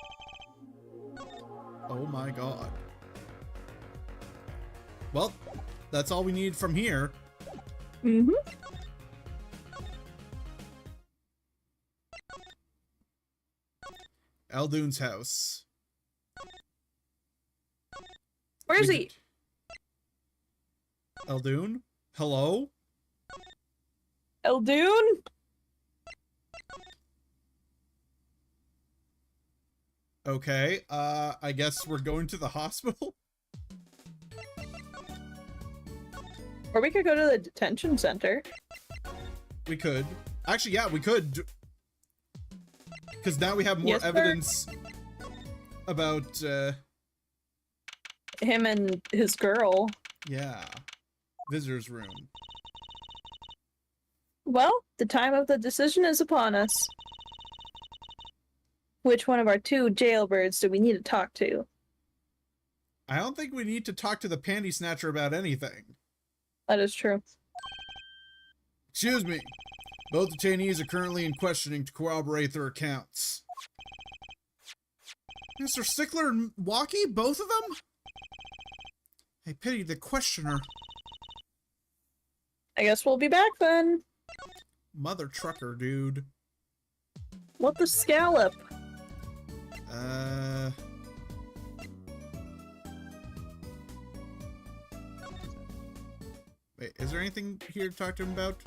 Oh my god. Well, that's all we need from here. Eldoon's house. Where is he? Eldoon? Hello? Eldoon? Okay, I guess we're going to the hospital? Or we could go to the detention center. We could. Actually, yeah, we could. Because now we have more Yes, sir. evidence about, Him and his girl. yeah. Visitor's room. Well, the time of the decision is upon us. Which one of our two jailbirds do we need to talk to? I don't think we need to talk to the panty snatcher about anything. That is true. Excuse me. Both detainees are currently in questioning to corroborate their accounts. Mr. Stickler and Walkie, both of them? I pity the questioner. I guess we'll be back then. Mother trucker, dude. What the scallop? Wait, is there anything here to talk to him about?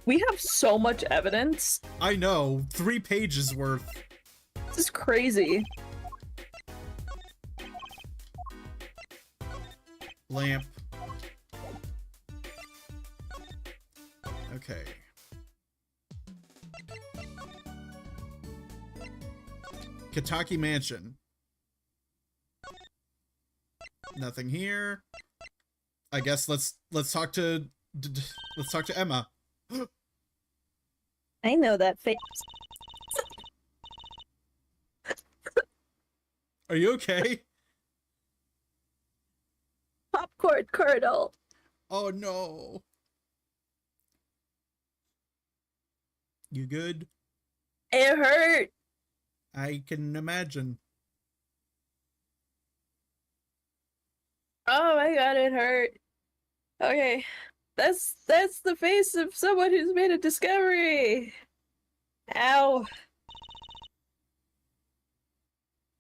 We have so much evidence. I know, 3 pages worth. This is crazy. Lamp. Okay. Kataki Mansion. Nothing here. I guess let's talk to Emma. I know that face. Are you okay? Popcorn kernel. Oh no. You good? It hurt. I can imagine. Oh my god, it hurt. Okay. That's the face of someone who's made a discovery. Ow.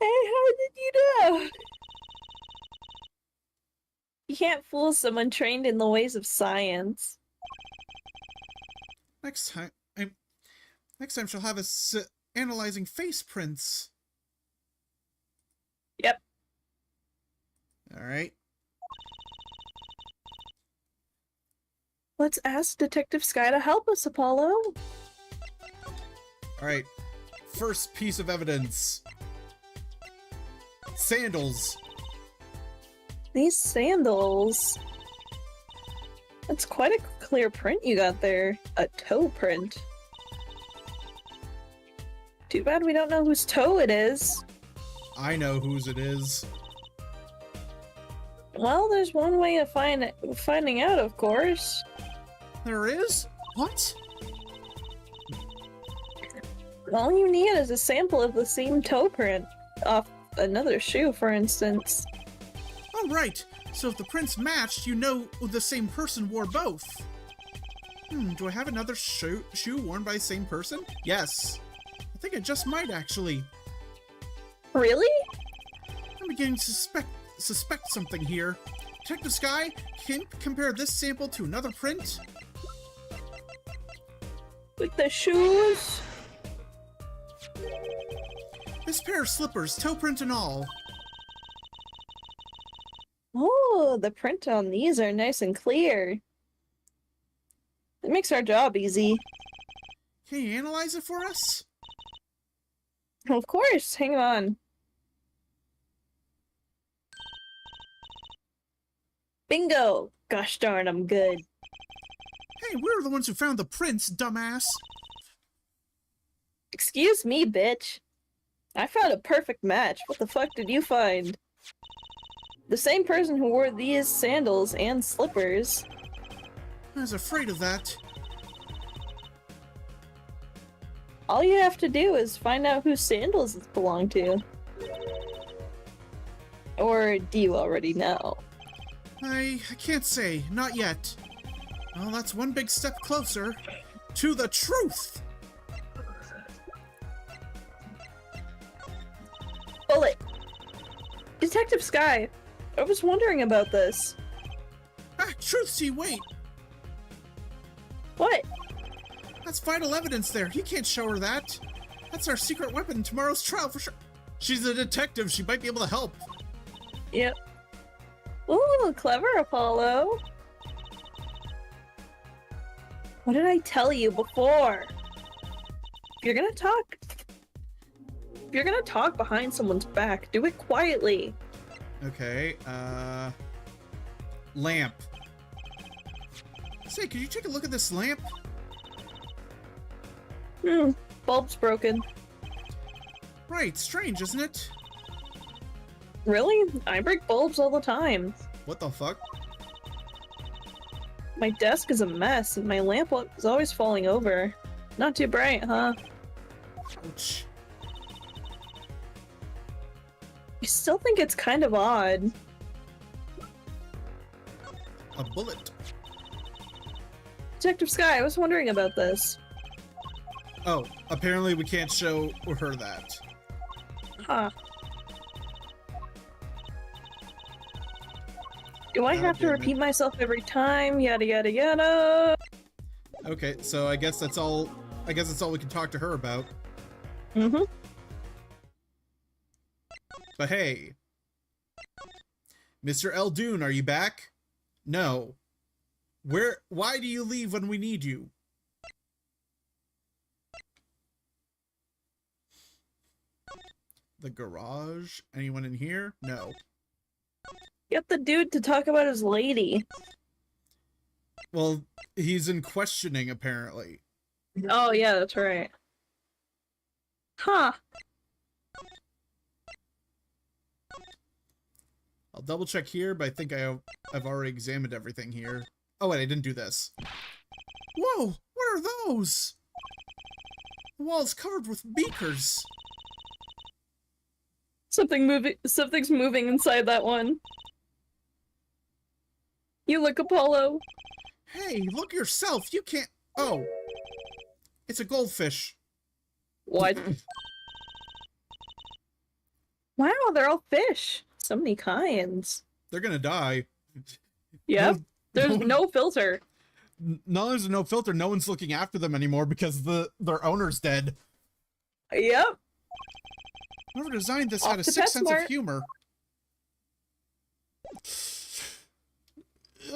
Hey, how did you know? You can't fool someone trained in the ways of science. Next time she'll have us analyzing face prints. Yep. All right. Let's ask Detective Sky to help us, Apollo. All right. First piece of evidence. Sandals. These sandals. That's quite a clear print you got there. A toe print. Too bad we don't know whose toe it is. I know whose it is. Well, there's one way of finding out, of course. There is? What? All you need is a sample of the same toe print off another shoe, for instance. Oh, right. So if the prints matched, you know the same person wore both. Do I have another shoe worn by the same person? Yes. I think I just might, actually. Really? I'm beginning to suspect something here. Detective Sky, can you compare this sample to another print? With the shoes? This pair of slippers, toe print and all. Oh, the print on these are nice and clear. It makes our job easy. Can you analyze it for us? Of course, hang on. Bingo! Gosh darn, I'm good. Hey, we're the ones who found the prints, dumbass. Excuse me, bitch. I found a perfect match. What the fuck did you find? The same person who wore these sandals and slippers. I was afraid of that. All you have to do is find out whose sandals it belong to. Or do you already know? I can't say. Not yet. Well, that's one big step closer to the truth! Bullet! Detective Sky, I was wondering about this. Ah, Truthsy, wait! What? That's vital evidence there. You can't show her that. That's our secret weapon in tomorrow's trial for sure. She's a detective. She might be able to help. Yep. Ooh, clever, Apollo. What did I tell you before? If you're gonna talk behind someone's back, do it quietly. Okay, lamp. Say, could you take a look at this lamp? Bulb's broken. Right, strange, isn't it? Really? I break bulbs all the time. What the fuck? My desk is a mess, and my lamp is always falling over. Not too bright, huh? Ouch. I still think it's kind of odd. A bullet. Detective Sky, I was wondering about this. Oh, apparently we can't show her that. Huh. Do I have to damn it. repeat myself every time? Yada yada yada. Okay, so I guess that's all. I guess that's all we can talk to her about. Mm-hmm. But hey, Mr. Eldoon, are you back? No. Why do you leave when we need you? The garage? Anyone in here? No. Get the dude to talk about his lady. Well, he's in questioning, apparently. Oh yeah, that's right. Huh. I'll double check here, but I think I've already examined everything here. Oh wait, I didn't do this. Whoa, what are those? The wall's covered with beakers. Something's moving inside that one. You look, Apollo. Hey, look yourself. You can't. Oh, it's a goldfish. What? Wow, they're all fish. So many kinds. They're gonna die. Yep. There's no filter. No, there's no filter. No one's looking after them anymore because their owner's dead. Yep. Whoever designed this Off had a to sick sense PetSmart. of humor.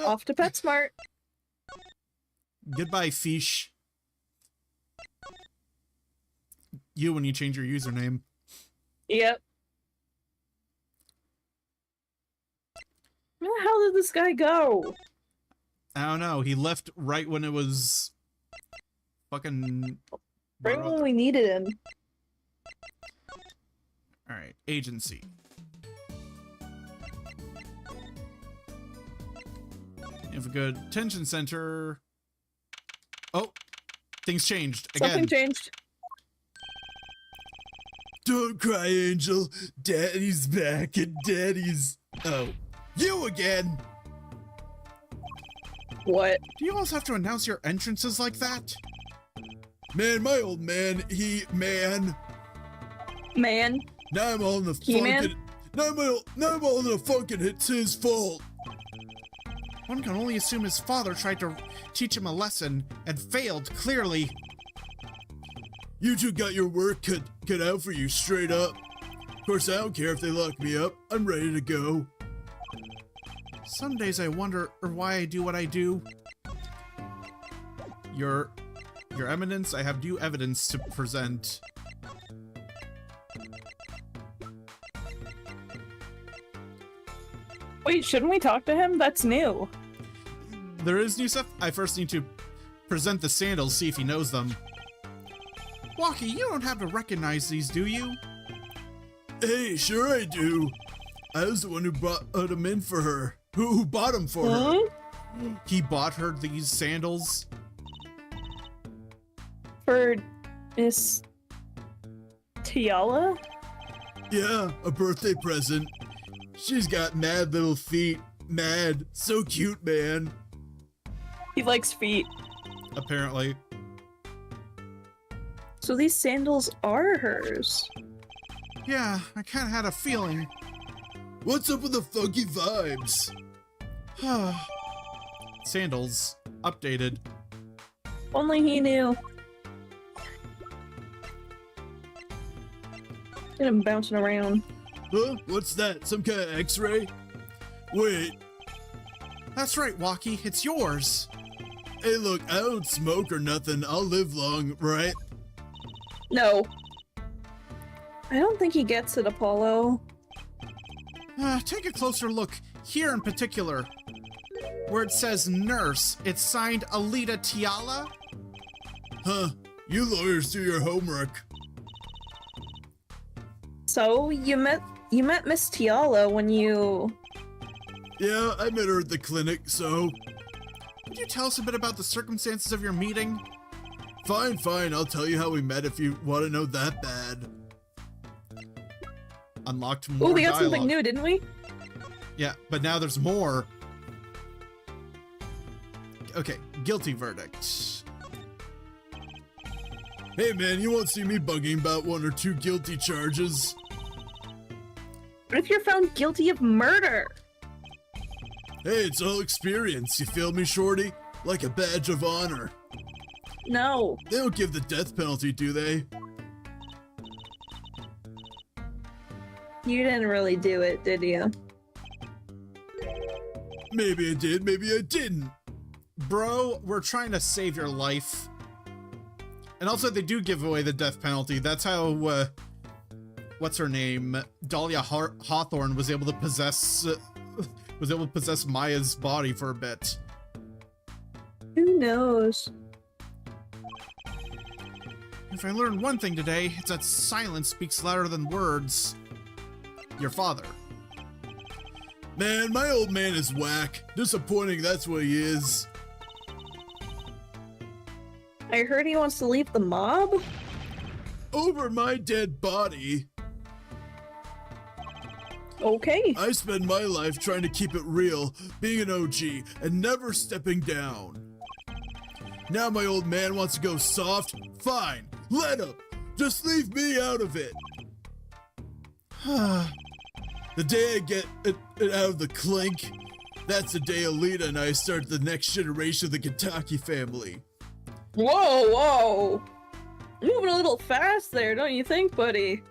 Off to PetSmart. Goodbye, fish. You when you change your username. Yep. Where the hell did this guy go? I don't know. He left right when it was fucking. Right when we needed him. All right, agency. You have a good detention center. Oh, things changed again. Something changed. Don't cry, Angel. Daddy's back and Daddy's... Oh, you again! What? Do you always have to announce your entrances like that? Man, my old man, man. Man. Now I'm all in the He-Man? fucking... Now I'm all in the fucking... It's his fault. One can only assume his father tried to teach him a lesson and failed, clearly. You two got your work cut out for you, straight up. Of course, I don't care if they lock me up. I'm ready to go. Some days I wonder why I do what I do. Your Eminence, I have due evidence to present. Wait, shouldn't we talk to him? That's new. There is new stuff. I first need to present the sandals, see if he knows them. Walkie, you don't have to recognize these, do you? Hey, sure I do. I was the one who brought them in for her. Who bought them for her? He bought her these sandals. For Miss Tiala? Yeah, a birthday present. She's got mad little feet. Mad. So cute, man. He likes feet. Apparently. So these sandals are hers. Yeah, I kinda had a feeling. What's up with the funky vibes? Sandals. Updated. Only he knew. Get him bouncing around. Huh? What's that? Some kind of x-ray? Wait. That's right, Walkie, it's yours. Hey, look, I don't smoke or nothing. I'll live long, right? No. I don't think he gets it, Apollo. Take a closer look, here in particular. Where it says nurse, it's signed Alita Tiala? Huh. You lawyers do your homework. So, you met Miss Tiala when you... Yeah, I met her at the clinic, so... Could you tell us a bit about the circumstances of your meeting? Fine, fine. I'll tell you how we met if you want to know that bad. Unlocked more Oh, we got dialogue. something new, didn't we? Yeah, but now there's more. Okay, guilty verdict. Hey, man, you won't see me bugging about 1 or 2 guilty charges. What if you're found guilty of murder? Hey, it's all experience. You feel me, shorty? Like a badge of honor. No. They don't give the death penalty, do they? You didn't really do it, did you? Maybe I did, maybe I didn't. Bro, we're trying to save your life. And also, they do give away the death penalty. That's how, what's her name? Dahlia Hawthorne was able to possess Maya's body for a bit. Who knows? If I learned one thing today, it's that silence speaks louder than words. Your father. Man, my old man is whack. Disappointing, that's what he is. I heard he wants to leave the mob? Over my dead body. Okay. I spend my life trying to keep it real, being an OG, and never stepping down. Now my old man wants to go soft? Fine, let him. Just leave me out of it. The day I get it out of the clink, that's the day Alita and I start the next generation of the Kentucky family. Whoa, whoa. Moving a little fast there, don't you think, buddy?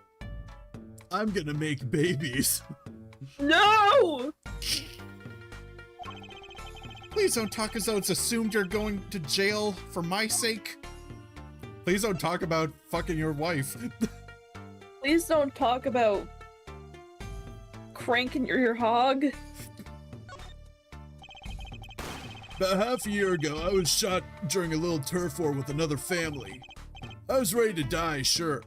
I'm gonna make babies. No! Please don't talk as though it's assumed you're going to jail for my sake. Please don't talk about fucking your wife. Please don't talk about cranking your hog. About half a year ago, I was shot during a little turf war with another family. I was ready to die, sure.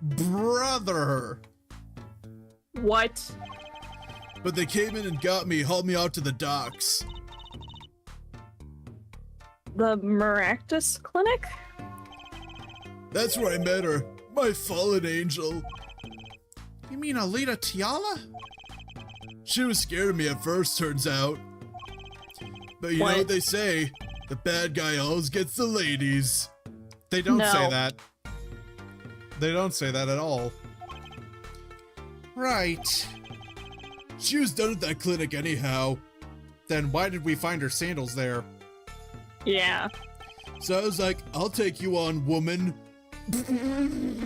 Brother. What? But they came in and got me, hauled me out to the docks. The Maractus Clinic? That's where I met her, my fallen angel. You mean Alita Tiala? She was scared of me at first, turns out. But you know what they say, the bad guy always gets the ladies. They don't No. say that. They don't say that at all. Right. She was done at that clinic anyhow. Then why did we find her sandals there? Yeah. So I was like, I'll take you on, woman.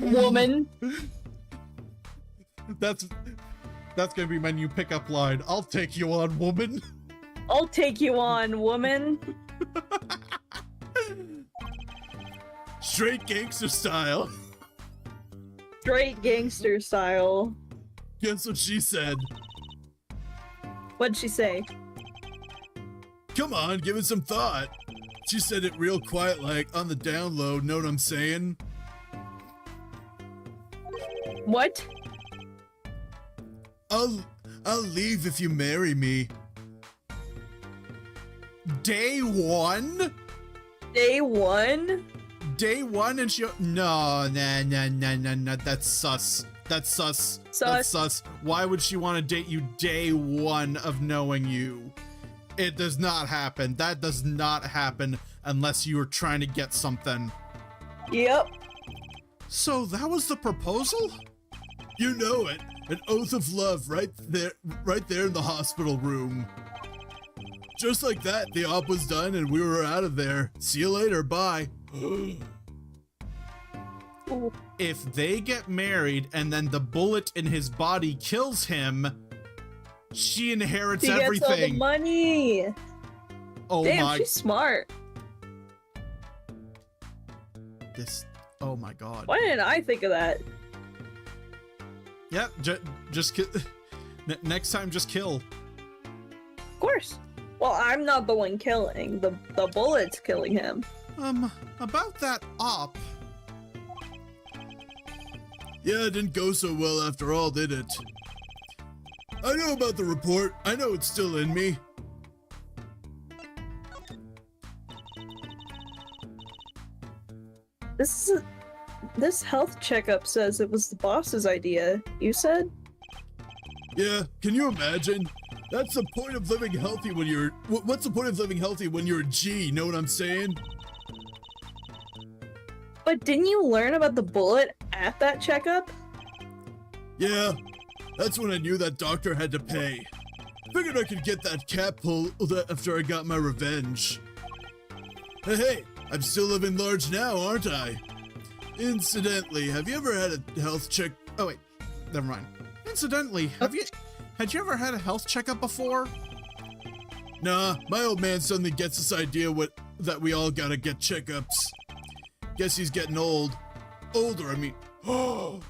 Woman. That's gonna be my new pickup line. I'll take you on, woman. I'll take you on, woman. Straight gangster style. Straight gangster style. Guess what she said? What'd she say? Come on, give it some thought. She said it real quiet, like on the down low, know what I'm saying? What? I'll leave if you marry me. Day one? Day one? Day one and she... No, nah, that's sus. That's sus. That's sus. Why would she want to date you day one of knowing you? It does not happen. That does not happen unless you were trying to get something. Yep. So that was the proposal? You know it. An oath of love right there in the hospital room. Just like that, the op was done and we were out of there. See you later, bye. If they get married and then the bullet in his body kills him, she inherits She everything. gets all the money. Oh Damn, my! she's smart. Oh my god. Why didn't I think of that? Yeah, just kill. Next time, just kill. Of course. Well, I'm not the one killing. The bullet's killing him. About that op. Yeah, it didn't go so well after all, did it? I know about the report. I know it's still in me. This health checkup says it was the boss's idea. You said? Yeah, can you imagine? That's the point of living healthy when you're... What's the point of living healthy when you're a G, know what I'm saying? But didn't you learn about the bullet at that checkup? Yeah, that's when I knew that doctor had to pay. Figured I could get that cap pulled after I got my revenge. Hey, I'm still living large now, aren't I? Incidentally, have you ever had a health check? Oh wait, never mind. Incidentally, had you ever had a health checkup before? Nah, my old man suddenly gets this idea that we all gotta get checkups. Guess he's getting old. Older, I mean. Oh,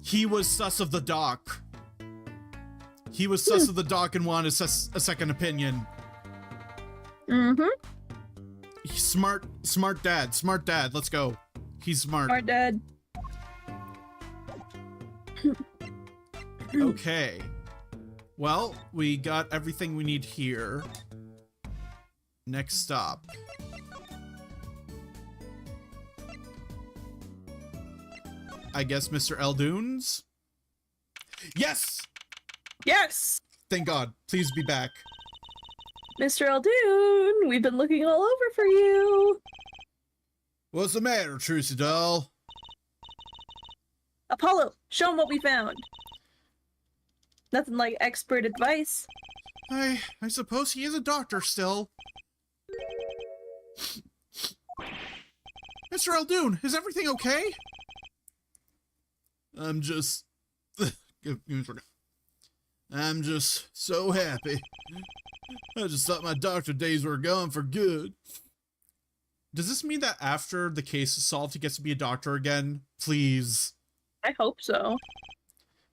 he was sus of the doc. He was sus of the doc and wanted a second opinion. Mm-hmm. Smart dad. Let's go. He's smart. Our dad. Okay. Well, we got everything we need here. Next stop. I guess Mr. Eldoon's? Yes! Yes! Thank God. Please be back. Mr. Eldoon, we've been looking all over for you. What's the matter, Trucy doll? Apollo, show him what we found. Nothing like expert advice. I suppose he is a doctor still. Mr. Eldoon, is everything okay? I'm just... I'm just so happy. I just thought my doctor days were gone for good. Does this mean that after the case is solved, he gets to be a doctor again? Please. I hope so.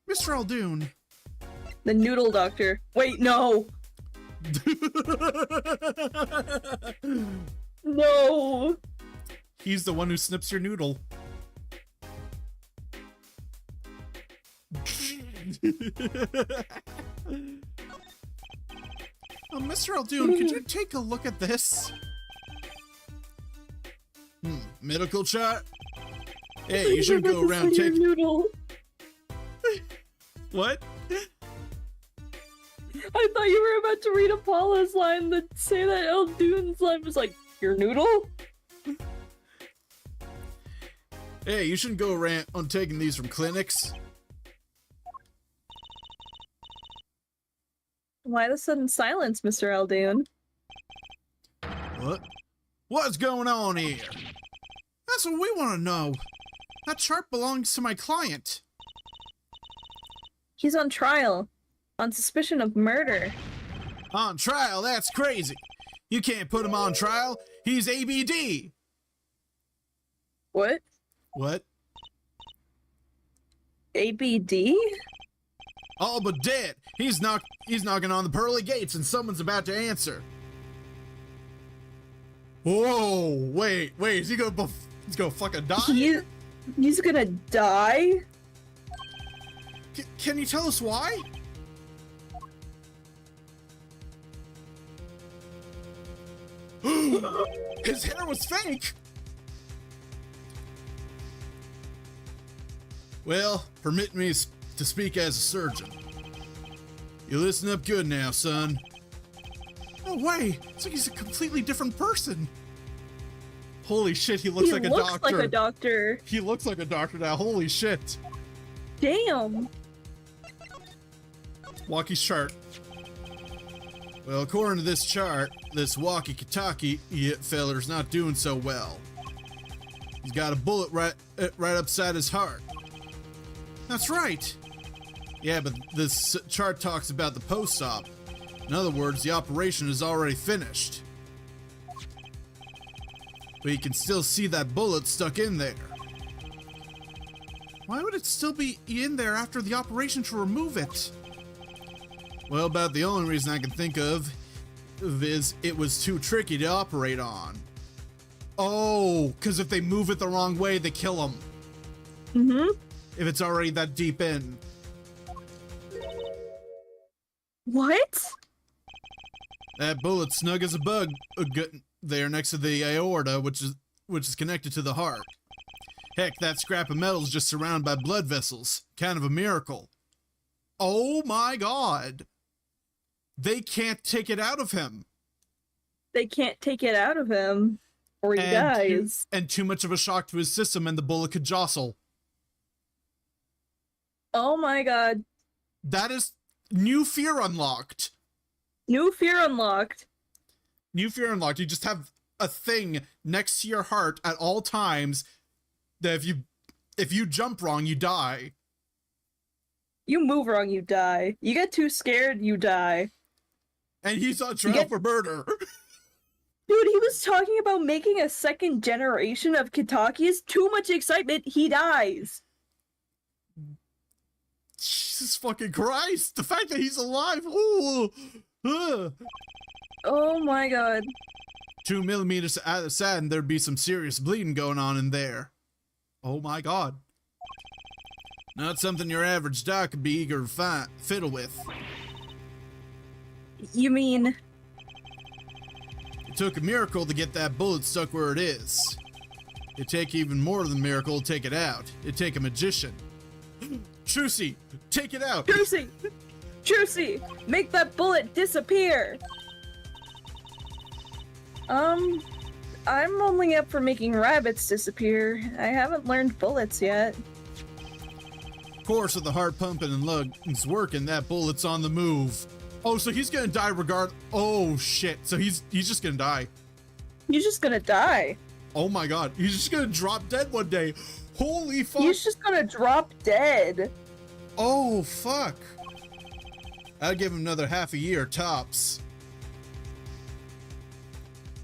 Mr. Eldoon. The noodle doctor. Wait, no! No! He's the one who snips your noodle. Mr. Eldoon, could you take a look at this? Medical chart? Hey, you should go around your taking... noodle. What? I thought you were about to read Apollo's line that say that Eldoon's line was like, your noodle? Hey, you shouldn't go around on taking these from clinics. Why the sudden silence, Mr. Eldoon? What? What's going on here? That's what we want to know. That chart belongs to my client. He's on trial. On suspicion of murder. On trial? That's crazy. You can't put him on trial. He's ABD. What? What? ABD? All but dead. He's knocking on the pearly gates and someone's about to answer. Whoa, wait, is he gonna fucking die? He's gonna die? Can you tell us why? His hair was fake. Well, permit me to speak as a surgeon. You listen up good now, son. No way! It's like he's a completely different person. Holy shit, he looks like a doctor. He looks like a doctor. He looks like a doctor now. Holy shit. Damn. Walkie's chart. Well, according to this chart, this walkie-talkie feller's not doing so well. He's got a bullet right upside his heart. That's right. Yeah, but this chart talks about the post-op. In other words, the operation is already finished. But you can still see that bullet stuck in there. Why would it still be in there after the operation to remove it? Well, about the only reason I can think of is it was too tricky to operate on. Oh, because if they move it the wrong way, they kill him. Mm-hmm. If it's already that deep in. What? That bullet's snug as a bug there next to the aorta, which is connected to the heart. Heck, that scrap of metal's just surrounded by blood vessels. Kind of a miracle. Oh my god. They can't take it out of him. They can't take it out of him, or he dies. And too much of a shock to his system, and the bullet could jostle. Oh my god. That is new fear unlocked. New fear unlocked. New fear unlocked. You just have a thing next to your heart at all times that if you jump wrong, you die. You move wrong, you die. You get too scared, you die. And he's on trial for murder. Dude, he was talking about making a second generation of Kitakis. Too much excitement, he dies. Jesus fucking Christ. The fact that he's alive. Ooh. Oh my god. 2 millimeters out of side and there'd be some serious bleeding going on in there. Oh my god. Not something your average doc could be eager to fiddle with. You mean... It took a miracle to get that bullet stuck where it is. It'd take even more than a miracle to take it out. It'd take a magician. Trucy, take it out! Juicy! Juicy! Make that bullet disappear! I'm only up for making rabbits disappear. I haven't learned bullets yet. Of course, with the heart pumping and lungs working, that bullet's on the move. Oh, so he's gonna die oh shit, so he's just gonna die. You're just gonna die. Oh my god, he's just gonna drop dead one day. Holy fuck. He's just gonna drop dead. Oh fuck. I'd give him another half a year tops.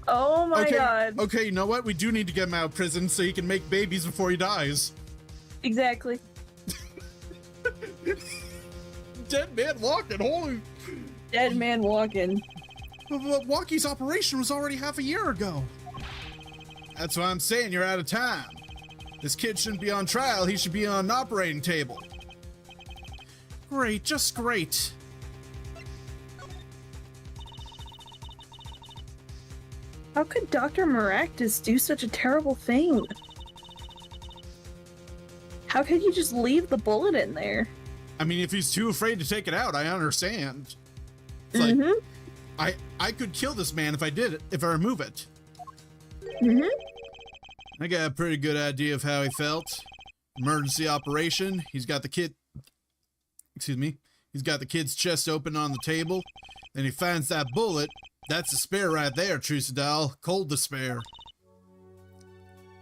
Oh my Okay, god. okay, you know what? We do need to get him out of prison so he can make babies before he dies. Exactly. Dead man walking, holy... Dead man walking. But Walkie's operation was already half a year ago. That's why I'm saying you're out of time. This kid shouldn't be on trial, he should be on an operating table. Great, just great. How could Dr. Maractus do such a terrible thing? How could you just leave the bullet in there? I mean, if he's too afraid to take it out, I understand. It's like, I could kill this man if I did it, if I remove it. I got a pretty good idea of how he felt. Emergency operation. He's got the kid... Excuse me. He's got the kid's chest open on the table. Then he finds that bullet. That's despair right there, Trucidal. Cold despair.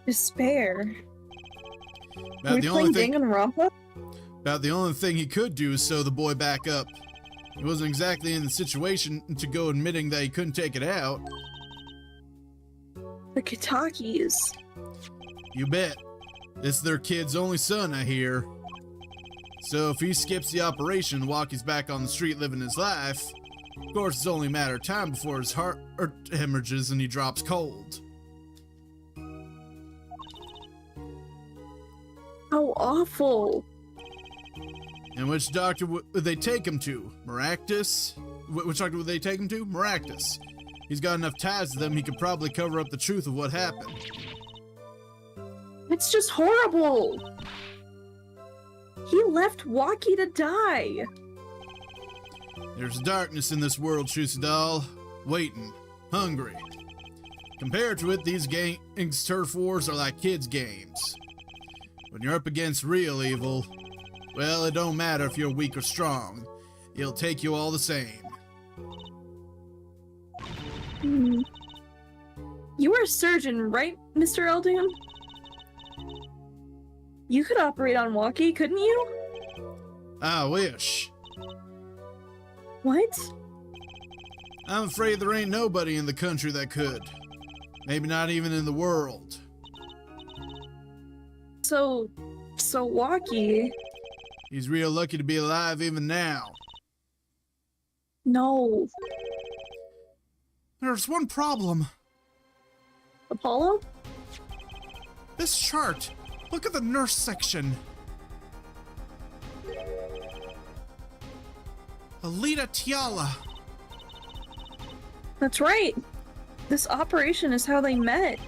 Despair. About Are we the playing only thing... Danganronpa? About the only thing he could do is sew the boy back up. He wasn't exactly in the situation to go admitting that he couldn't take it out. The Kitakis. You bet. This is their kid's only son, I hear. So if he skips the operation while he's back on the street living his life, of course it's only a matter of time before his heart hemorrhages and he drops cold. How awful. And which doctor would they take him to? Maractus? Which doctor would they take him to? Maractus. He's got enough ties to them, he could probably cover up the truth of what happened. It's just horrible. He left Waki to die. There's darkness in this world, Trucidal. Waiting. Hungry. Compared to it, these gangs turf wars are like kids' games. When you're up against real evil, well, it don't matter if you're weak or strong. It'll take you all the same. You are a surgeon, right, Mr. Eldoon? You could operate on Waki, couldn't you? I wish. What? I'm afraid there ain't nobody in the country that could. Maybe not even in the world. So Waki... He's real lucky to be alive even now. No. There's one problem. Apollo? This chart. Look at the nurse section. Alita Tiala. That's right. This operation is how they met.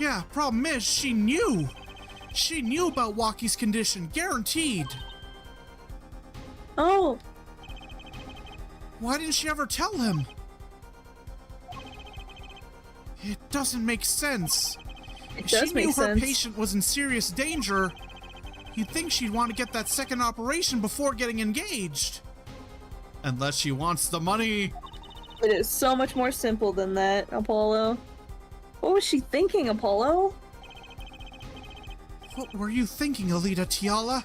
Yeah, problem is, she knew. She knew about Waki's condition, guaranteed. Oh, Why didn't she ever tell him? It doesn't make sense. it If does she make knew her sense. patient was in serious danger, you'd think she'd want to get that second operation before getting engaged. Unless she wants the money. It is so much more simple than that, Apollo. What was she thinking, Apollo? What were you thinking, Alita Tiala?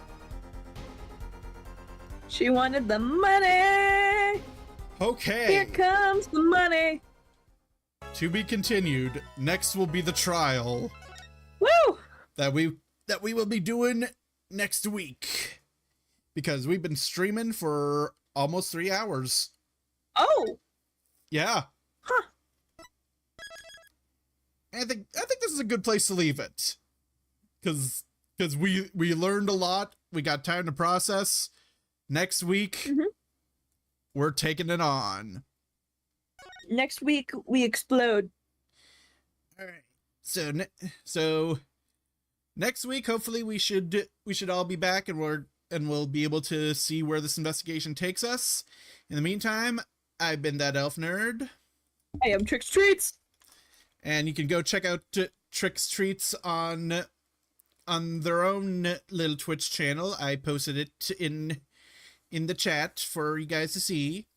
She wanted the money! Okay. Here comes the money! To be continued. Next will be the trial Woo! that we will be doing next week. Because we've been streaming for almost 3 hours. Oh! Yeah. Huh. I think this is a good place to leave it. Cause we learned a lot. We got time to process. Next week, we're taking it on. Next week we explode. All right. So next week, hopefully, we should all be back, and we'll be able to see where this investigation takes us. In the meantime, I've been that elf nerd. I am TrickzTreatz. And you can go check out TrickzTreatz on their own little Twitch channel. I posted it in the chat for you guys to see.